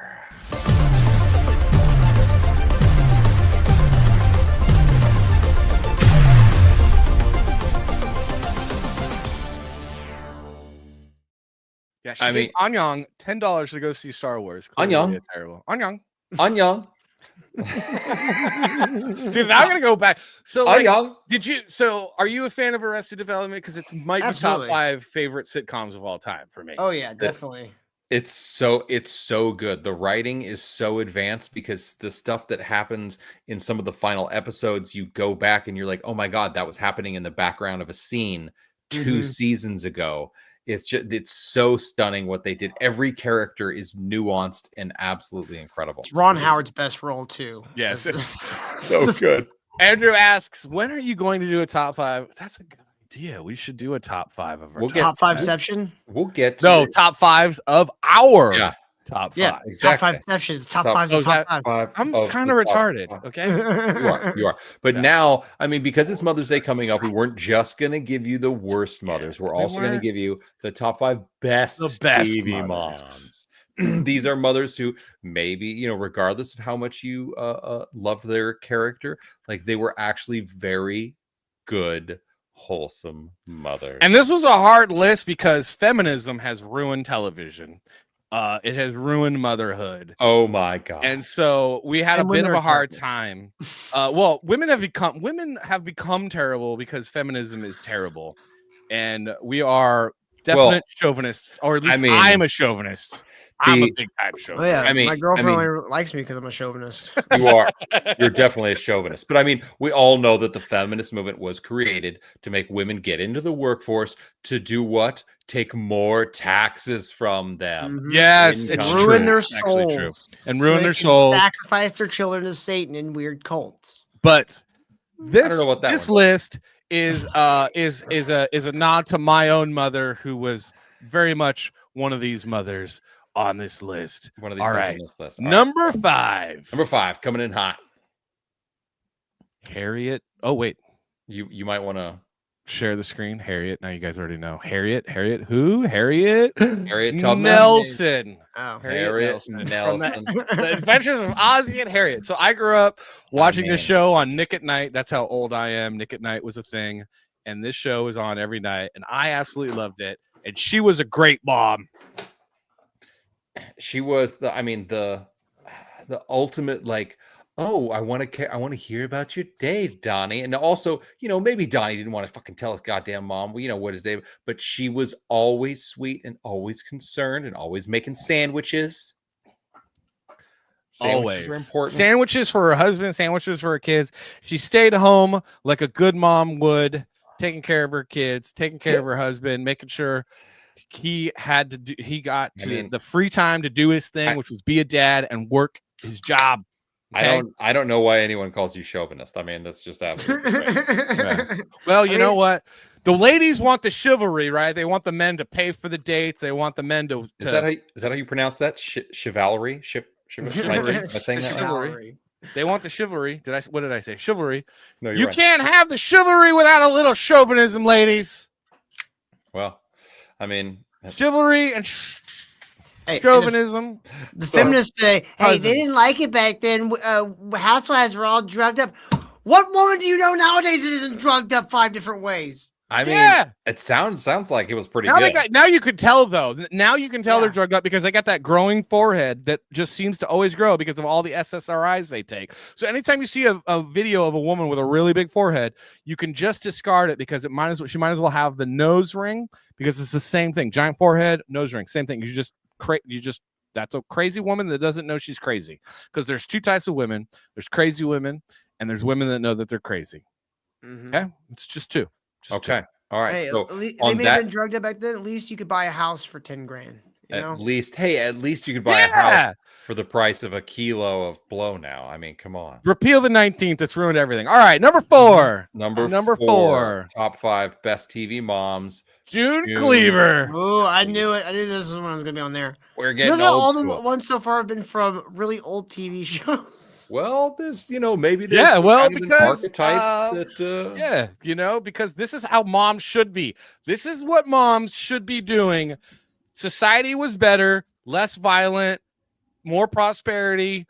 Yeah, she gave Anyang $10 to go see Star Wars. Anyang, terrible. Anyang. Dude, now I'm gonna go back. So, Anyang. Are you a fan of Arrested Development? Because it might be top 5 favorite sitcoms of all time for me. Oh yeah, definitely. It's so good. The writing is so advanced because the stuff that happens in some of the final episodes, you go back and you're like, oh my god, that was happening in the background of a scene 2 seasons ago. It's so stunning what they did. Every character is nuanced and absolutely incredible. It's Ron Howard's best role too. Yes, so good. Andrew asks, when are you going to do a top 5? That's a good idea. We should do a top 5 of our top 5ception. We'll get top 5s of our top 5. Yeah, exactly. Top 5ceptions. Top 5s of top 5. I'm kind of retarded. Okay, you are. But now, I mean, because it's Mother's Day coming up, we weren't just going to give you the worst mothers. We're also going to give you the top 5 best TV moms. These are mothers who maybe, regardless of how much you love their character, like they were actually very good, wholesome mothers. And this was a hard list because feminism has ruined television. It has ruined motherhood. Oh my god! And so we had And a bit women of a are hard terrible. time. Well, women have become terrible because feminism is terrible, and we are definite chauvinists, or at least I'm a chauvinist. I'm a big time Oh chauvinist. yeah, my girlfriend only likes me because I'm a chauvinist. You're definitely a chauvinist. But I mean, we all know that the feminist movement was created to make women get into the workforce to do what? Take more taxes from them. Yes, it's ruin true. their It's actually true. souls And so ruin they their can souls. Sacrifice their children to Satan in weird cults. But this, I don't know what that this one list is a nod to my own mother, who was very much one of these mothers on this list. One of these All mothers right. on this list. All right. Number 5. Number 5 coming in hot. Harriet. Oh wait, you might want to share the screen. Harriet. Now you guys already know Harriet. Who? Harriet Tubman. Nelson. Oh, Harriet Nelson. The Adventures of Ozzie and Harriet. So I grew up watching this show on Nick at Night. That's how old I am. Nick at Night was a thing, and this show was on every night, and I absolutely loved it. And she was a great mom. She was the ultimate, like, oh, I want to hear about your day, Donnie. And also, maybe Donnie didn't want to fucking tell his goddamn mom, what his day, but she was always sweet and always concerned and always making sandwiches. Sandwiches are important. Sandwiches for her husband, sandwiches for her kids. She stayed home like a good mom would, taking care of her kids, taking care of her husband, making sure he got the free time to do his thing, which was be a dad and work his job. Okay? I don't know why anyone calls you chauvinist. I mean, that's just absolutely great. Yeah. Well, you know what? The ladies want the chivalry, right? They want the men to pay for the dates. They want the men to. Is that how you pronounce that? Chivalry? Am I saying that right? They want the chivalry. What did I say? Chivalry. No, you right. can't have the chivalry without a little chauvinism, ladies. Well, I mean, chivalry and chauvinism. The feminists say, "Hey, they didn't like it back then. Housewives were all drugged up." What woman do you know nowadays that isn't drugged up 5 different ways? I mean, it sounds like it was pretty good. Now you could tell, though. Now you can tell they're drugged up because they got that growing forehead that just seems to always grow because of all the SSRIs they take. So anytime you see a video of a woman with a really big forehead, you can just discard it because she might as well have the nose ring because it's the same thing. Giant forehead, nose ring, same thing. That's a crazy woman that doesn't know she's crazy, because there's 2 types of women. There's crazy women and there's women that know that they're crazy. Okay, it's just 2. Okay. All right. Hey, So they on may that, have been drugged up back then. At least you could buy a house for 10 grand. at least you could buy a house for the price of a kilo of blow now. I mean, come on. Repeal the 19th. It's ruined everything. All right, number 4. Number 4. Top 5 best TV moms. June Cleaver. Oh, I knew it. I knew this one was going to be on there. We're getting all old the ones so far have been from really old TV shows. Well, there's, maybe there's because archetype that because this is how moms should be. This is what moms should be doing. Society was better, less violent, more prosperity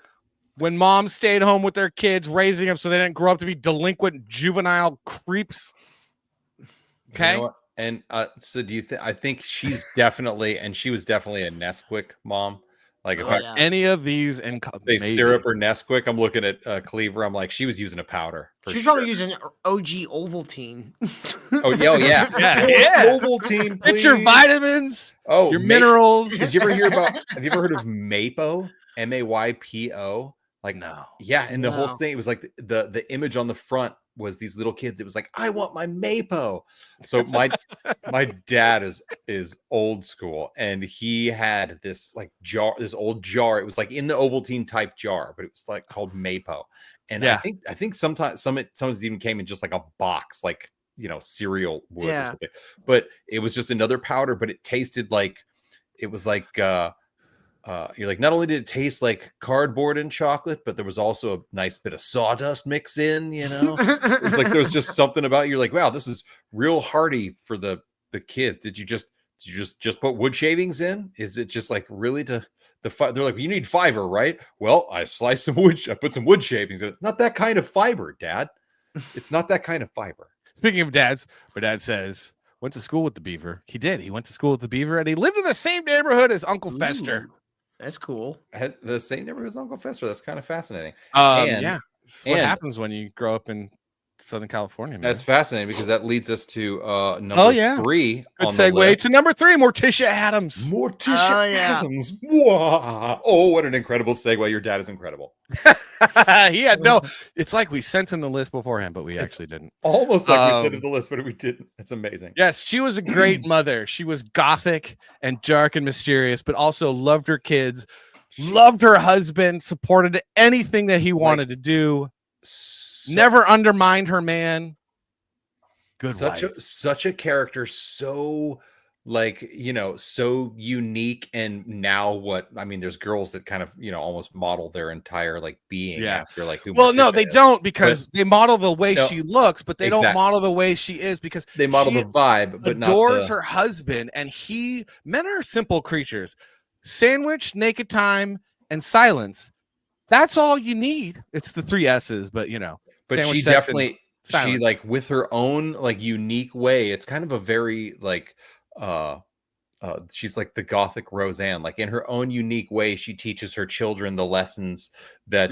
when moms stayed home with their kids, raising them so they didn't grow up to be delinquent juvenile creeps. Okay. You know, and so do you think? I think she's definitely, and she was definitely a Nesquik mom. Like if any of these and syrup or Nesquik, I'm looking at Cleaver. I'm like, she was using a powder. She's probably using OG Ovaltine. yeah. Ovaltine. It's your vitamins. Oh, your minerals. Did you ever hear about? Have you ever heard of Maypo? MAYPO? Like, no. Yeah, and the whole thing, it was like the image on the front was these little kids. It was like, I want my Maypo. So my dad is old school, and he had this like jar, this old jar. It was like in the Ovaltine type jar, but it was like called Maypo. And I think sometimes some even came in just like a box, like cereal would or something. But it was just another powder, but it tasted like it was like you're like, not only did it taste like cardboard and chocolate, but there was also a nice bit of sawdust mix in, It was like there was just something about it. You're like, wow, this is real hearty for the kids. Did you just put wood shavings in? Is it just like really they're like, you need fiber, right? Well, I sliced some wood, I put some wood shavings in. Not that kind of fiber, Dad. It's not that kind of fiber. Speaking of dads, my dad says, went to school with the Beaver. He did. He went to school with the Beaver, and he lived in the same neighborhood as Uncle Fester. That's cool. Had the same neighborhood as Uncle Fester. That's kind of fascinating. Yeah, it's what happens when you grow up in Southern California. Man. That's fascinating because that leads us to number 3. Good on the segue list. to number 3, Morticia Adams. Morticia Adams. Wow. Oh, what an incredible segue. Your dad is incredible. He had no. It's like we sent him the list beforehand, but we actually didn't. Almost like we sent him the list, but we didn't. It's amazing. Yes, she was a great mother. She was gothic and dark and mysterious, but also loved her kids, loved her husband, supported anything that he wanted to do. Never undermined her man. Good such a character, so so unique. And now there's girls that kind of almost model their entire being after who. Well, no, they don't, because they model the way she looks, but they don't model the way she is, because they model the vibe, but adores her husband. And men are simple creatures. Sandwich, naked time, and silence. That's all you need. It's the 3 S's, but But she definitely, with her own unique way. It's kind of a very she's like the gothic Roseanne. In her own unique way, she teaches her children the lessons that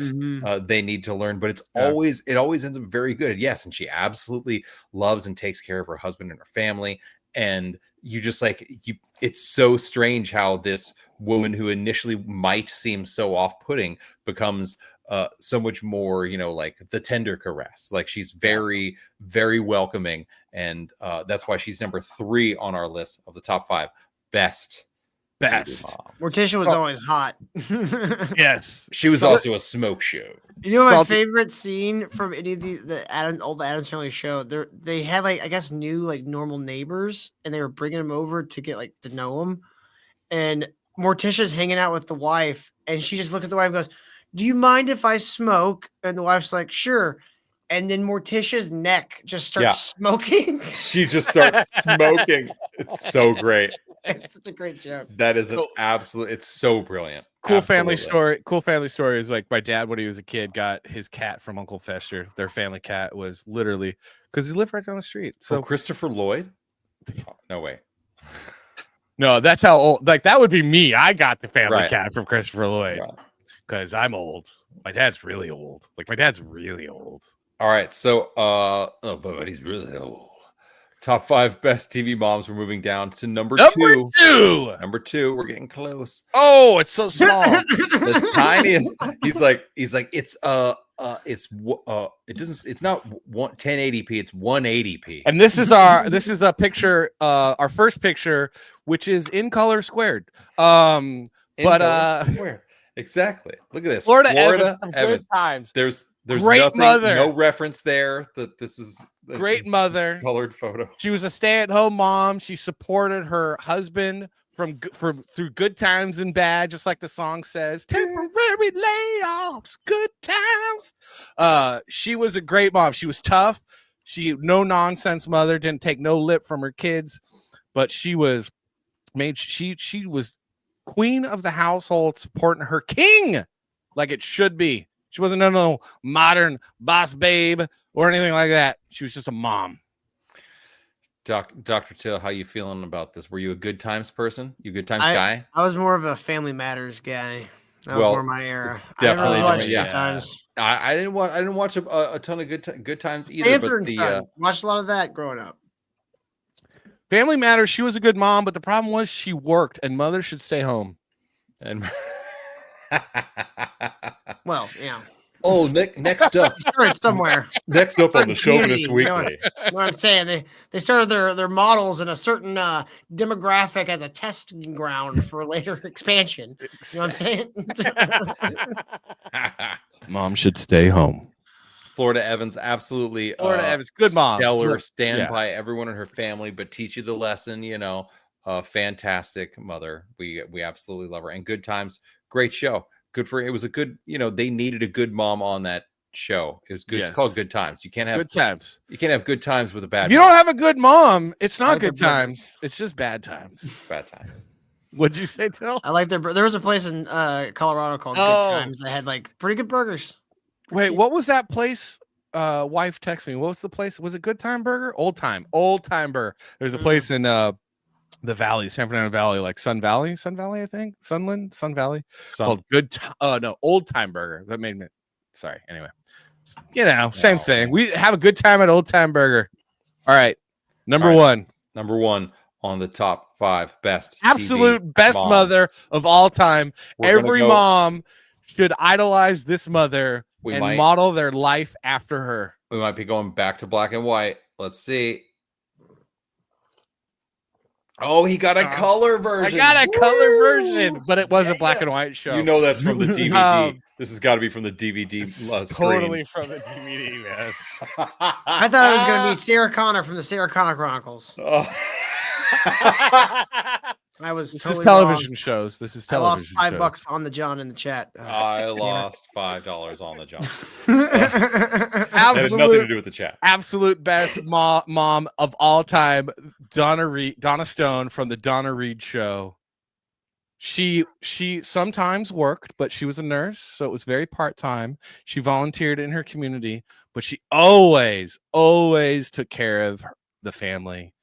they need to learn. But it always ends up very good. Yes, and she absolutely loves and takes care of her husband and her family. And you just it's so strange how this woman who initially might seem so off-putting becomes so much more, the tender caress. She's very, very welcoming. And that's why she's number 3 on our list of the top 5 best. Morticia was always hot. Yes. She was also a smoke show. My favorite scene from any of the old Addams Family show, they had I guess new normal neighbors, and they were bringing them over to get to know them. And Morticia's hanging out with the wife, and she just looks at the wife and goes, "Do you mind if I smoke?" And the wife's like, "Sure." And then Morticia's neck just starts smoking. She just starts smoking. It's so great. It's such a great joke. That is an absolute. It's so brilliant. Cool family story. Cool family story is my dad, when he was a kid, got his cat from Uncle Fester. Their family cat was literally, because he lived right down the street. So Christopher Lloyd? Oh, no way. No, that's how old. That would be me. I got the family cat from Christopher Lloyd because I'm old. My dad's really old. My dad's really old. All right, so but he's really old. Top 5 best TV moms. We're moving down to number 2. Number 2. We're getting close. Oh, it's so small. The tiniest. He's like it's not 1080p. It's 180p. And this is a picture. Our first picture, which is in color squared. Squared. Exactly. Look at this. Florida Evans. Good times. There's great nothing, mother. No reference there that this is great mother. Colored photo. She was a stay-at-home mom. She supported her husband through good times and bad, just like the song says. Temporary layoffs, good times. She was a great mom. She was tough. She no nonsense mother. Didn't take no lip from her kids, but she was queen of the household, supporting her king like it should be. She wasn't no modern boss babe or anything like that. She was just a mom. Dr. Till, how you feeling about this? Were you a good times person? You a good times guy? I was more of a Family Matters guy. That was more my era. Definitely Good Times. I didn't watch a ton of good times either. But watched a lot of that growing up. Family Matters. She was a good mom, but the problem was she worked, and mothers should stay home. And well, yeah. Oh, next up, somewhere. Next up on the Chauvinist Weekly. You know what I'm saying? They started their models in a certain demographic as a testing ground for later expansion. You know what I'm saying? Mom should stay home. Florida Evans, absolutely. Florida Evans, good mom. Stellar, stand by everyone in her family, but teach you the lesson. Fantastic mother. We absolutely love her. And Good Times, great show. Good for it. Was a good. They needed a good mom on that show. It was good. Yes. It's called Good Times. You can't have good times. You can't have good times with a bad. If you don't have a good mom, it's not good times. It's just bad times. It's bad times. What'd you say, Till? I like there was a place in Colorado called Good Times that had pretty good burgers. Wait, what was that place? wife texted me. What was the place? Was it Good Time Burger? Old Time Burger. There's a place in the Valley, San Fernando Valley, like Sun Valley, I think. Sun Valley. Called Old Time Burger. That made me sorry. Anyway. Same thing. We have a good time at Old Time Burger. All right. Number one on the top 5 best absolute TV best moms. mother of all time. Every go- mom should idolize this mother and might- model their life after her. We might be going back to black and white. Let's see. Oh, he got a color version. I got a color version, but it was a black and white show. You know that's from the DVD. This has got to be from the DVD totally screen. from the DVD, man. I thought it was going to be Sarah Connor from the Sarah Connor Chronicles. Oh. I was. This totally is television wrong. shows. This is I lost television $5 shows. on the John in the chat. I lost $5 on the John. Absolute, that has nothing to do with the chat. Absolute best mom of all time, Donna Stone from the Donna Reed Show. She sometimes worked, but she was a nurse, so it was very part-time. She volunteered in her community, but she always took care of the family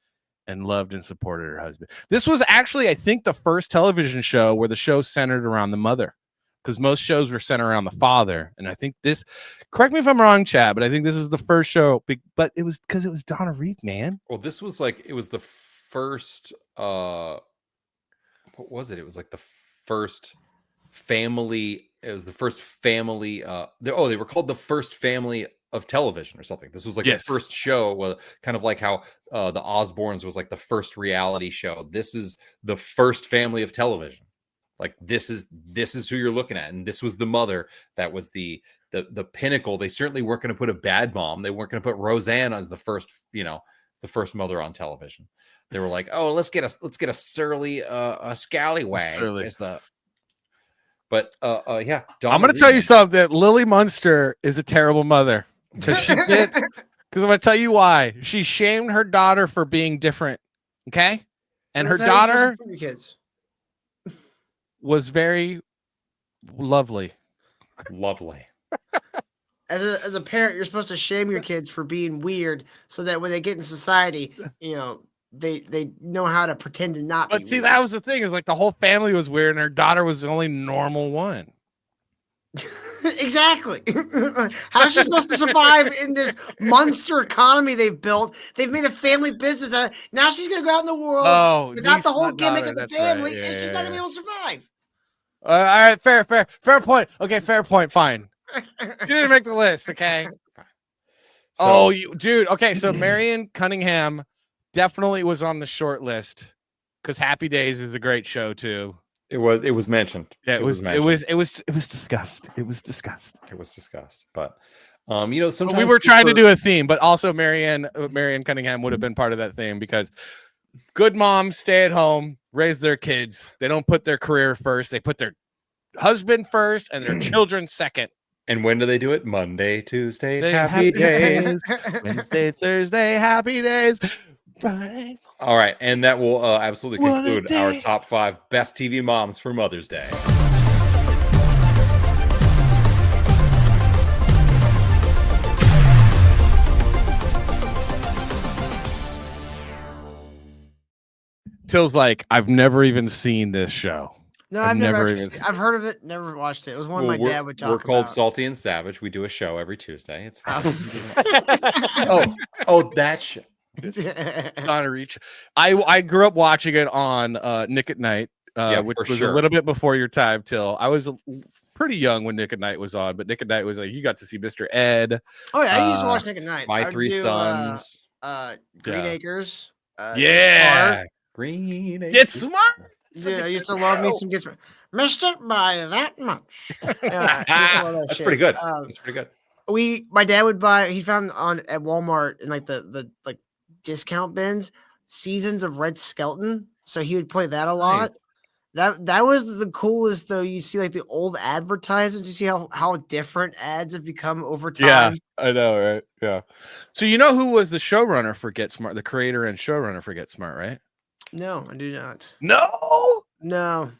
and loved and supported her husband. This was actually, I think, the first television show where the show centered around the mother, because most shows were centered around the father. And I think this, correct me if I'm wrong, Chad, but I think this was the first show, but it was because it was Donna Reed, man. Well, this was like, it was the first, what was it? It was like the first family. It was the first family. They were called the first family of television or something. This was like the first show, kind of like how the Osbournes was like the first reality show. This is the first family of television. Like this is who you're looking at, and this was the mother that was the pinnacle. They certainly weren't going to put a bad mom. They weren't going to put Roseanne as the first, the first mother on television. They were like, oh, let's get a surly scallywag. But yeah, I'm going to tell you something. Lily Munster is a terrible mother. Because I'm going to tell you why. She shamed her daughter for being different. Okay, and her daughter was very lovely. As a parent, you're supposed to shame your kids for being weird, so that when they get in society, they know how to pretend to not. But see, that was the thing. Is like the whole family was weird, and her daughter was the only normal one. Exactly. How's she supposed to survive in this monster economy they've built? They've made a family business. Now she's going to go out in the world without the whole gimmick of the family, and she's not going to be able to survive. All right, fair point. Okay, fair point. Fine. You didn't make the list. Okay. Dude. Okay, so Marion Cunningham definitely was on the short list because Happy Days is a great show too. It was mentioned. Yeah, it was discussed. It was discussed. But sometimes we were trying to do a theme, but also Marianne Cunningham would have been part of that theme, because good moms stay at home, raise their kids. They don't put their career first. They put their husband first and their children second. And when do they do it? Monday, Tuesday, happy days. Wednesday, Thursday, happy days. Fridays. All right, and that will absolutely conclude our top 5 best TV moms for Mother's Day. Till's like, I've never even seen this show. No, I've never I've heard of it, never watched it. It was one my dad would talk about. We're called Salty and Savage. We do a show every Tuesday. It's fine. That show. Donna Reach. I grew up watching it on Nick at Night, which was a little bit before your time, Till. I was pretty young when Nick at Night was on, but Nick at Night was like, you got to see Mr. Ed. Oh yeah, I used to watch Nick at Night. My Three Sons. Green Acres. Green Acres. Get Smart. Yeah, I used to love me some Get Smart. Missed it by that much. That's pretty good. That's pretty good. My dad would buy. He found at Walmart in like the discount bins seasons of Red Skelton, so he would play that a lot. That was the coolest, though. You see like the old advertisements. You see how different ads have become over time. Yeah, I know, right? Yeah. So you know who was the showrunner for Get Smart, the creator and showrunner for Get Smart, right? No, I do not. No,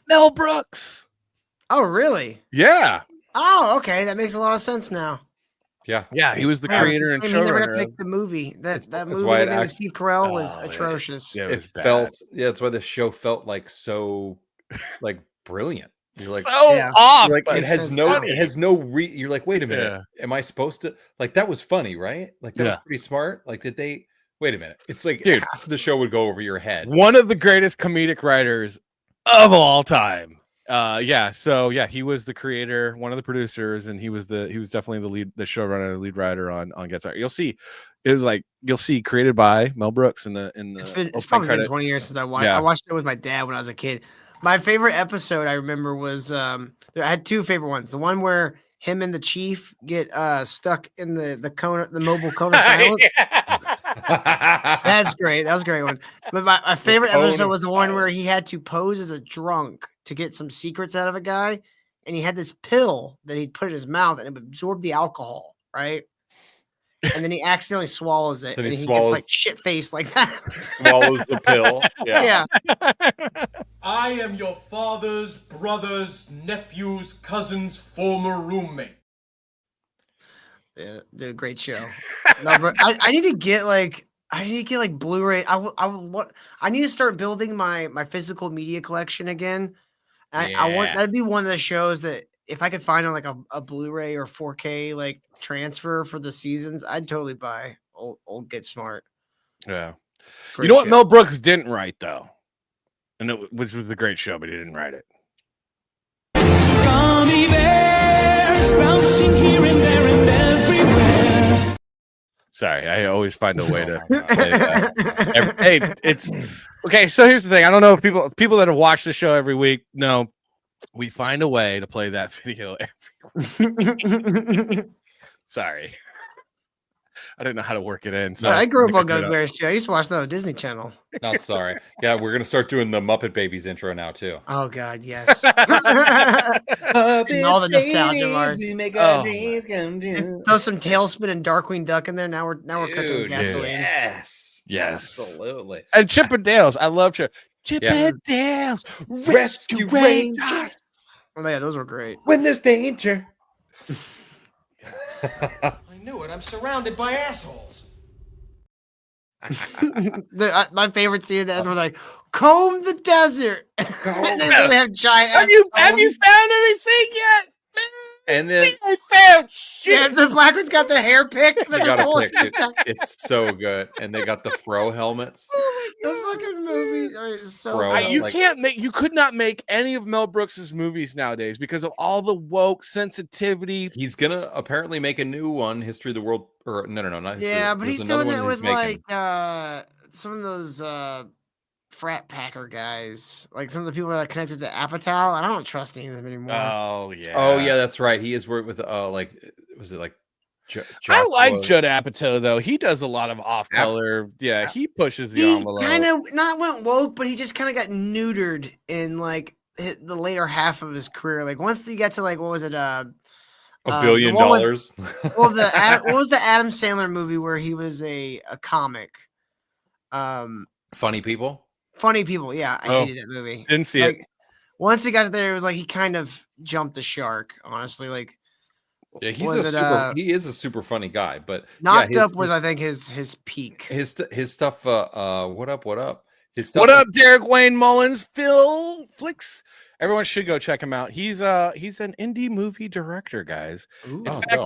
Mel Brooks. Oh, really? Yeah. Oh, okay. That makes a lot of sense now. Yeah, he was the Yeah, creator and he never got to showrunner. make the movie. That movie why they it made with act- Steve Carell was Oh, atrocious. Yeah, it was bad. felt that's why the show felt like so like brilliant. You're like, so off. you're like but it has it's no funny. you're like, wait a minute, am I supposed to like that was funny, right? Like that was pretty smart. Like did they wait a minute? It's like Dude, half of the show would go over your head. One of the greatest comedic writers of all time. He was the creator, one of the producers, and he was definitely the showrunner, the lead writer on Get Started. You'll see created by Mel Brooks in the It's probably been 20 years since I watched. I watched it with my dad when I was a kid. My favorite episode I remember was I had two favorite ones. The one where him and the chief get stuck in the mobile cone of silence. That's great. That was a great one. But my favorite episode was the one where he had to pose as a drunk to get some secrets out of a guy, and he had this pill that he'd put in his mouth and it absorbed the alcohol, right? And then he accidentally swallows it, and he gets like shit faced like that. Swallows the pill. Yeah. I am your father's brother's nephew's cousin's former roommate. Yeah, they're a great show. No, but I need to get like Blu-ray. I need to start building my physical media collection again. I want that'd be one of the shows that if I could find on like a Blu-ray or 4K like transfer for the seasons, I'd totally buy old Get Smart. Yeah. Great you know what show. Mel Brooks didn't write though? And which was a great show, but he didn't write it. Gummy bears bouncing here and there and everywhere. Sorry, I always find a way to play that. Hey, it's okay. So here's the thing. I don't know if people that have watched the show every week know we find a way to play that video every week. Sorry. I didn't know how to work it in. So I grew up on Gummy Bears too. I used to watch that on Disney Channel. Not sorry. Yeah, we're gonna start doing the Muppet Babies intro now too. Oh God, yes. And all the nostalgia bars. Throw some Tailspin and Darkwing Duck in there. Now we're cooking gasoline. Yes. Absolutely. And Chip and Dale's. I love Chip. Chip and Dale's Rescue Rangers. Oh yeah, those were great. When there's danger. I knew it. I'm surrounded by assholes. My favorite scene of that is when like comb the desert. And then they have giant. Have you found anything yet? And then I found shit. Yeah, the black one's got the hair pick. they got a pick. It's so good, and they got the fro helmets. The fucking movie is so. Bro, You could not make any of Mel Brooks's movies nowadays because of all the woke sensitivity. He's gonna apparently make a new one, History of the World, or no, not. Yeah, but he's doing that with making. like some of those frat packer guys, like some of the people that are connected to Apatow. I don't trust any of them anymore. Oh yeah, that's right. He is worked with was it like? I like Judd Apatow though. He does a lot of off-color. Yeah, he pushes the envelope. Kind of not went woke, but he just kind of got neutered in like the later half of his career. Like once he got to like what was it? $1 billion. Well, what was the Adam Sandler movie where he was a comic? Funny People. Funny People. Yeah, I hated that movie. Didn't see it. Once he got there, it was like he kind of jumped the shark. Honestly, like. Yeah, he is a super funny guy, but Knocked Up was I think his peak. His stuff. What up? His stuff. What up, Derek Wayne Mullins? Phil Flicks. Everyone should go check him out. He's an indie movie director, guys. In fact,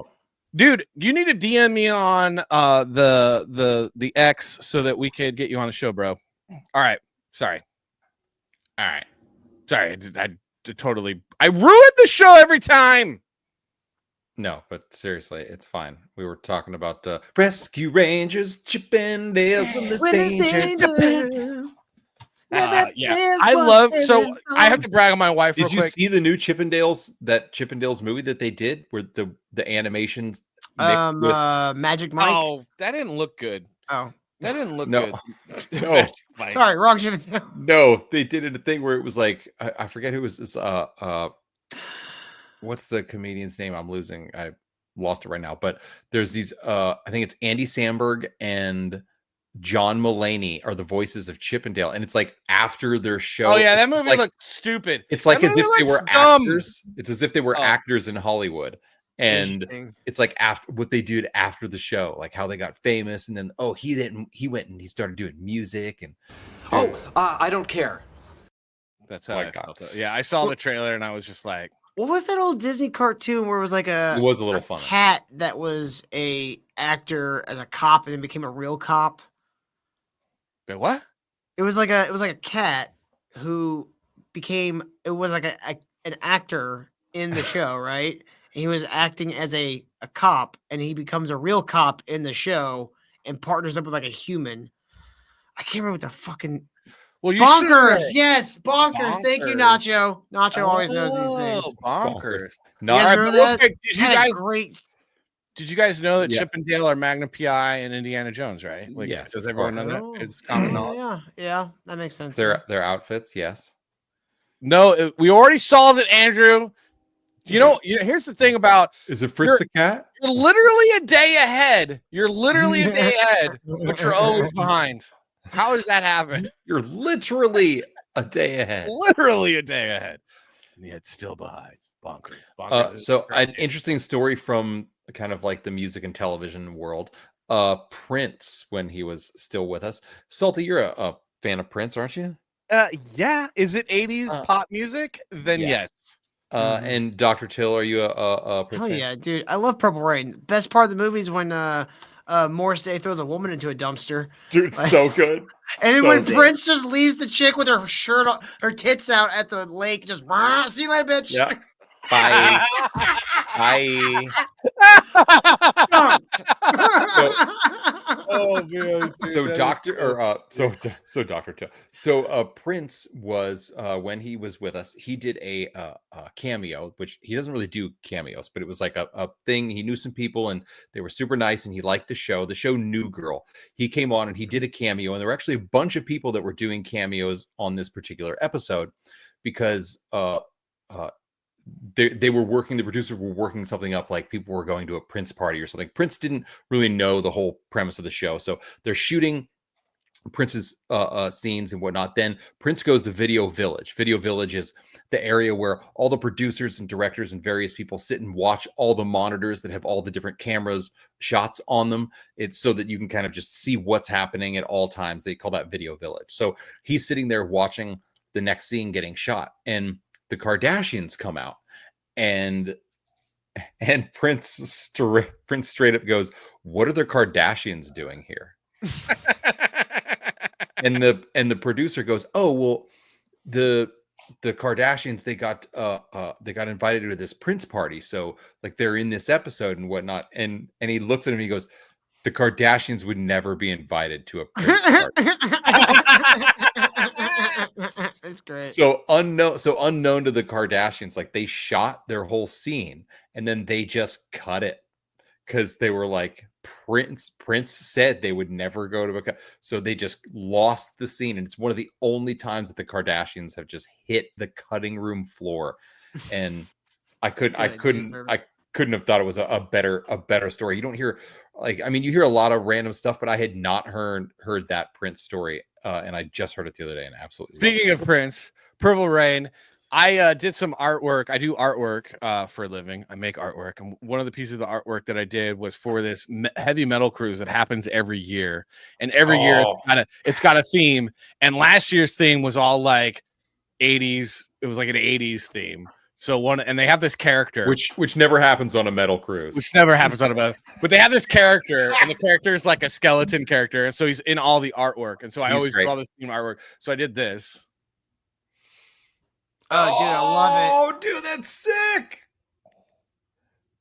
dude, you need to DM me on the X so that we could get you on the show, bro. All right. Sorry. I ruined the show every time. No, but seriously, it's fine. We were talking about Rescue Rangers, Chip and Dale's when there's danger. I love. So I have to brag on my wife. Did you see the new Chip and Dale's movie that they did, where the animations? Magic Mike. Oh, that didn't look good. Oh, that didn't look good. No, sorry, wrong Chip and Dale. No, they did a thing where it was like I forget who was this. What's the comedian's name? I'm losing. I lost it right now. But there's these. I think it's Andy Samberg and John Mulaney are the voices of Chip and Dale, and it's like after their show. Oh yeah, that movie looks stupid. It's like as if they were actors. It's as if they were actors in Hollywood, And Interesting. it's like after what they did after the show, like how they got famous, and then he went and he started doing music and I don't care. That's how I felt. Yeah, I saw the trailer and I was just like, What was that old Disney cartoon where it was like it was a little funny. cat that was a actor as a cop and then became a real cop? Wait, what? It was like a cat who became an actor in the show, right? And he was acting as a cop, and he becomes a real cop in the show and partners up with like a human. I can't remember what the fucking Well, you Bonkers. should. Yes, bonkers. Thank you, Nacho. Nacho always knows these things. Bonkers. No, You guys remember that? Did you Had a guys great? Did you guys know that Yeah. Chip and Dale are Magnum PI and Indiana Jones, right? Like, Yes, does of everyone know course. that? It's common knowledge. Yeah, that makes sense. Their outfits, yes. No, we already solved it, Andrew. You know, here's the thing about Is it Fritz the cat? you're literally a day ahead. You're literally a day ahead, but you're always behind. How does that happen? You're literally a day ahead. Literally a day ahead. And yet still behind. Bonkers. Bonkers is So great. an interesting story from kind of like the music and television world. Prince, when he was still with us. Salty, you're a fan of Prince, aren't you? Yeah. Is it 80s pop music? Then yeah. yes. And Dr. Till, are you a Prince Hell fan? yeah, dude! I love Purple Rain. Best part of the movie is when Morris Day throws a woman into a dumpster. Dude, it's so good. And then So when good. Prince just leaves the chick with her shirt, her tits out at the lake, just see you later, bitch. Yeah. Bye. Bye. Oh man. So Dr. Till. So Prince was when he was with us, he did a cameo, which he doesn't really do cameos, but it was like a thing. He knew some people and they were super nice and he liked the show New Girl. He came on and he did a cameo, and there were actually a bunch of people that were doing cameos on this particular episode because they were working, the producers were working something up, like people were going to a Prince party or something. Prince didn't really know the whole premise of the show, so they're shooting Prince's scenes and whatnot. Then Prince goes to Video Village. Video Village is the area where all the producers and directors and various people sit and watch all the monitors that have all the different cameras shots on them. It's so that you can kind of just see what's happening at all times. They call that Video Village. So he's sitting there watching the next scene getting shot, and the Kardashians come out, and Prince straight up goes, "What are the Kardashians doing here?" and the producer goes, "Oh, well, the Kardashians, they got invited to this Prince party, so like they're in this episode and whatnot." And he looks at him and he goes, "The Kardashians would never be invited to a Prince party." That's great. So unknown to the Kardashians, like they shot their whole scene and then they just cut it because they were like, Prince said they would never go to so they just lost the scene. And it's one of the only times that the Kardashians have just hit the cutting room floor. And I couldn't have thought it was a better story. You don't hear, like, I mean, you hear a lot of random stuff, but I had not heard that Prince story. And I just heard it the other day and absolutely. Speaking of Prince, Purple Rain, I did some artwork. I do artwork for a living. I make artwork. And one of the pieces of the artwork that I did was for this heavy metal cruise that happens every year. And every year it's got a theme. And last year's theme was all like 80s. It was like an 80s theme. So and they have this character, which never happens on a metal cruise. But they have this character, and the character is like a skeleton character, and so he's in all the artwork. And so I always draw this theme artwork. So I did this. Oh, dude, I love it. Oh, dude, that's sick.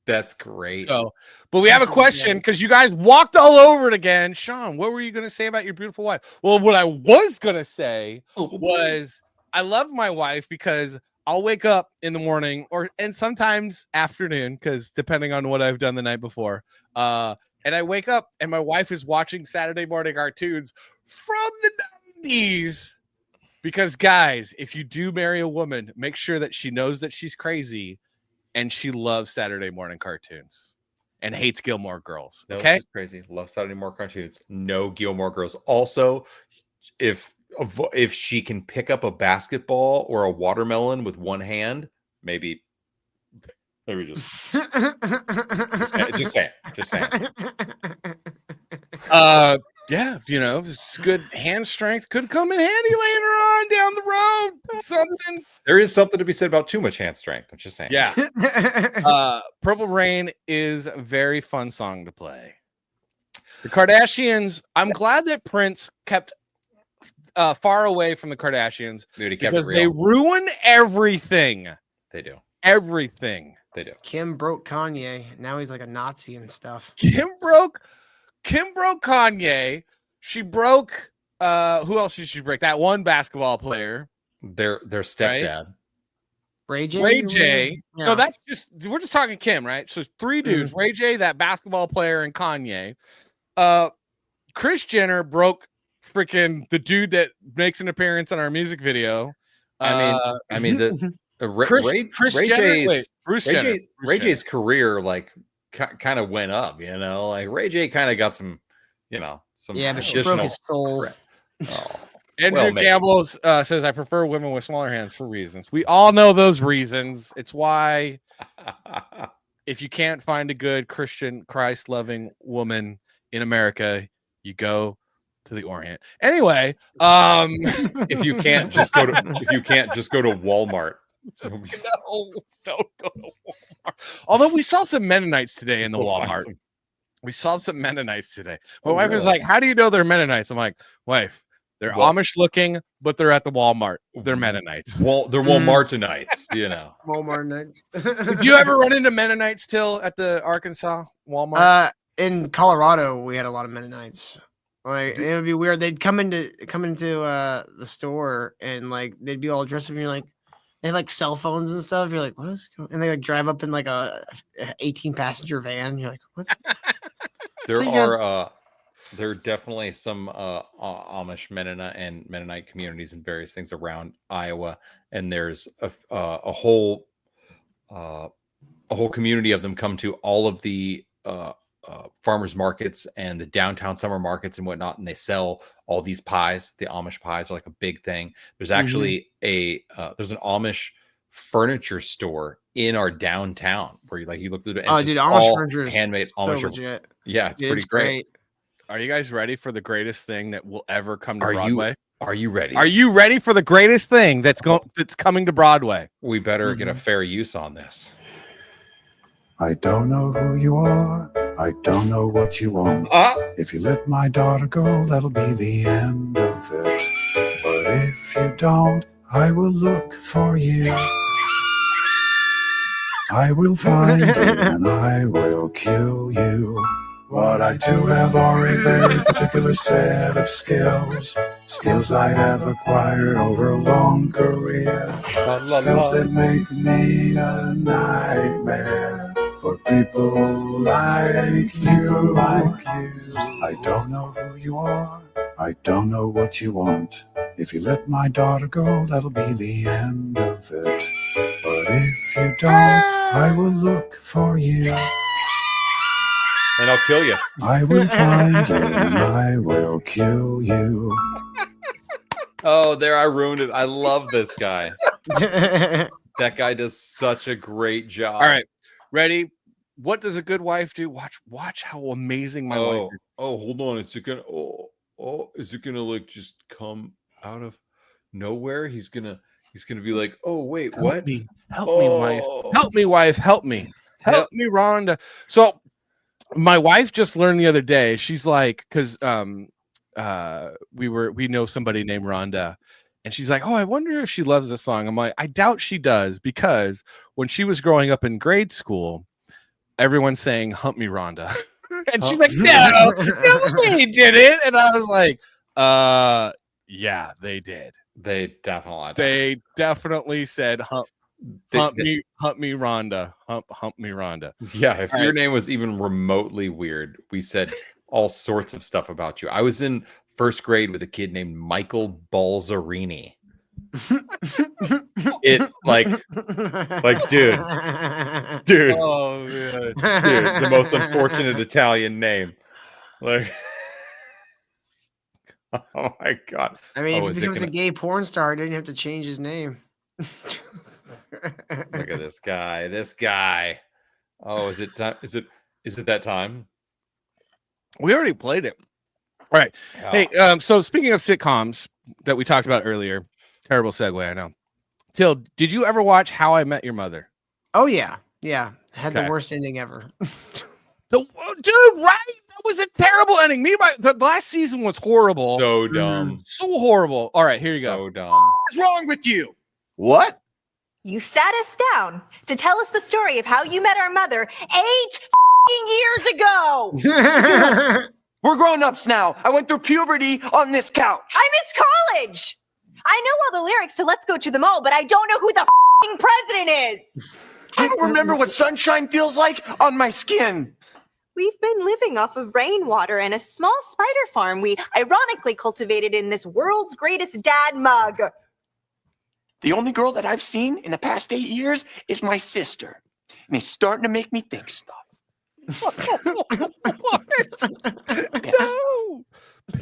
That's great. So, but we have a question because you guys walked all over it again. Sean, what were you going to say about your beautiful wife? Well, what I was going to say was I love my wife because I'll wake up in the morning and sometimes afternoon, because depending on what I've done the night before. And I wake up and my wife is watching Saturday morning cartoons from the 90s. Because guys, if you do marry a woman, make sure that she knows that she's crazy and she loves Saturday morning cartoons and hates Gilmore Girls. Okay, she's crazy. Love Saturday morning cartoons. No Gilmore Girls. Also, if she can pick up a basketball or a watermelon with one hand, maybe Maybe just saying. Yeah, just good hand strength could come in handy later on down the road. Something. There is something to be said about too much hand strength. I'm just saying. Yeah. Purple Rain is a very fun song to play. The Kardashians. I'm glad that Prince kept far away from the Kardashians because they ruin everything. They do everything. They do. Kim broke Kanye. Now he's like a Nazi and stuff. Kim broke Kanye. She broke who else did she break? That one basketball player. Their stepdad. Right? Ray J. Yeah. No, we're just talking Kim, right? So 3 dudes, Ray J, that basketball player, and Kanye. Kris Jenner broke freaking the dude that makes an appearance in our music video. I mean the Ray J's career like kind of went up, like Ray J kind of got some but she broke his soul. Andrew Campbell says, I prefer women with smaller hands for reasons. We all know those reasons. It's why if you can't find a good Christian, Christ-loving woman in America, you go to the Orient. Anyway, if you can't just go to Walmart. No, don't go to Walmart. Although we saw some Mennonites today in the Walmart. We saw some Mennonites today. My wife was like, how do you know they're Mennonites? I'm like, wife, they're Amish looking, but they're at the Walmart. They're Mennonites. Well, they're Walmartonites, Walmart nights. Did you ever run into Mennonites till at the Arkansas Walmart? In Colorado, we had a lot of Mennonites. Like it would be weird. They'd come into the store and like they'd be all dressed up and you're like, they had like cell phones and stuff. You're like, what is going on? And they like drive up in like a 18-passenger van. You're like, what? There are definitely some Amish Mennonite communities and various things around Iowa, and there's a whole community of them come to all of the farmers markets and the downtown summer markets and whatnot, and they sell all these pies. The Amish pies are like a big thing. There's actually there's an Amish furniture store in our downtown where you look through the Amish furniture is handmade Amish. Legit. Yeah, it's pretty great. Are you guys ready for the greatest thing that will ever come to Broadway? Are you ready? Are you ready for the greatest thing that's coming to Broadway? We better get a fair use on this. I don't know who you are. I don't know what you want. If you let my daughter go, that'll be the end of it. But if you don't, I will look for you. I will find you and I will kill you. What I do have are a very particular set of skills. Skills I have acquired over a long career. Skills that make me a nightmare for people like you. I don't know who you are. I don't know what you want. If you let my daughter go, that'll be the end of it. But if you don't, I will look for you. And I'll kill you. I will find you and I will kill you. Oh, there, I ruined it. I love this guy. That guy does such a great job. All right, ready? What does a good wife do? Watch how amazing my wife is. Oh, hold on. Is it gonna like just come out of nowhere? He's gonna be like, oh wait, Help what? me, wife. Help me, wife. Help me, Rhonda. So my wife just learned the other day. She's like, because we know somebody named Rhonda, and she's like, oh, I wonder if she loves this song. I'm like, I doubt she does, because when she was growing up in grade school, everyone's saying "Hump Me, Rhonda," and she's like, no, they didn't. And I was like, yeah, they did. They definitely. They definitely said "Hump me, Rhonda." Hump me, Rhonda. Yeah, if your name was even remotely weird, we said all sorts of stuff about you. I was in first grade with a kid named Michael Balzarini. It like dude, oh man, dude, the most unfortunate Italian name. Like, oh my god. I mean, if he becomes a gay porn star, he didn't have to change his name. Look at this guy. This guy. Oh, is it time? Is it that time? We already played it. All right. Oh. Hey, so speaking of sitcoms that we talked about earlier, terrible segue, I know. Till, did you ever watch How I Met Your Mother? Oh yeah, yeah. Had Okay. the worst ending ever. Dude, right? That was a terrible ending. The last season was horrible. So dumb. So horrible. All right, here you go. So dumb. What's wrong with you? What? You sat us down to tell us the story of how you met our mother 8 years ago. We're grown-ups now. I went through puberty on this couch. I missed college. I know all the lyrics to Let's Go to the Mall, but I don't know who the president is. I don't remember what sunshine feels like on my skin. We've been living off of rainwater and a small spider farm we ironically cultivated in this world's greatest dad mug. The only girl that I've seen in the past 8 years is my sister. And it's starting to make me think stuff. No.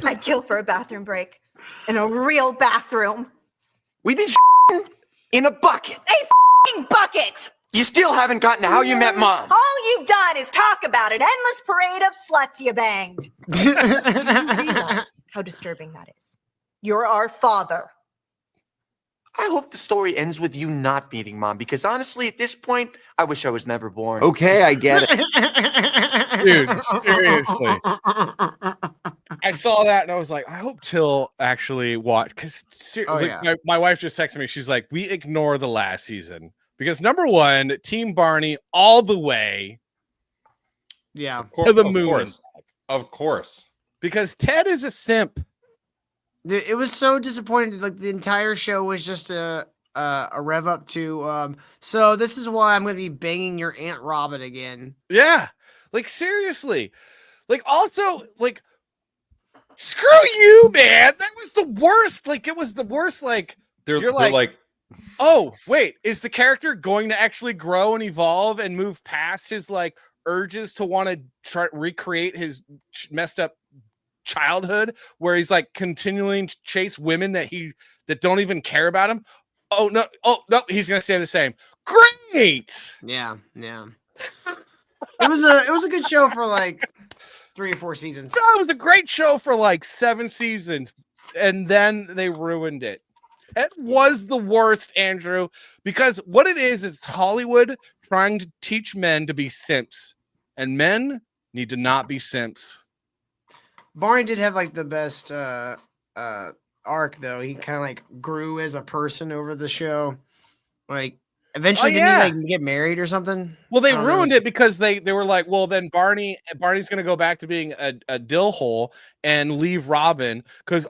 I'd kill for a bathroom break. In a real bathroom. We've been in a bucket. A bucket! You still haven't gotten to How You Met Mom. All you've done is talk about an endless parade of sluts you banged. Do you realize how disturbing that is? You're our father. I hope the story ends with you not meeting Mom, because honestly, at this point, I wish I was never born. Okay, I get it. Dude, seriously. I saw that and I was like, I hope Till actually watched, because my wife just texted me. She's like, we ignore the last season because number one, Team Barney all the way. Yeah, to the moon. Of course. Because Ted is a simp. Dude, it was so disappointing. Like the entire show was just a rev up to so this is why I'm going to be banging your Aunt Robin again. Yeah. Like seriously. Like also like screw you, man. That was the worst. Like it was the worst. Like they're like, oh, wait, is the character going to actually grow and evolve and move past his like urges to want to try recreate his messed up childhood where he's like continuing to chase women that don't even care about him? Oh no, he's gonna stay the same. Great. Yeah. It was a good show for like 3 or 4 seasons. No, it was a great show for like 7 seasons, and then they ruined it. That was the worst, Andrew, because what it is Hollywood trying to teach men to be simps, and men need to not be simps. Barney did have like the best arc though. He kind of like grew as a person over the show. Like eventually didn't he like get married or something? Well, they ruined it because they were like, well, then Barney's gonna go back to being a dill hole and leave Robin because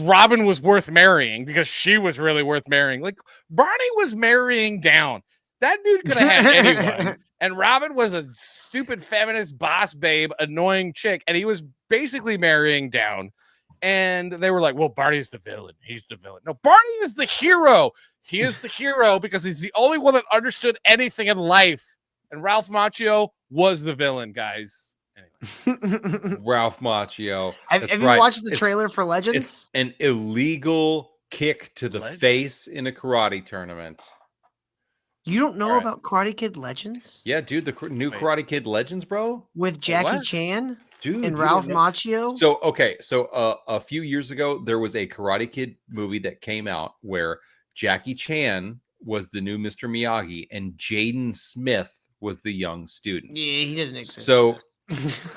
Robin was worth marrying because she was really worth marrying. Like Barney was marrying down. That dude could have had anyone. And Robin was a stupid feminist boss babe, annoying chick, and he was basically marrying down. And they were like, well, Barney's the villain. He's the villain. No, Barney is the hero. He is the hero because he's the only one that understood anything in life. And Ralph Macchio was the villain, guys. Anyway. Ralph Macchio. Have you watched the trailer for Legends? It's an illegal kick to the face in a karate tournament. You don't know about Karate Kid Legends? Yeah, dude, the new Karate Kid Legends, bro. With Jackie Chan and Ralph Macchio? So, a few years ago, there was a Karate Kid movie that came out where Jackie Chan was the new Mr. Miyagi and Jaden Smith was the young student. Yeah, he doesn't exist.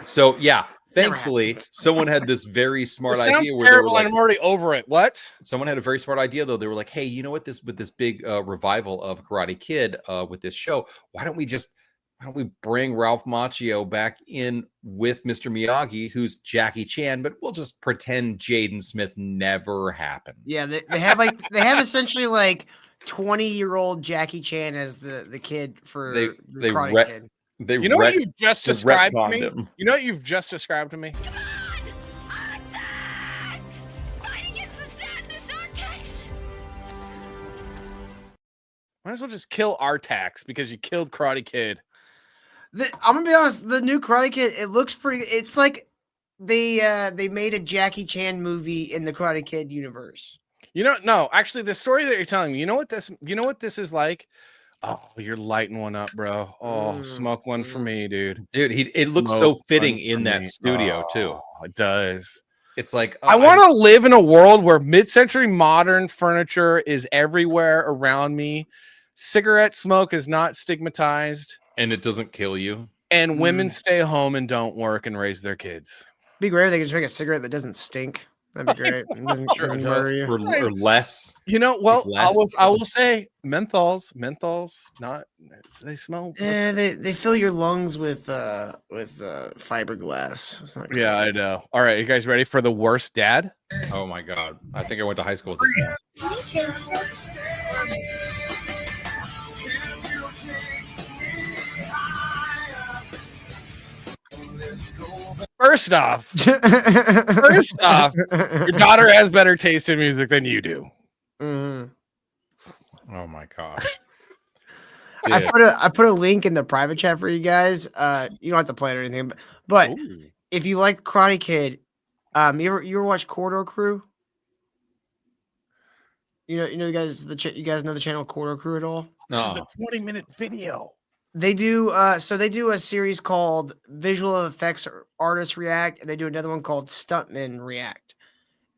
So yeah, thankfully, someone had this very smart idea. Where terrible, and I'm already over it. What? Someone had a very smart idea, though. They were like, "Hey, you know what? With this big revival of Karate Kid with this show, why don't we bring Ralph Macchio back in with Mr. Miyagi, who's Jackie Chan, but we'll just pretend Jaden Smith never happened." Yeah, they have essentially like 20-year-old Jackie Chan as the kid for the Karate Kid. You know what you've just described to me? You know what you've just described to me? Might as well just kill Artax because you killed Karate Kid. I'm gonna be honest. The new Karate Kid, it looks pretty. It's like they made a Jackie Chan movie in the Karate Kid universe. You know, no, actually, the story that you're telling me, you know what this is like? Oh, you're lighting one up, bro. Oh, smoke one for me, dude. Dude, it looks so fitting in that studio too. It does. It's like I want to live in a world where mid-century modern furniture is everywhere around me. Cigarette smoke is not stigmatized, and it doesn't kill you. And women stay home and don't work and raise their kids. Be great if they could just make a cigarette that doesn't stink. That'd be great. It doesn't murder you. Or less. You know, well, Less. I will say menthols, not they smell. Yeah, they fill your lungs with fiberglass. It's not great. Yeah, I know. All right, you guys ready for the worst dad? Oh my god, I think I went to high school with this guy. First off, your daughter has better taste in music than you do. Mm-hmm. Oh my gosh. I put a link in the private chat for you guys. You don't have to play it or anything, but if you like Karate Kid, you ever watch Corridor Crew? You know you guys you guys know the channel Corridor Crew at all? No. This is a 20-minute video. They do so they do a series called Visual Effects Artists React, and they do another one called Stuntmen React.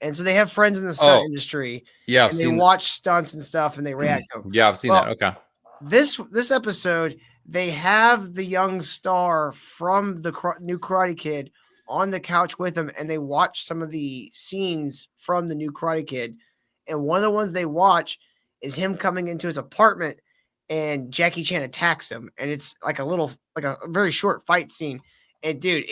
And so they have friends in the stunt industry. Yeah, and they watch stunts and stuff and they react to them. Yeah, I've seen that. Okay. This episode, they have the young star from the new Karate Kid on the couch with them, and they watch some of the scenes from the new Karate Kid. And one of the ones they watch is him coming into his apartment, and Jackie Chan attacks him, and it's like a very short fight scene. And dude,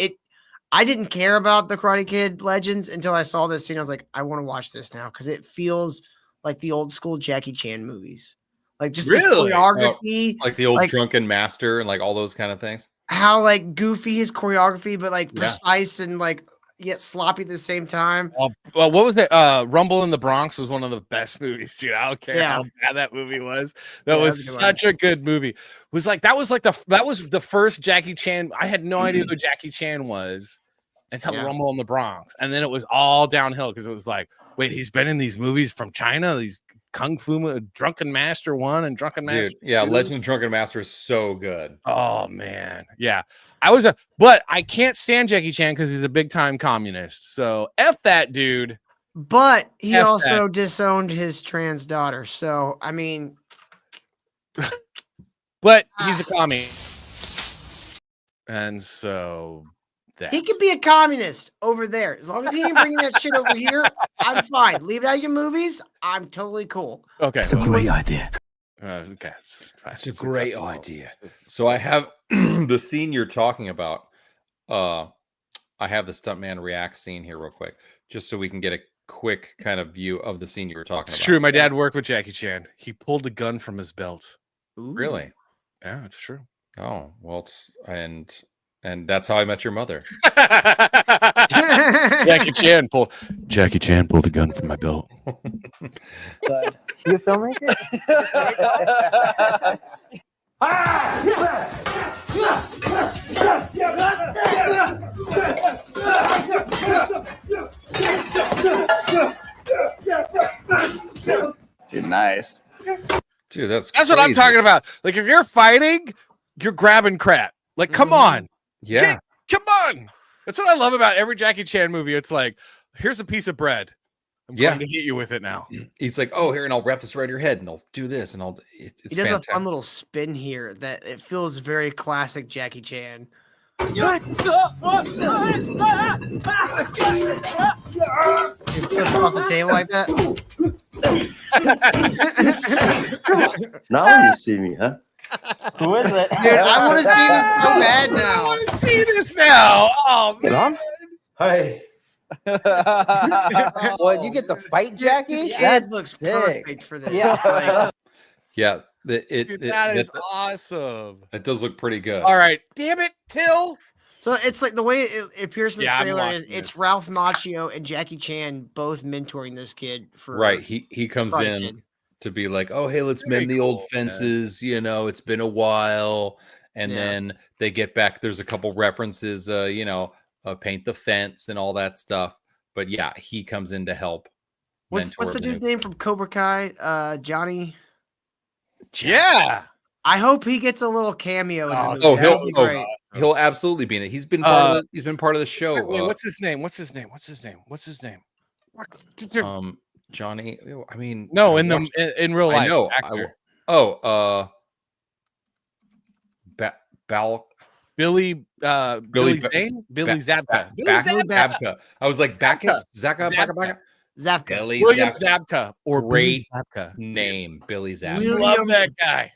I didn't care about the Karate Kid Legends until I saw this scene. I was like, I want to watch this now because it feels like the old school Jackie Chan movies. Like just really? the choreography, like the old Drunken Master and like all those kind of things. How like goofy his choreography, but like precise and like yet sloppy at the same time. Well, what was it? Rumble in the Bronx was one of the best movies, dude. I don't care how bad that movie was. That was such a good movie. It was like that was the first Jackie Chan. I had no idea who Jackie Chan was until Rumble in the Bronx, and then it was all downhill because it was like, wait, he's been in these movies from China, these Kung Fu, Drunken Master 1 and Drunken Master 2. Yeah, Legend of Drunken Master is so good. Oh man, yeah. But I can't stand Jackie Chan because he's a big time communist. So F that dude. But he also disowned his trans daughter. So I mean, but he's a commie, and so he could be a communist over there as long as he ain't bringing that shit over here. I'm fine. Leave it out of your movies. I'm totally cool. Okay, It's a great idea. Okay, it's a great idea. So I have the scene you're talking about. I have the stuntman react scene here real quick, just so we can get a quick kind of view of the scene you were talking about. It's true. My dad worked with Jackie Chan. He pulled a gun from his belt. Ooh. Really? Yeah, it's true. Oh well, and that's how I met your mother. Jackie Chan pulled a gun from my belt. You a filmmaker? Dude, nice. Dude, that's what I'm talking about. Like if you're fighting, you're grabbing crap. Like, come on. Yeah. Come on. That's what I love about every Jackie Chan movie. It's like, here's a piece of bread. I'm going to hit you with it now. He's like, oh, here, and I'll wrap this around your head, and I'll do this, and it's he does fantastic. a fun little spin here that it feels very classic Jackie Chan. He flips off the table like that. Now you see me, huh? Who is it? Dude, I want to see this so bad now. I want to see this now. Oh, man. Hey. What, you get to fight Jackie? This kid That's looks sick. perfect for this. Yeah. Like, Yeah, Dude, that is awesome. It does look pretty good. All right, damn it, Till. so it's like the way it appears in the Yeah, I'm trailer is watching it's this. Ralph Macchio and Jackie Chan both mentoring this kid for Right, he comes Karate in Kid. to be like, oh, hey, let's Very mend the old cool, fences. You know, it's been a while, and then they get back. There's a couple references, paint the fence and all that stuff. But yeah, he comes in to help What's the dude's name from Cobra Kai? Johnny. Yeah. I hope he gets a little cameo. In the movie. That'd be great. He'll absolutely be in it. He's been part of the show. Wait, what's his name? Johnny. I mean, no, in real life. I know. Billy Zane? Billy Zabka. Zabka. I was like Bacchus, Zabka. Billy William Zabka or great Zabka name, Billy Zabka. Love that guy.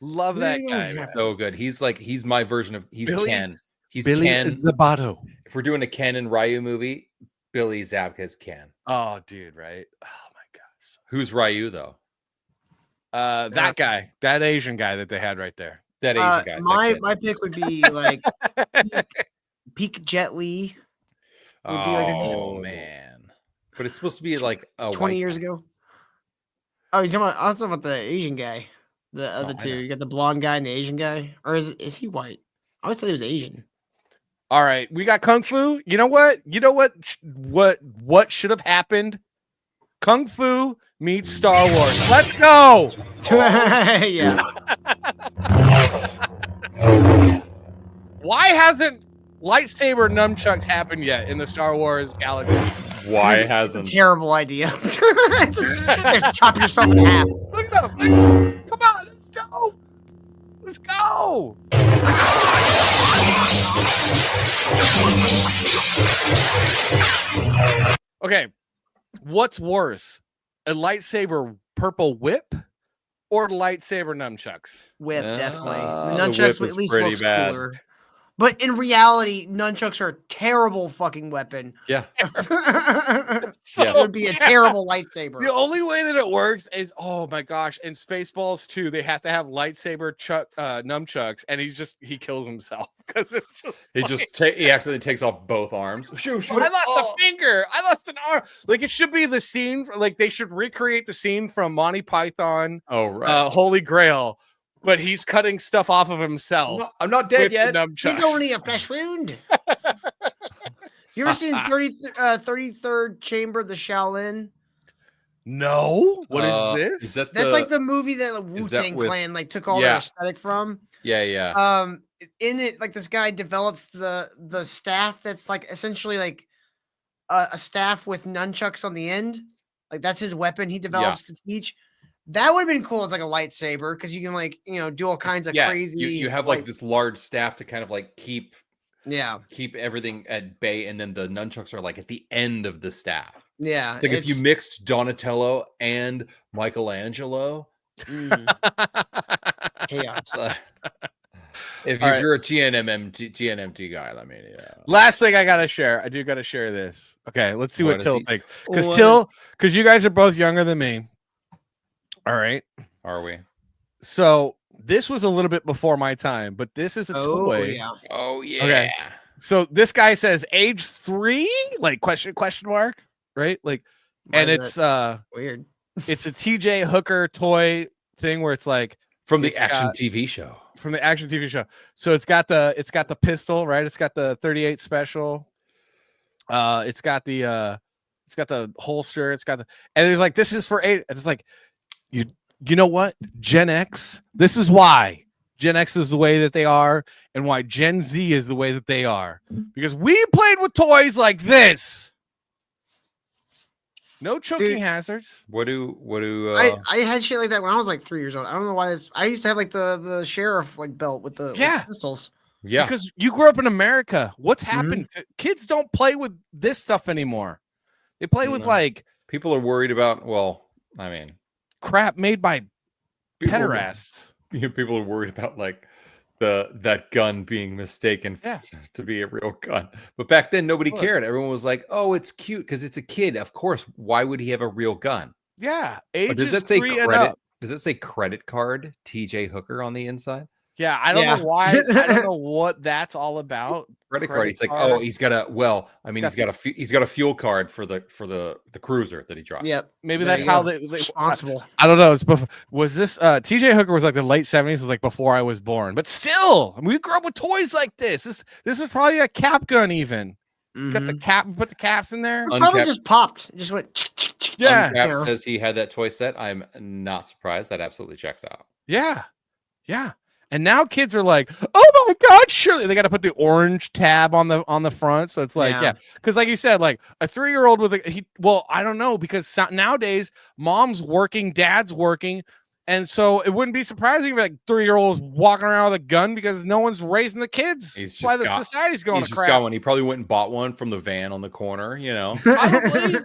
Love that guy. Man. So good. He's my version of Ken. He's Billy Ken Zabato. If we're doing a Ken and Ryu movie, Billy Zabka's Ken. Oh, dude, right? Oh my gosh. Who's Ryu though? That guy, that Asian guy that they had right there. That Asian guy. My pick would be like peak Jet Li. Would be like man. But it's supposed to be like 20 years ago. Oh, you're talking about? I was talking about the Asian guy. The other two. You got the blonde guy and the Asian guy, or is he white? I always thought he was Asian. All right, we got Kung Fu. You know what? What should have happened? Kung Fu meets Star Wars. Let's go. Yeah. Why hasn't lightsaber nunchucks happened yet in the Star Wars galaxy? Why hasn't? Terrible idea. Chop yourself in half. Look it up. Come on, let's go. Let's go. Okay, what's worse, a lightsaber purple whip or lightsaber nunchucks? Whip, definitely. The nunchucks whip at least pretty looks bad. cooler. But in reality, nunchucks are a terrible fucking weapon. Yeah. It would be a terrible lightsaber. The only way that it works is, oh my gosh, in Spaceballs 2, they have to have lightsaber nunchucks, and he kills himself because it's just he accidentally takes off both arms. Shoot. I lost a finger. I lost an arm. Like it should be the scene. Like they should recreate the scene from Monty Python. Oh right. Holy Grail. But he's cutting stuff off of himself. I'm not dead yet. He's only a flesh wound. You ever seen 33rd Chamber of the Shaolin? No. What is this? That's like the movie that the Wu-Tang Clan like took all their aesthetic from. Yeah. In it, like this guy develops the staff that's like essentially like a staff with nunchucks on the end. Like that's his weapon he develops to teach. That would have been cool as like a lightsaber because you can like do all kinds of crazy. You have like this large staff to kind of like keep everything at bay, and then the nunchucks are like at the end of the staff. Yeah, it's like if you mixed Donatello and Michelangelo. Chaos. If you're a TNMT guy, let me know. Last thing I gotta share. I do gotta share this. Okay, let's see what Till thinks. Because you guys are both younger than me. All right. Are we? So this was a little bit before my time, but this is a toy. Yeah. Oh yeah. Okay. So this guy says age 3, like question mark, right? Like, and it's weird. It's a TJ Hooker toy thing where it's like from the action TV show. From the action TV show. So it's got the pistol, right? It's got the 38 special. It's got the holster. It's got and there's like this is for 8. It's like you know what? Gen X, this is why Gen X is the way that they are and why Gen Z is the way that they are. Because we played with toys like this. No choking hazards. What do I had shit like that when I was like 3 years old. I don't know why this. I used to have like the sheriff like belt with the pistols. Yeah. Because you grew up in America. What's happened? Kids don't play with this stuff anymore. They play with like people are worried about, crap made by pederasts. People are worried about like that gun being mistaken to be a real gun. But back then nobody cared. Everyone was like, "Oh, it's cute because it's a kid." Of course, why would he have a real gun? Yeah. Does that say credit? Does it say credit card TJ Hooker on the inside? Yeah, I don't know why. I don't know what that's all about. Credit card. It's like, oh, he's got a fuel card for the cruiser that he drives. Yep. Maybe that's how they responsible. I don't know. It's before, was this TJ Hooker was like the late 70s, was like before I was born. But still, we grew up with toys like this. This is probably a cap gun even. Got the cap. Put the caps in there. It probably just popped. It just went. Yeah. Uncap says he had that toy set. I'm not surprised. That absolutely checks out. Yeah. Yeah. And now kids are like, oh my God, surely they got to put the orange tab on the front. So it's like, yeah. Because like you said, like a 3-year-old with I don't know, because nowadays mom's working, dad's working. And so it wouldn't be surprising if like 3-year-olds walking around with a gun because no one's raising the kids. He's That's why society's going to crap. Got one. He probably went and bought one from the van on the corner, you know. Probably.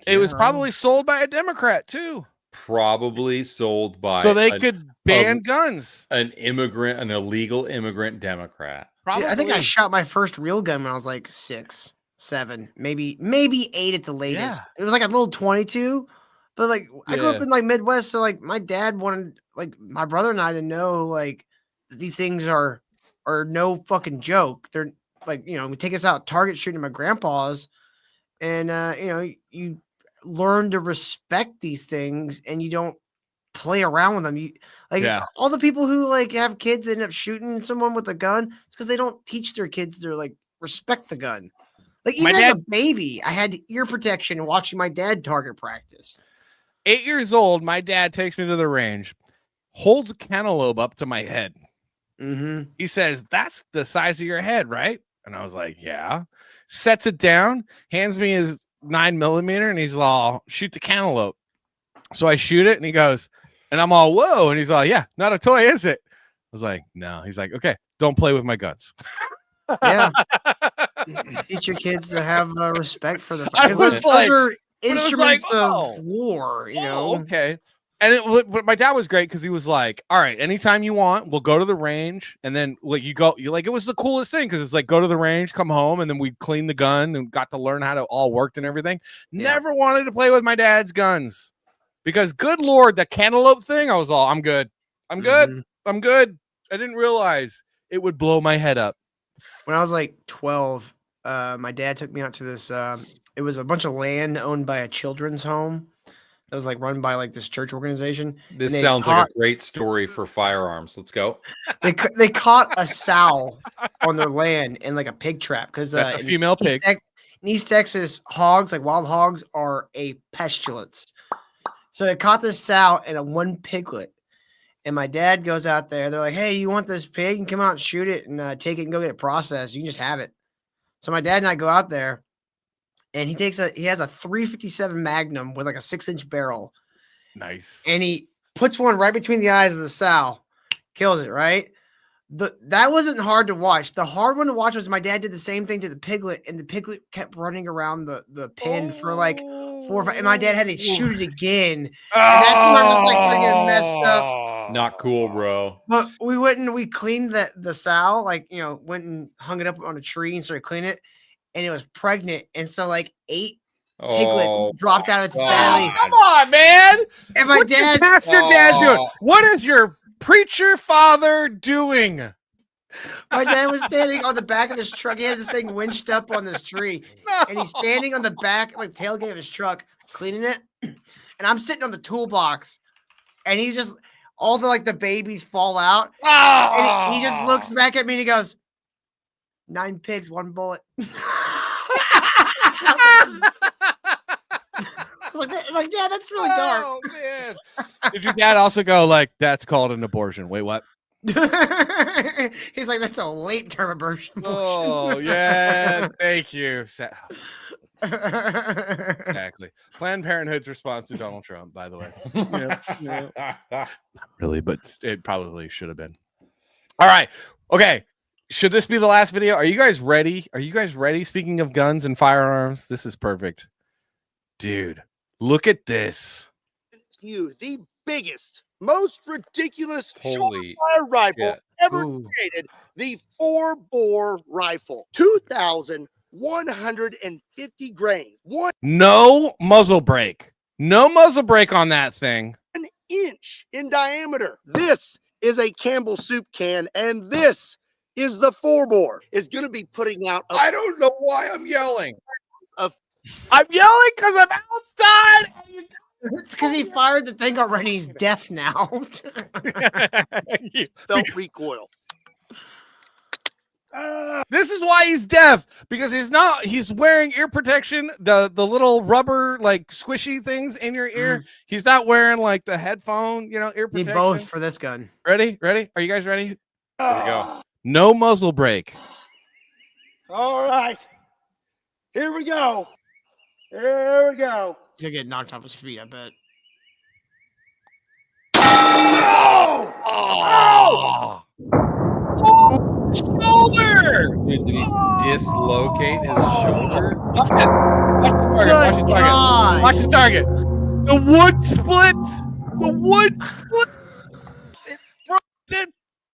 It was probably sold by a Democrat too. Probably sold by so they could ban guns. An illegal immigrant Democrat. Probably. Yeah, I think I shot my first real gun when I was like 6, 7, maybe 8 at the latest. Yeah. It was like a little 22, but like I grew up in like Midwest, so like my dad wanted like my brother and I to know like these things are no fucking joke. They're like, you know, we take us out target shooting at my grandpa's, and you know, you learn to respect these things and you don't play around with them. You like all the people who like have kids that end up shooting someone with a gun, it's because they don't teach their kids to like respect the gun. Like even as a baby, I had ear protection watching my dad target practice. 8 years old, my dad takes me to the range, holds a cantaloupe up to my head. Mm-hmm. He says, "That's the size of your head, right?" And I was like, "Yeah." Sets it down, hands me his 9mm, and he's all, "Shoot the cantaloupe." So I shoot it, and he goes, and I'm all, "Whoa!" And he's all, "Yeah, not a toy, is it?" I was like, "No." He's like, "Okay, don't play with my guns." Yeah. Teach your kids to have respect for the. I was like, those are instruments like, of war, you know. Okay. And but my dad was great because he was like, "All right, anytime you want, we'll go to the range." And then like you like, it was the coolest thing because it's like, go to the range, come home, and then we clean the gun and got to learn how to all worked and everything. Never wanted to play with my dad's guns because, good Lord, the cantaloupe thing, I was all, I'm good. I'm good. I'm good. I didn't realize it would blow my head up. When I was like 12, my dad took me out to this. It was a bunch of land owned by a children's home that was like run by like this church organization. This sounds like a great story for firearms. Let's go. They caught a sow on their land in like a pig trap because a female pig. In East Texas, hogs, like wild hogs, are a pestilence. So they caught this sow and one piglet. And my dad goes out there. They're like, "Hey, you want this pig? And come out and shoot it and take it and go get it processed. You can just have it." So my dad and I go out there, and he has a 357 Magnum with like a 6-inch barrel. Nice. And he puts one right between the eyes of the sow, kills it, right? That wasn't hard to watch. The hard one to watch was my dad did the same thing to the piglet, and the piglet kept running around the pen for like 4 or 5. And my dad had to shoot it again. And that's when I just like started getting messed up. Not cool, bro. But we went and we cleaned the sow, like, you know, went and hung it up on a tree and started cleaning it, and it was pregnant, and so like 8 piglets dropped out of its belly. Come on, man! And my What's dad, your pastor dad doing? What is your preacher father doing? My dad was standing on the back of his truck. He had this thing winched up on this tree, and he's standing on the back, like tailgate of his truck, cleaning it, and I'm sitting on the toolbox, and he's just. All the like the babies fall out. And he just looks back at me and he goes, 9 pigs, 1 bullet. like, Dad, that's really dark. Oh, man. Did your dad also go like, "That's called an abortion"? Wait, what? He's like, "That's a late term abortion." Oh, yeah. Thank you. Exactly. Planned Parenthood's response to Donald Trump, by the way. Not really, but it probably should have been. All right. Okay. Should this be the last video? Are you guys ready? Speaking of guns and firearms, this is perfect. Dude, look at this. The biggest, most ridiculous Holy short-fire rifle shit. ever created, the 4-bore rifle. 2,150 grains. 1 No muzzle brake. No muzzle brake on that thing. inch in diameter. This is a Campbell soup can, and this is the 4-bore. It's going to be putting out. I don't know why I'm yelling. I'm yelling because I'm outside. It's because he fired the thing already. He's deaf now. Felt recoil. This is why he's deaf, because he's wearing ear protection, the little rubber like squishy things in your ear. He's not wearing like the headphone, ear protection. Need both for this gun. Ready? Are you guys ready? Here we go. No muzzle brake. All right. Here we go. Here we go. He's gonna get knocked off his feet, I bet. Oh! Shoulder! Dude, did he dislocate his shoulder? Watch this. Watch the target. The wood splits. The wood splits. It broke the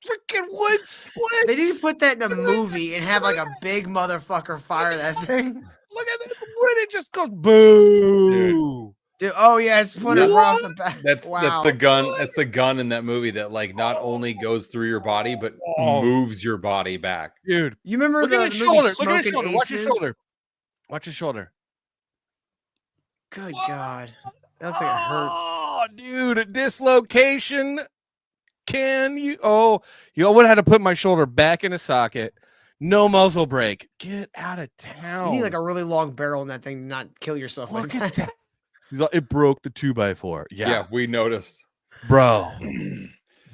freaking wood splits. They need to put that in a movie and have like a big motherfucker fire that thing. Look at the wood. It just goes boo. Dude, oh yeah, it's split it right off the back. That's the gun. That's the gun in that movie that like not only goes through your body but moves your body back. Dude, you remember look the at his movie shoulder. Look at his Smoking shoulder. Watch his Aces? shoulder. Watch his shoulder. Good God, that looks like it hurts. Oh, dude, a dislocation. Can you? Oh, you would have had to put my shoulder back in a socket. No muzzle brake. Get out of town. You need like a really long barrel in that thing to not kill yourself. Look like at that. He's like, it broke the 2x4. Yeah, we noticed, bro.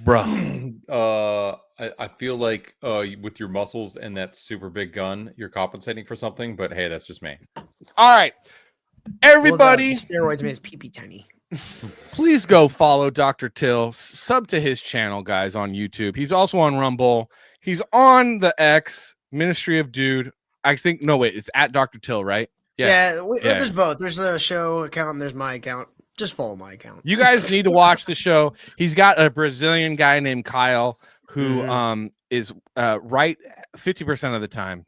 I feel like with your muscles and that super big gun, you're compensating for something. But hey, that's just me. All right, everybody. Well, the steroids made his pee tiny. Please go follow Dr. Till. Sub to his channel, guys, on YouTube. He's also on Rumble. He's on the X Ministry of Dude. I think it's at Dr. Till, right? Yeah, there's both. There's the show account and there's my account. Just follow my account. You guys need to watch the show. He's got a Brazilian guy named Kyle who is right 50% of the time.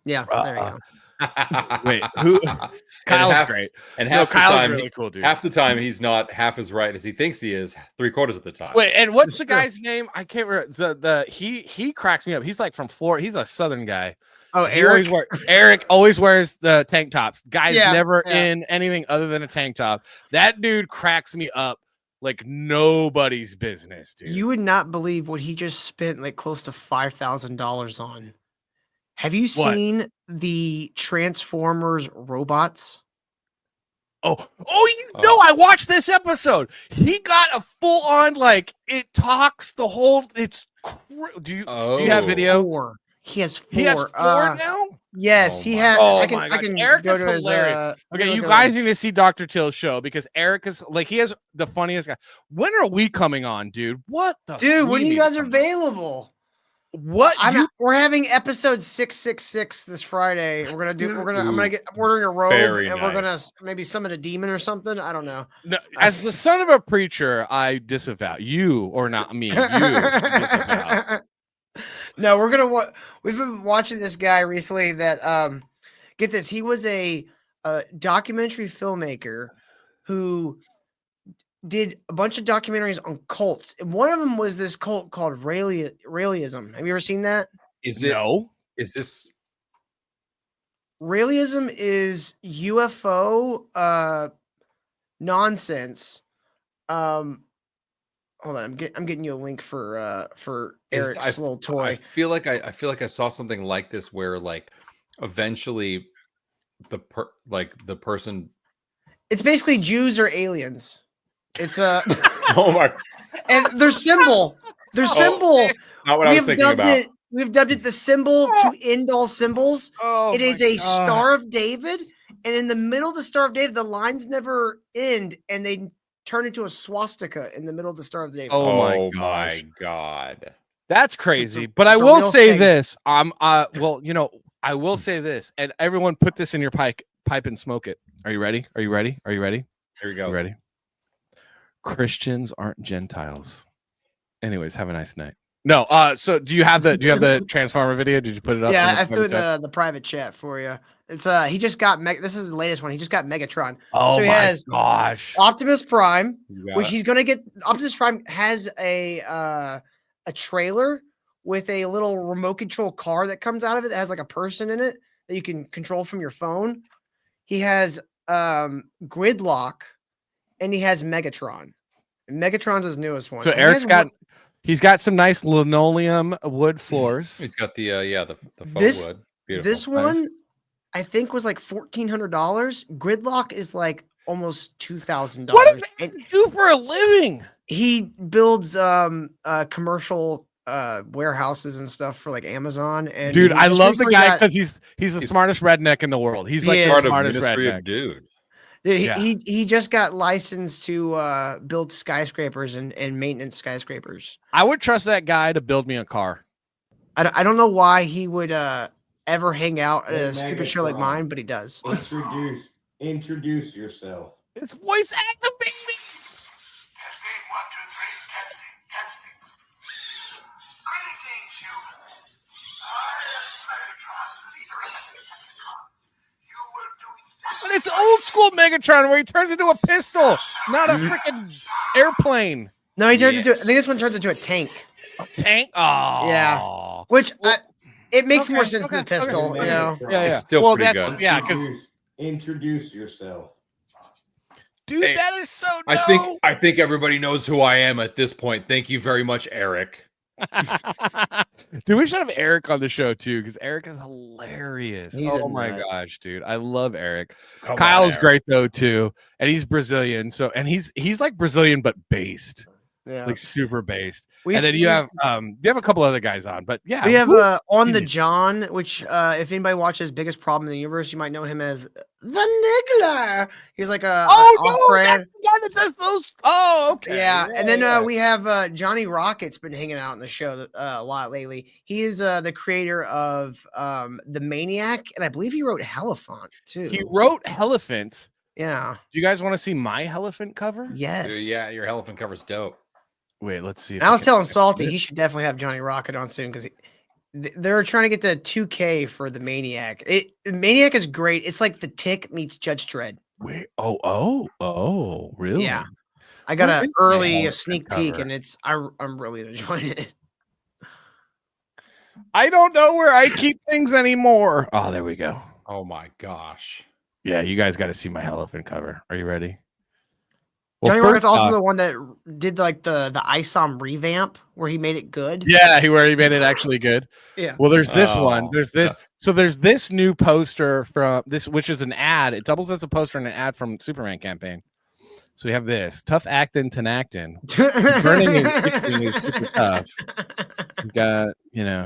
Yeah, there you go. Wait, who? Kyle's great. And half the Kyle's time, really cool, dude. Half the time he's not half as right as he thinks he is. 3/4 of the time. Wait, and what's the guy's name? I can't remember. He cracks me up. He's like from Florida. He's a Southern guy. Oh, Eric. Eric always wears the tank tops. Guy's never yeah. in anything other than a tank top. That dude cracks me up like nobody's business, dude. You would not believe what he just spent like close to $5,000 on. Have you seen the Transformers robots? Oh, I watched this episode. He got a full on like it talks the whole. It's do you have video? Four. He has 4. He has 4 now. Yes, he had. Oh I my gosh, can Eric go is to his, hilarious. Okay, you look at guys his- need to see Dr. Till's show because Eric is like he has the funniest guy. When are we coming on, dude? What the Dude, we when you need guys to are come on. available? What we're having episode 666 this Friday. I'm ordering a robe Very and we're gonna nice. maybe summon a demon or something. I don't know. No, as the son of a preacher, I disavow you or not me. You disavow. No, we've been watching this guy recently that get this, he was a documentary filmmaker who did a bunch of documentaries on cults, and one of them was this cult called Raelism. Have you ever seen that? Is it? No. Is this? Raelism is UFO nonsense. Hold on, I'm getting you a link for Eric's little toy. I feel like I saw something like this where like eventually the person. It's basically Jews or aliens. It's a Oh my! and their symbol. Their symbol. Not what I was thinking about. We've dubbed it the symbol to end all symbols. Oh It is a Star of David, and in the middle of the Star of David, the lines never end, and they turn into a swastika in the middle of the Star of David. Oh my god. That's crazy. But I it's a will real say thing. this. I will say this, and everyone put this in your pipe and smoke it. Are you ready? Are you ready? Are you ready? Here we go. You ready? Christians aren't Gentiles. Anyways, have a nice night. No, so do you have the Transformer video? Did you put it up? Yeah, I threw the private chat for you. It's he just got this is the latest one. He just got Megatron. Oh so he my has gosh. Optimus Prime, You got which it. he's gonna get. Optimus Prime has a trailer with a little remote control car that comes out of it that has like a person in it that you can control from your phone. He has Gridlock, and he has Megatron. And Megatron's his newest one. So And he Eric's has got He's got some nice linoleum wood floors. He's got the the faux This wood. Beautiful. this one, I think, was like $1,400. Gridlock is like almost $2,000. What does he do for a living? He builds commercial warehouses and stuff for like Amazon. And Dude, he I just love the recently guy got- because he's the smartest redneck in the world. He's like He the is. Part of smartest Ministry redneck. of Dude. Dude, Yeah. he just got licensed to build skyscrapers and maintenance skyscrapers. I would trust that guy to build me a car. I don't know why he would ever hang out at Hey, a stupid show like Megatron. mine, but he does. Introduce yourself. It's voice activating. But it's old school Megatron where he turns into a pistol, not a freaking airplane. No, he turns into. I think this one turns into a tank. A tank? Oh, Yeah, which it makes more sense than the pistol. okay. You know, Yeah, It's still pretty that's good. yeah, because Introduce yourself. dude, Hey, that is so dope. I think everybody knows who I am at this point. Thank you very much, Eric. Dude, we should have Eric on the show too, because Eric is hilarious. He's Oh a my nut. gosh, dude. I love Eric. Come Kyle on, is Eric. great though, too. And he's Brazilian. So and he's like Brazilian, but based. yeah. Like super based. We And then s- you we have a couple other guys on, but yeah. We have who- on the John, which if anybody watches Biggest Problem in the Universe, you might know him as the Niggler. He's like a Oh a no, off-brand- that's the guy that does those. Oh, okay. Yeah, and then we have Johnny Rocket's been hanging out in the show a lot lately. He is the creator of the Maniac, and I believe he wrote Hellefont too. He wrote Hellefant. Yeah. Do you guys want to see my Hellefant cover? Yes. Dude, yeah, your elephant cover's dope. Wait, let's see. if And I was can- telling Salty he should definitely have Johnny Rocket on soon because they're trying to get to 2K for the Maniac. Maniac is great. It's like the Tick meets Judge Dredd. Wait. Oh, really? Yeah. I got What an is my early Hellefant sneak peek, cover? and I'm really enjoying it. I don't know where I keep things anymore. Oh, there we go. Oh my gosh. Yeah, you guys got to see my Hellefant cover. Are you ready? Johnny Rocket's first also off- the one that did like the ISOM revamp where he made it good. Yeah, he already made it actually good. Yeah. Well, there's this one. Oh, There's this. So there's this new poster from this, which is an ad. It doubles as a poster and an ad from Superman campaign. So we have this tough actin tenactin. Burning and itching is super tough. You got,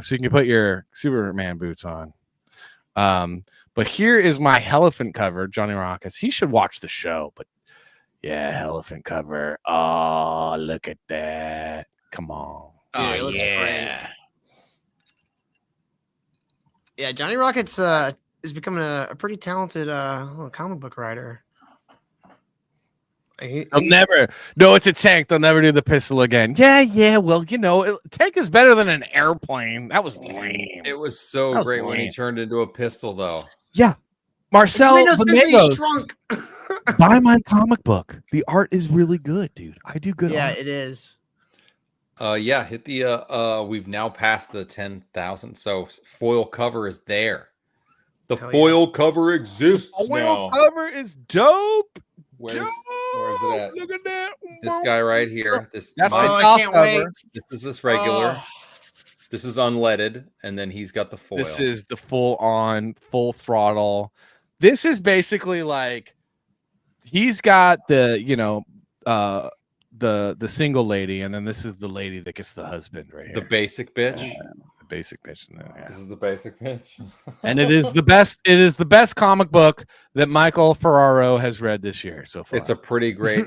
so you can put your Superman boots on. But here is my Hellefant cover, Johnny Rockets. He should watch the show, but yeah, Hellefant cover. Oh, look at that. Come on. Dude, it looks great. Yeah, Johnny Rockets is becoming a pretty talented little comic book writer. They'll never. No, it's a tank. They'll never do the pistol again. Yeah. Well, tank is better than an airplane. That was lame. It was so That was great when he lame. turned into a pistol, though. Yeah. Marcel made no sense that he's Domingos, shrunk. buy my comic book. The art is really good, dude. I do good Yeah, art. it is. Yeah, hit the we've now passed the 10,000. So foil cover is there. The Hell foil cover exists Foil now. cover is dope. Where's it at? Look at that. This guy right here. This That's my- the I soft can't cover. wait. This is this regular. Oh. This is unleaded, and then he's got the foil. This is the full throttle. This is basically like he's got the the single lady, and then this is the lady that gets the husband right here. the basic bitch. The basic bitch. Yeah. This is the basic bitch. And it is the best. It is the best comic book that Michael Ferraro has read this year so far. It's a pretty great.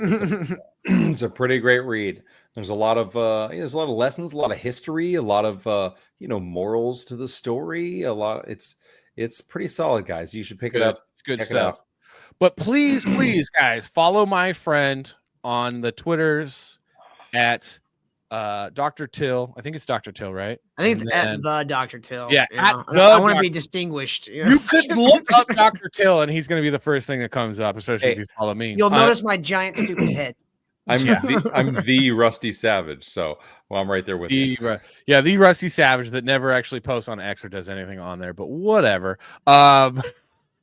It's a pretty great read. There's a lot of there's a lot of lessons, a lot of history, a lot of morals to the story. It's pretty solid, guys. You should pick it up. It's good Check it stuff. out. But please, guys, follow my friend on the Twitters at Dr. Till. I think it's Dr. Till, right? I think it's And at then- the Dr. Till. Yeah, you at know? the I want to be Dr. distinguished. You could look up Dr. Till, and he's going to be the first thing that comes up, especially if Hey, you follow me. You'll notice my giant stupid head. I'm the Rusty Savage, so I'm right there with you. The Rusty Savage that never actually posts on X or does anything on there, but whatever.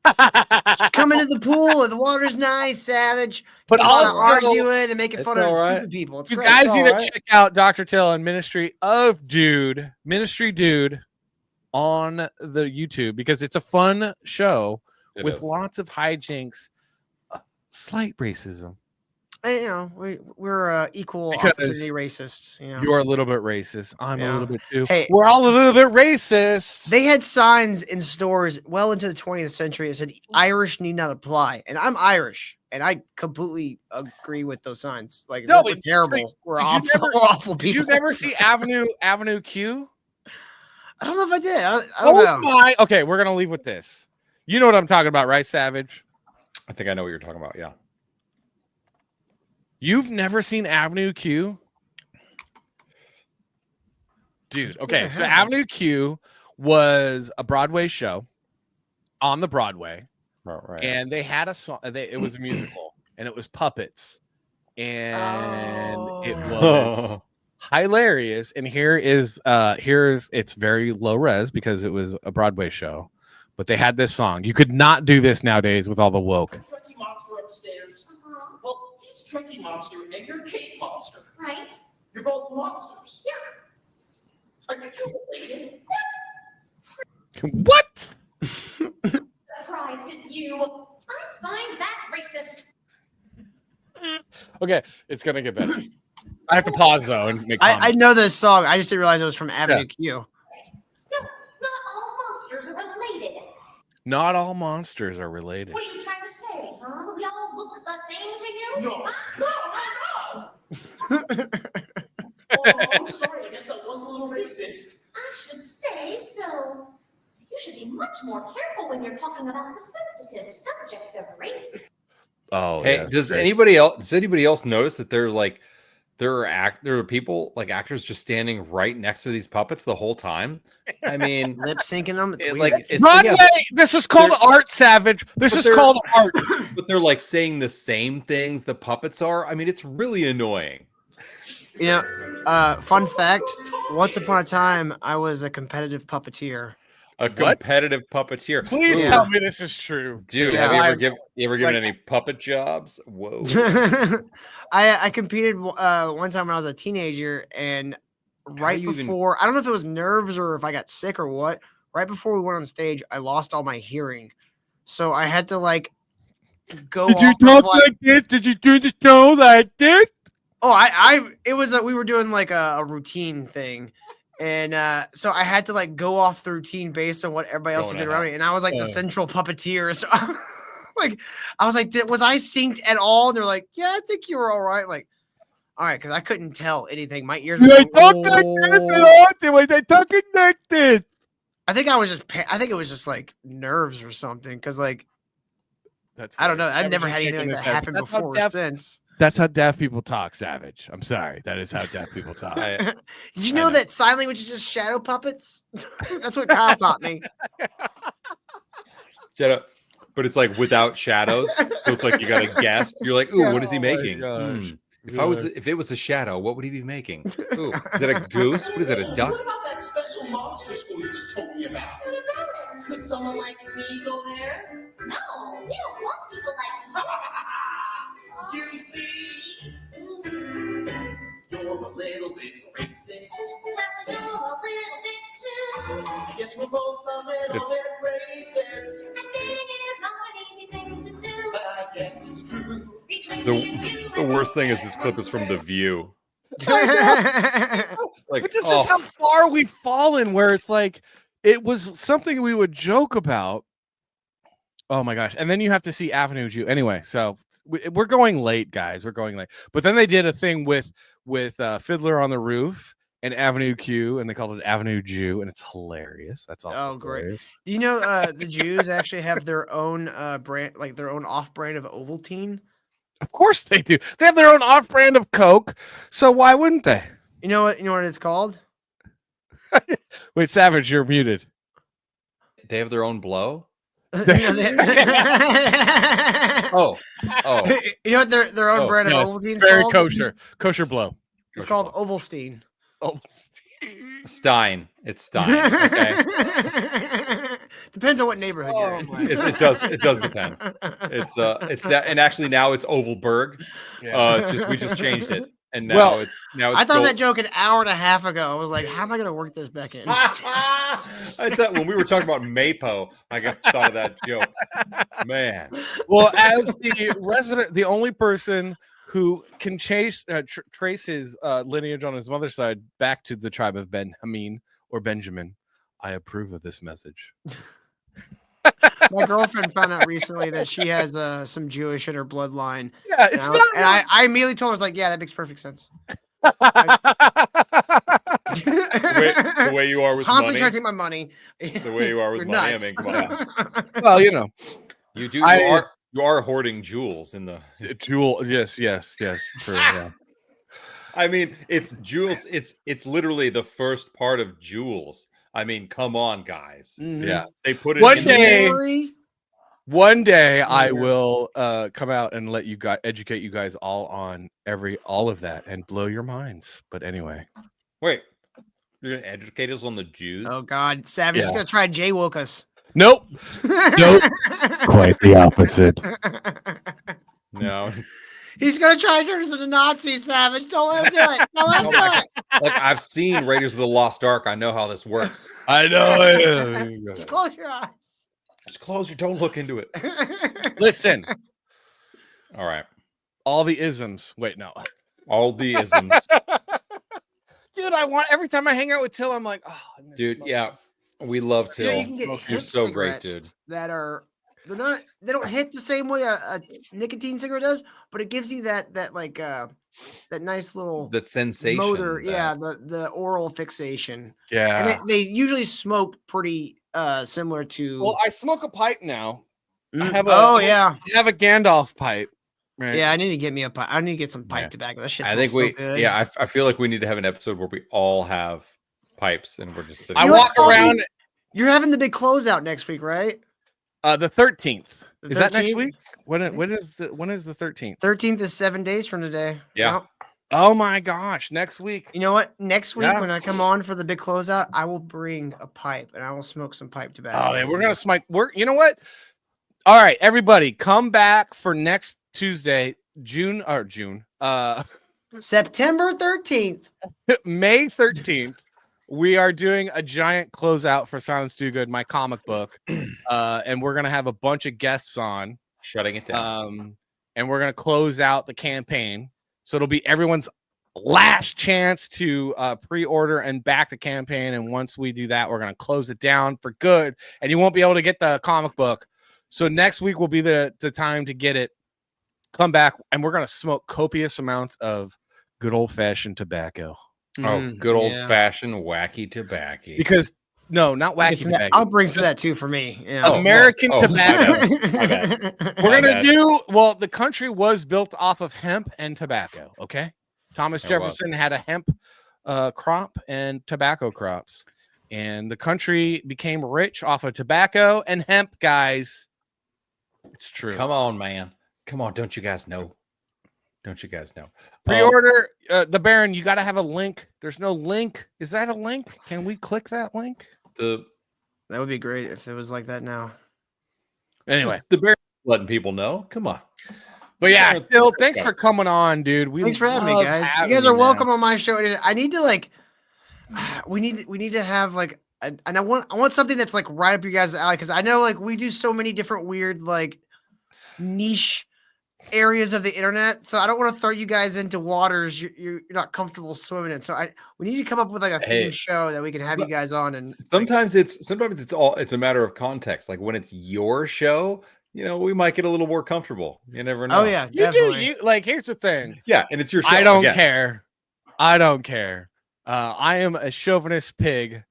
Just come into the pool and the water's nice, Savage. But But all also- arguing and making fun of all right. stupid people. It's You great. guys It's need all to right. check out Dr. Till and Ministry Dude on the YouTube because it's a fun show It with is. lots of hijinks, slight racism. You know, we're equal Because opportunity racists. You know? You're a little bit racist. I'm a Yeah. little bit too. Hey, we're all a little bit racist. They had signs in stores well into the 20th century that said Irish need not apply. And I'm Irish. And I completely agree with those signs. Like, No, we're but terrible. We're did you awful, never- we're awful Did people. you never see Avenue Q? I don't know if I did. I don't know. My! Okay, we're gonna leave with this. You know what I'm talking about, right, Savage? I think I know what you're talking about. Yeah. You've never seen Avenue Q? Dude, okay. Yeah, So I have. Avenue Q was a Broadway show on the Broadway. Right. And they had a song. It was a musical, and it was puppets, and it was hilarious. And here's it's very low res because it was a Broadway show, but they had this song. You could not do this nowadays with all the woke. Tricky monster upstairs. Well, he's Tricky Monster and you're Kate Monster. Right? You're both monsters. Yeah. Are you two related? What? Surprised at you. I find that racist. Okay, it's gonna get better. I have to pause though and make. I know this song. I just didn't realize it was from Avenue Q. No, not all monsters are related. Not all monsters are related. What are you trying to say, huh? We all look the same to you? No. Oh, I'm sorry. I guess that was a little racist. I should say so. You should be much more careful when you're talking about the sensitive subject of race. Oh, Hey, yeah, does great. anybody else notice that there are people like actors just standing right next to these puppets the whole time? I mean, Lip syncing them. It's weird. like it's Broadway. This is called they're- art, Savage. This but is they're- called art. but they're like saying the same things the puppets are. I mean, it's really annoying. You know, fun fact, once upon a time, I was a competitive puppeteer. A competitive puppeteer. Please Ooh. tell me this is true, Dude, Yeah, have you I've- ever given like- any puppet jobs? Whoa. I competed one time when I was a teenager, and right you even- before, I don't know if it was nerves or if I got sick or what, right before we went on stage, I lost all my hearing. So I had to like go Did you off of, talk like, like this? Did you do the show like this? oh, it was we were doing like a routine thing. And so I had to like go off the routine based on what everybody else was Going doing around out. me. And I was like the central puppeteer. So I was like, was I synced at all? And they're like, yeah, I think you were all right. I'm like, all right, because I couldn't tell anything. My ears were They going, talk like this and all. They talking like this. I think it was just like nerves or something. Because like, I don't know. I've never had anything like that happen before or since. That's how deaf people talk, Savage. I'm sorry. That is how deaf people talk. Did you know that sign language is just shadow puppets? That's what Kyle taught me. Shut up. But it's like without shadows. So it's like you got to guess. You're like, ooh, what is he Oh my making? gosh. If it was a shadow, what would he be making? Ooh, is it a goose? What is it? A duck? What about that special monster school you just told me about? What about it? Could someone like me go there? No, we don't want people like You see, you're a little bit racist. you. Well, you're a little bit too. I guess we're both a little It's- bit racist, And dating it is not an easy thing to do. but I guess it's true. Between me and you, The worst thing is this clip is from The View. Like, But this oh, is how far we've fallen, where it's like it was something we would joke about. Oh my gosh. And then you have to see Avenue Jew. Anyway, so we're going late, guys. We're going late. But then they did a thing with Fiddler on the Roof and Avenue Q, and they called it Avenue Jew, and it's hilarious. That's also great. hilarious. You know, the Jews actually have their own brand, like their own off-brand of Ovaltine. Of course they do. They have their own off-brand of Coke, so why wouldn't they? You know what? You know what it's called? Wait, Savage, you're muted. they have their own blow? You Oh. know what their own Oh, brand of yes, Ovaltine's very called? kosher blow. It's called Ovalstein. Stein. It's Stein. Okay. Depends on what neighborhood you're in. It does depend. It's that, and actually now it's Ovalberg. We just changed it, and now it's I thought that joke an hour and a half ago. I was like, how am I going to work this back in? I thought when we were talking about Mapo, I thought of that joke. Man. Well, as the only person who can trace his lineage on his mother's side back to the tribe of Benjamin or Benjamin, I approve of this message. My girlfriend found out recently that she has some Jewish in her bloodline. Yeah, it's not. I immediately told her, I was like, yeah, that makes perfect sense. The way you are with constantly money. trying to take my money. The way you are with money. Nuts. I mean, come on. Well, you know, you are hoarding jewels in the jewel. Yes. True, yeah. I mean, it's jewels. It's literally the first part of jewels. I mean, come on, guys. Yeah, they put it One day I will come out and let you guys educate you guys all on all of that and blow your minds. But anyway, wait, you're gonna educate us on the Jews? Oh God, Savage is gonna try to jaywoke us. Nope. Quite the opposite. No. He's gonna try to turn us into Nazis, Savage. Don't let him do it. Don't let him do it. Like, I've seen Raiders of the Lost Ark. I know how this works. I know. Just close your eyes. Just close your. Don't look into it. Listen. All right. All the isms. Wait, no. All the isms. Dude, every time I hang out with Till, I'm like, oh, dude, yeah. We love Till. You can get You're so great, dude. That they don't hit the same way a nicotine cigarette does, but it gives you that nice little that sensation motor, the oral fixation. Yeah. And they usually smoke pretty similar to. Well, I smoke a pipe now. I have I have a Gandalf pipe. Right? Yeah, I need to get me a pipe. I need to get some pipe tobacco. That shit smells so good. I feel like we need to have an episode where we all have pipes and we're just sitting. I walk around. You're having the big closeout next week, right? The 13th. The Is that next 13th? week? When is the 13th? 13th is 7 days from today. Yeah. Yep. Oh my gosh, next week. You know what? Next week Yeah. when I come on for the big closeout, I will bring a pipe and I will smoke some pipe tobacco. Oh, yeah, we're gonna smoke. You know what? All right, everybody, come back for next Tuesday, September 13th, May 13th. We are doing a giant closeout for Silence Do Good, my comic book, and we're gonna have a bunch of guests on, shutting it down, and we're gonna close out the campaign. So it'll be everyone's last chance to pre-order and back the campaign. And once we do that, we're gonna close it down for good, and you won't be able to get the comic book. So next week will be the time to get it. Come back, and we're gonna smoke copious amounts of good old-fashioned tobacco. Oh, good old-fashioned wacky tobacco. Because no, not wacky tobacco. I'll bring some of that too for me. Yeah. American tobacco. My bad. We're gonna do well. The country was built off of hemp and tobacco. Okay, Thomas Jefferson had a hemp crop and tobacco crops, and the country became rich off of tobacco and hemp. Guys, it's true. Come on, man. Come on. Don't you guys know? Don't you guys know? Pre-order the Baron. You got to have a link. There's no link. Is that a link? Can we click that link? That would be great if it was like that now. Anyway, the Baron letting people know. Come on. But yeah, Phil, thanks for coming on, dude. Thanks for having me, guys. You guys are welcome on my show. I need to we need to have and I want something that's right up your guys' alley, because I know we do so many different weird niche areas of the internet, so I don't want to throw you guys into waters you're not comfortable swimming in. So we need to come up with a theme show that we can have you guys on. And sometimes it's a matter of context. Like when it's your show, we might get a little more comfortable. You never know. Oh yeah, you here's the thing. Yeah, and it's your show. I don't care. I am a chauvinist pig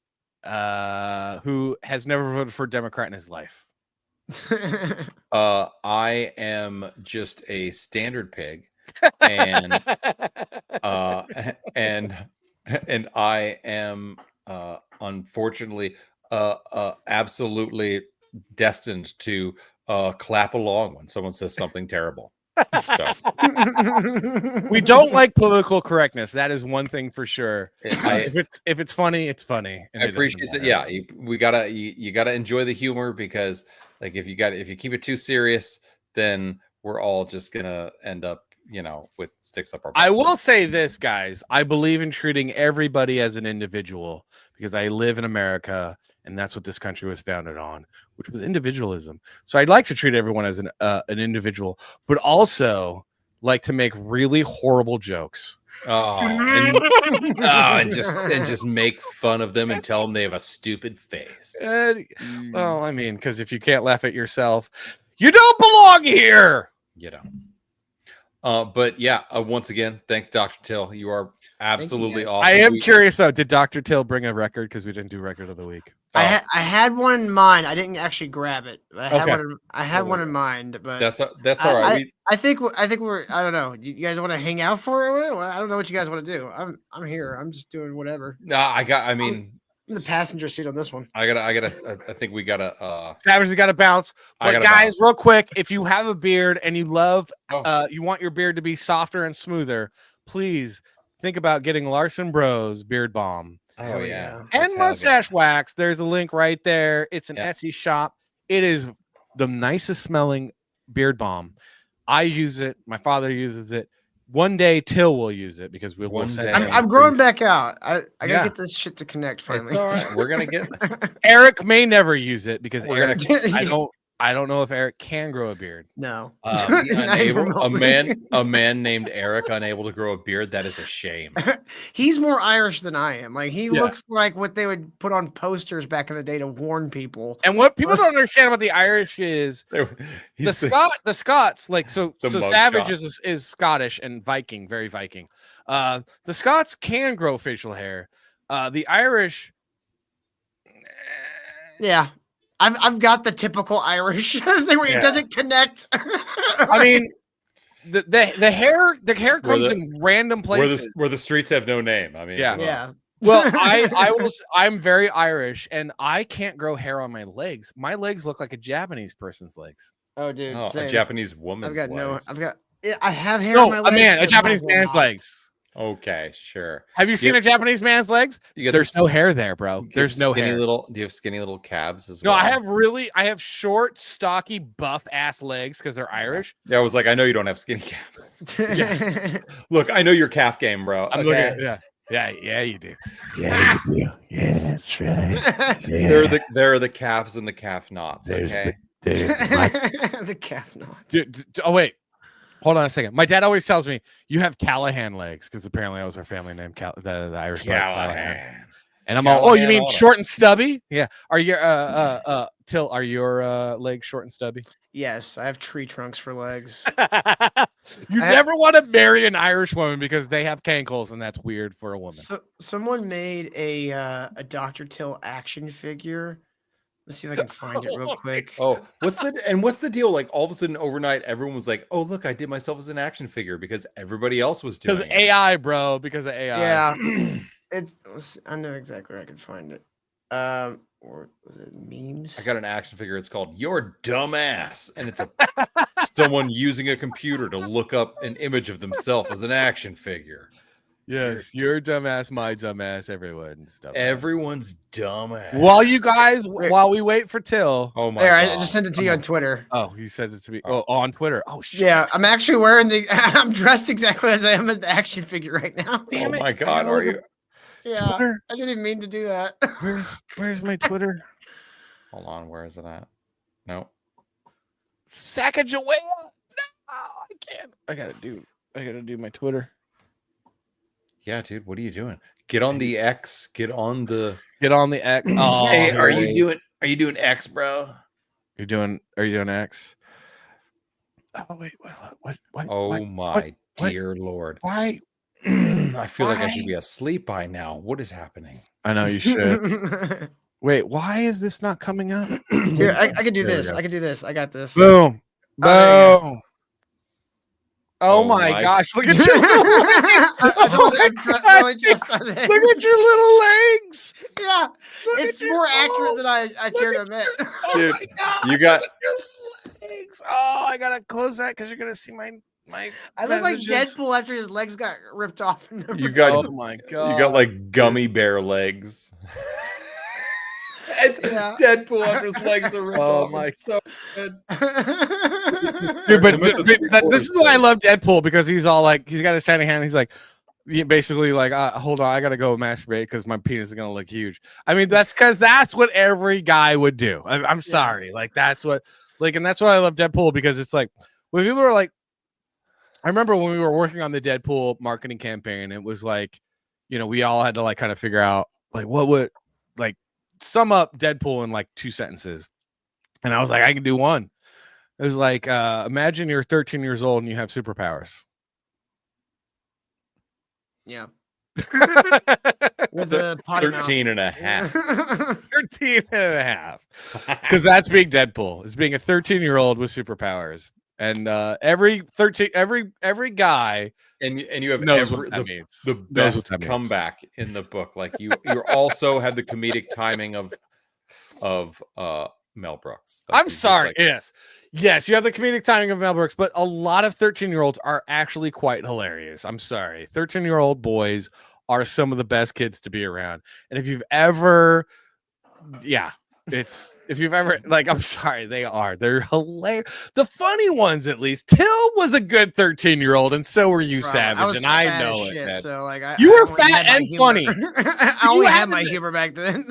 who has never voted for a Democrat in his life. I am just a standard pig, and and I am unfortunately absolutely destined to clap along when someone says something terrible. We don't like political correctness. That is one thing for sure. If it's funny, it's funny. I appreciate that. Yeah, you gotta enjoy the humor, because like if you keep it too serious, then we're all just gonna end up, with sticks up our butts. I will say this, guys. I believe in treating everybody as an individual because I live in America, and that's what this country was founded on, which was individualism. So I'd like to treat everyone as an individual, but also like to make really horrible jokes. And just make fun of them and tell them they have a stupid face. Well, I mean, because if you can't laugh at yourself, you don't belong here. But yeah, once again, thanks, Dr. Till. You are absolutely awesome. I am curious though. Did Dr. Till bring a record? Because we didn't do record of the week. I had one in mind. I didn't actually grab it. But I had one in mind. But that's all right. I think we're. I don't know. Do you guys want to hang out for it? I don't know what you guys want to do. I'm here. I'm just doing whatever. I'm in the passenger seat on this one. I think we gotta Savage, we gotta bounce. But guys, real quick, if you have a beard and you love you want your beard to be softer and smoother, please think about getting Larson Bros Beard Balm. Oh yeah. And mustache wax. There's a link right there. It's an Etsy shop. It is the nicest smelling beard balm. I use it. My father uses it. One day Till will use it because we'll send I'm growing back out. I gotta get this shit to connect finally. It's all right. We're gonna get Eric may never use it because I don't know if Eric can grow a beard. No. A man named Eric unable to grow a beard. That is a shame. He's more Irish than I am. Like he looks like what they would put on posters back in the day to warn people. And what people don't understand about the Irish is the Scots, like so Savage is Scottish and Viking, very Viking. The Scots can grow facial hair. The Irish, yeah. I've got the typical Irish thing where it doesn't connect. I mean, the hair comes in random places where the streets have no name. I mean, yeah. Well, I'm very Irish and I can't grow hair on my legs. My legs look like a Japanese person's legs. Oh, dude, a Japanese woman's legs. I have hair on my legs. A Japanese man's legs. Okay, sure. Have you seen a Japanese man's legs? There's no hair there, bro. There's no hair. Do you have skinny little calves as well? No, I have short, stocky, buff ass legs because they're Irish. Yeah, I was like, I know you don't have skinny calves. Look, I know your calf game, bro. I'm looking at, yeah, you do. Yeah, you do. Yeah, that's right. Yeah. There are the calves and the calf knots. Okay. The calf knots. Oh wait. Hold on a second. My dad always tells me you have Callahan legs because apparently that was our family name, the Irish Callahan. And I'm all, you mean short and stubby? Yeah. Are your Till? Are your legs short and stubby? Yes, I have tree trunks for legs. You never want to marry an Irish woman because they have cankles, and that's weird for a woman. So someone made a Dr. Till action figure. Let's see if I can find it real quick. Oh, what's the deal? Like all of a sudden overnight, everyone was like, "Oh, look, I did myself as an action figure," because everybody else was doing it. AI, bro. Because of AI. Yeah, I know exactly where I can find it. Or was it memes? I got an action figure. It's called "Your Dumbass," and it's someone using a computer to look up an image of themselves as an action figure. Yes, your dumbass, my dumbass, everyone stuff. Everyone's dumbass. While we wait for Till. Oh my God. I just sent it to you on Twitter. Oh, you sent it to me. Oh, on Twitter. Oh shit. Yeah, I'm actually wearing I'm dressed exactly as I am in the action figure right now. Damn it. My God, are you? Yeah. Twitter? I didn't mean to do that. Where's my Twitter? Hold on, where is it at? No. Sacagawea. No, I can't. I gotta do my Twitter. Yeah, dude, what are you doing? Get on the X. Get on the X. Oh, hey, are you doing X, bro? Are you doing X? Oh wait, what? Oh my dear Lord! Why? I feel like I should be asleep by now. What is happening? I know you should. Wait, why is this not coming up? Here, I can do this. I can do this. I got this. Boom. Boom. Oh my gosh, look at your look at your little legs. Yeah, it's more accurate than I care to admit. Dude, you got books. Oh, I gotta close that because you're gonna see my. I look like messages. Deadpool after his legs got ripped off. In You got, Oh my god! you got like gummy bear legs. Yeah. Deadpool after his legs are ripped Oh off. my- It's so good. Dude, but this is why I love Deadpool, because he's all like, he's got his tiny hand. He's like, basically like, hold on, I gotta go masturbate because my penis is gonna look huge. I mean, that's because that's what every guy would do. I'm sorry, like that's what, like, and that's why I love Deadpool, because it's like when people are like, I remember when we were working on the Deadpool marketing campaign, it was like, you know, we all had to like kind of figure out like what would like sum up Deadpool in like 2 sentences, and I was like, I can do one. It was like, imagine you're 13 years old and you have superpowers. Yeah. With the potty mouth. 13 and a half. 13 and a half. Because that's being Deadpool. It's being a 13-year-old with superpowers. And every guy and you have knows what that means. The Knows what best that means. comeback in the book. Like you also have the comedic timing of Mel Brooks. Like, I'm he's just sorry. like- Yes, you have the comedic timing of Mel Brooks, but a lot of 13-year-olds are actually quite hilarious. I'm sorry. 13-year-old boys are some of the best kids to be around. And if you've ever, like, I'm sorry, they're hilarious. The funny ones, at least. Till was a good 13-year-old, and so were you, Bro, Savage, and I know it. Shit, man. so like, You I were only had fat my and humor. funny. I only had my humor back then.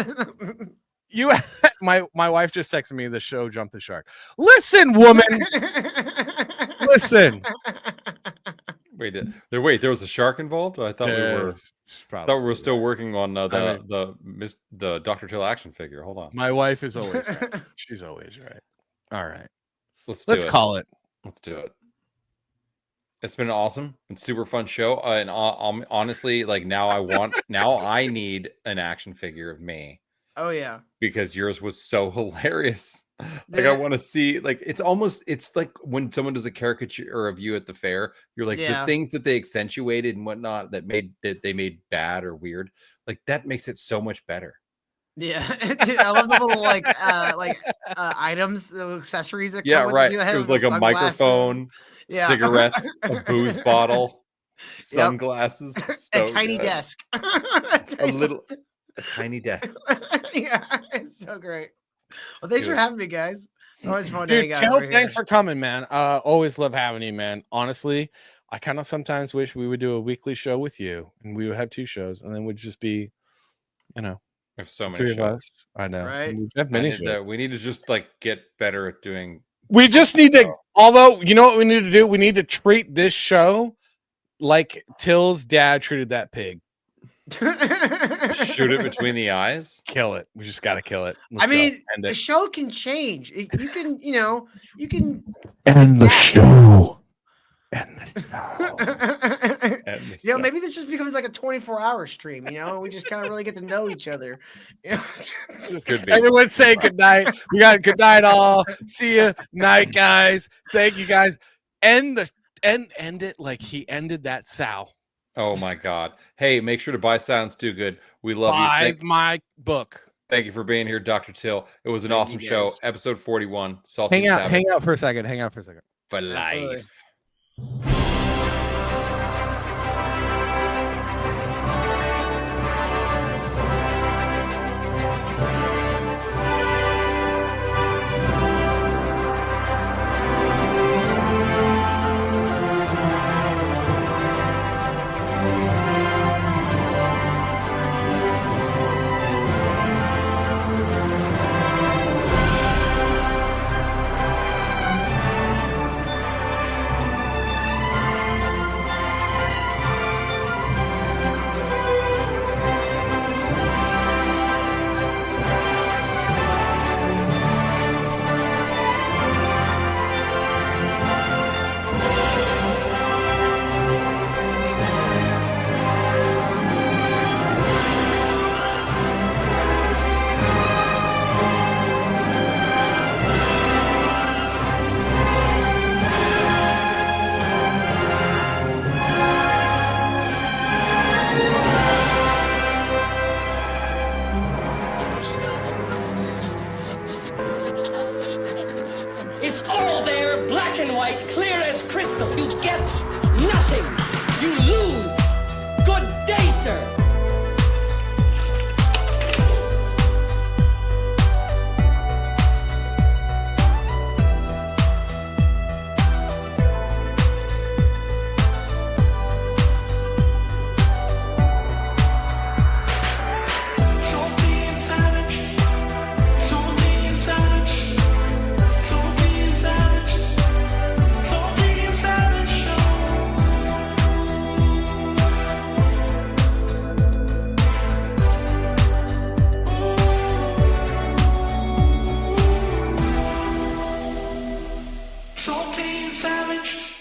My wife just texted me, the show jumped the shark. Listen, woman. Listen. Wait, there was a shark involved? I thought we were still working on the Dr. Till action figure. Hold on. My wife is always right. She's always right. All right. Let's call it. Let's do it. It's been awesome and super fun show. And honestly, like now I need an action figure of me. Oh yeah. Because yours was so hilarious. Like I want to see, like it's like when someone does a caricature of you at the fair, you're like the things that they accentuated and whatnot that they made bad or weird, like that makes it so much better. Yeah. Dude, I love the little items, the accessories that come with right. it. It was like a microphone, cigarettes, a booze bottle, sunglasses, a tiny desk. A tiny desk. Yeah, it's so great. Well, thanks for having me, guys. It's always fun to Dude, hang out. Till, over thanks here. for coming, man. Always love having you, man. Honestly, I kind of sometimes wish we would do a weekly show with you, and we would have 2 shows, and then would just be, you know, we have so many 3 of shows. us. I know. Right? We have many shows. We need to just like get better at doing. We just need to. Although, you know what we need to do? We need to treat this show like Till's dad treated that pig. Shoot it between the eyes. Kill it. We just got to kill it. I mean, the show can change. You can, you can end the show. Maybe this just becomes like a 24-hour stream, and we just kind of really get to know each other. Everyone say good night. We got good night all. See you night, guys. Thank you, guys. End it like he ended that sow. Oh my God. Hey, make sure to buy Silence Do Good. We love Buy you. my book. Thank you for being here, Dr. Till. It was an awesome show. Episode 41. Salty Hang out for a second. For life. all there, black and white, clear as crystal. You get nothing. You lose. Good day, sir. Salty and savage.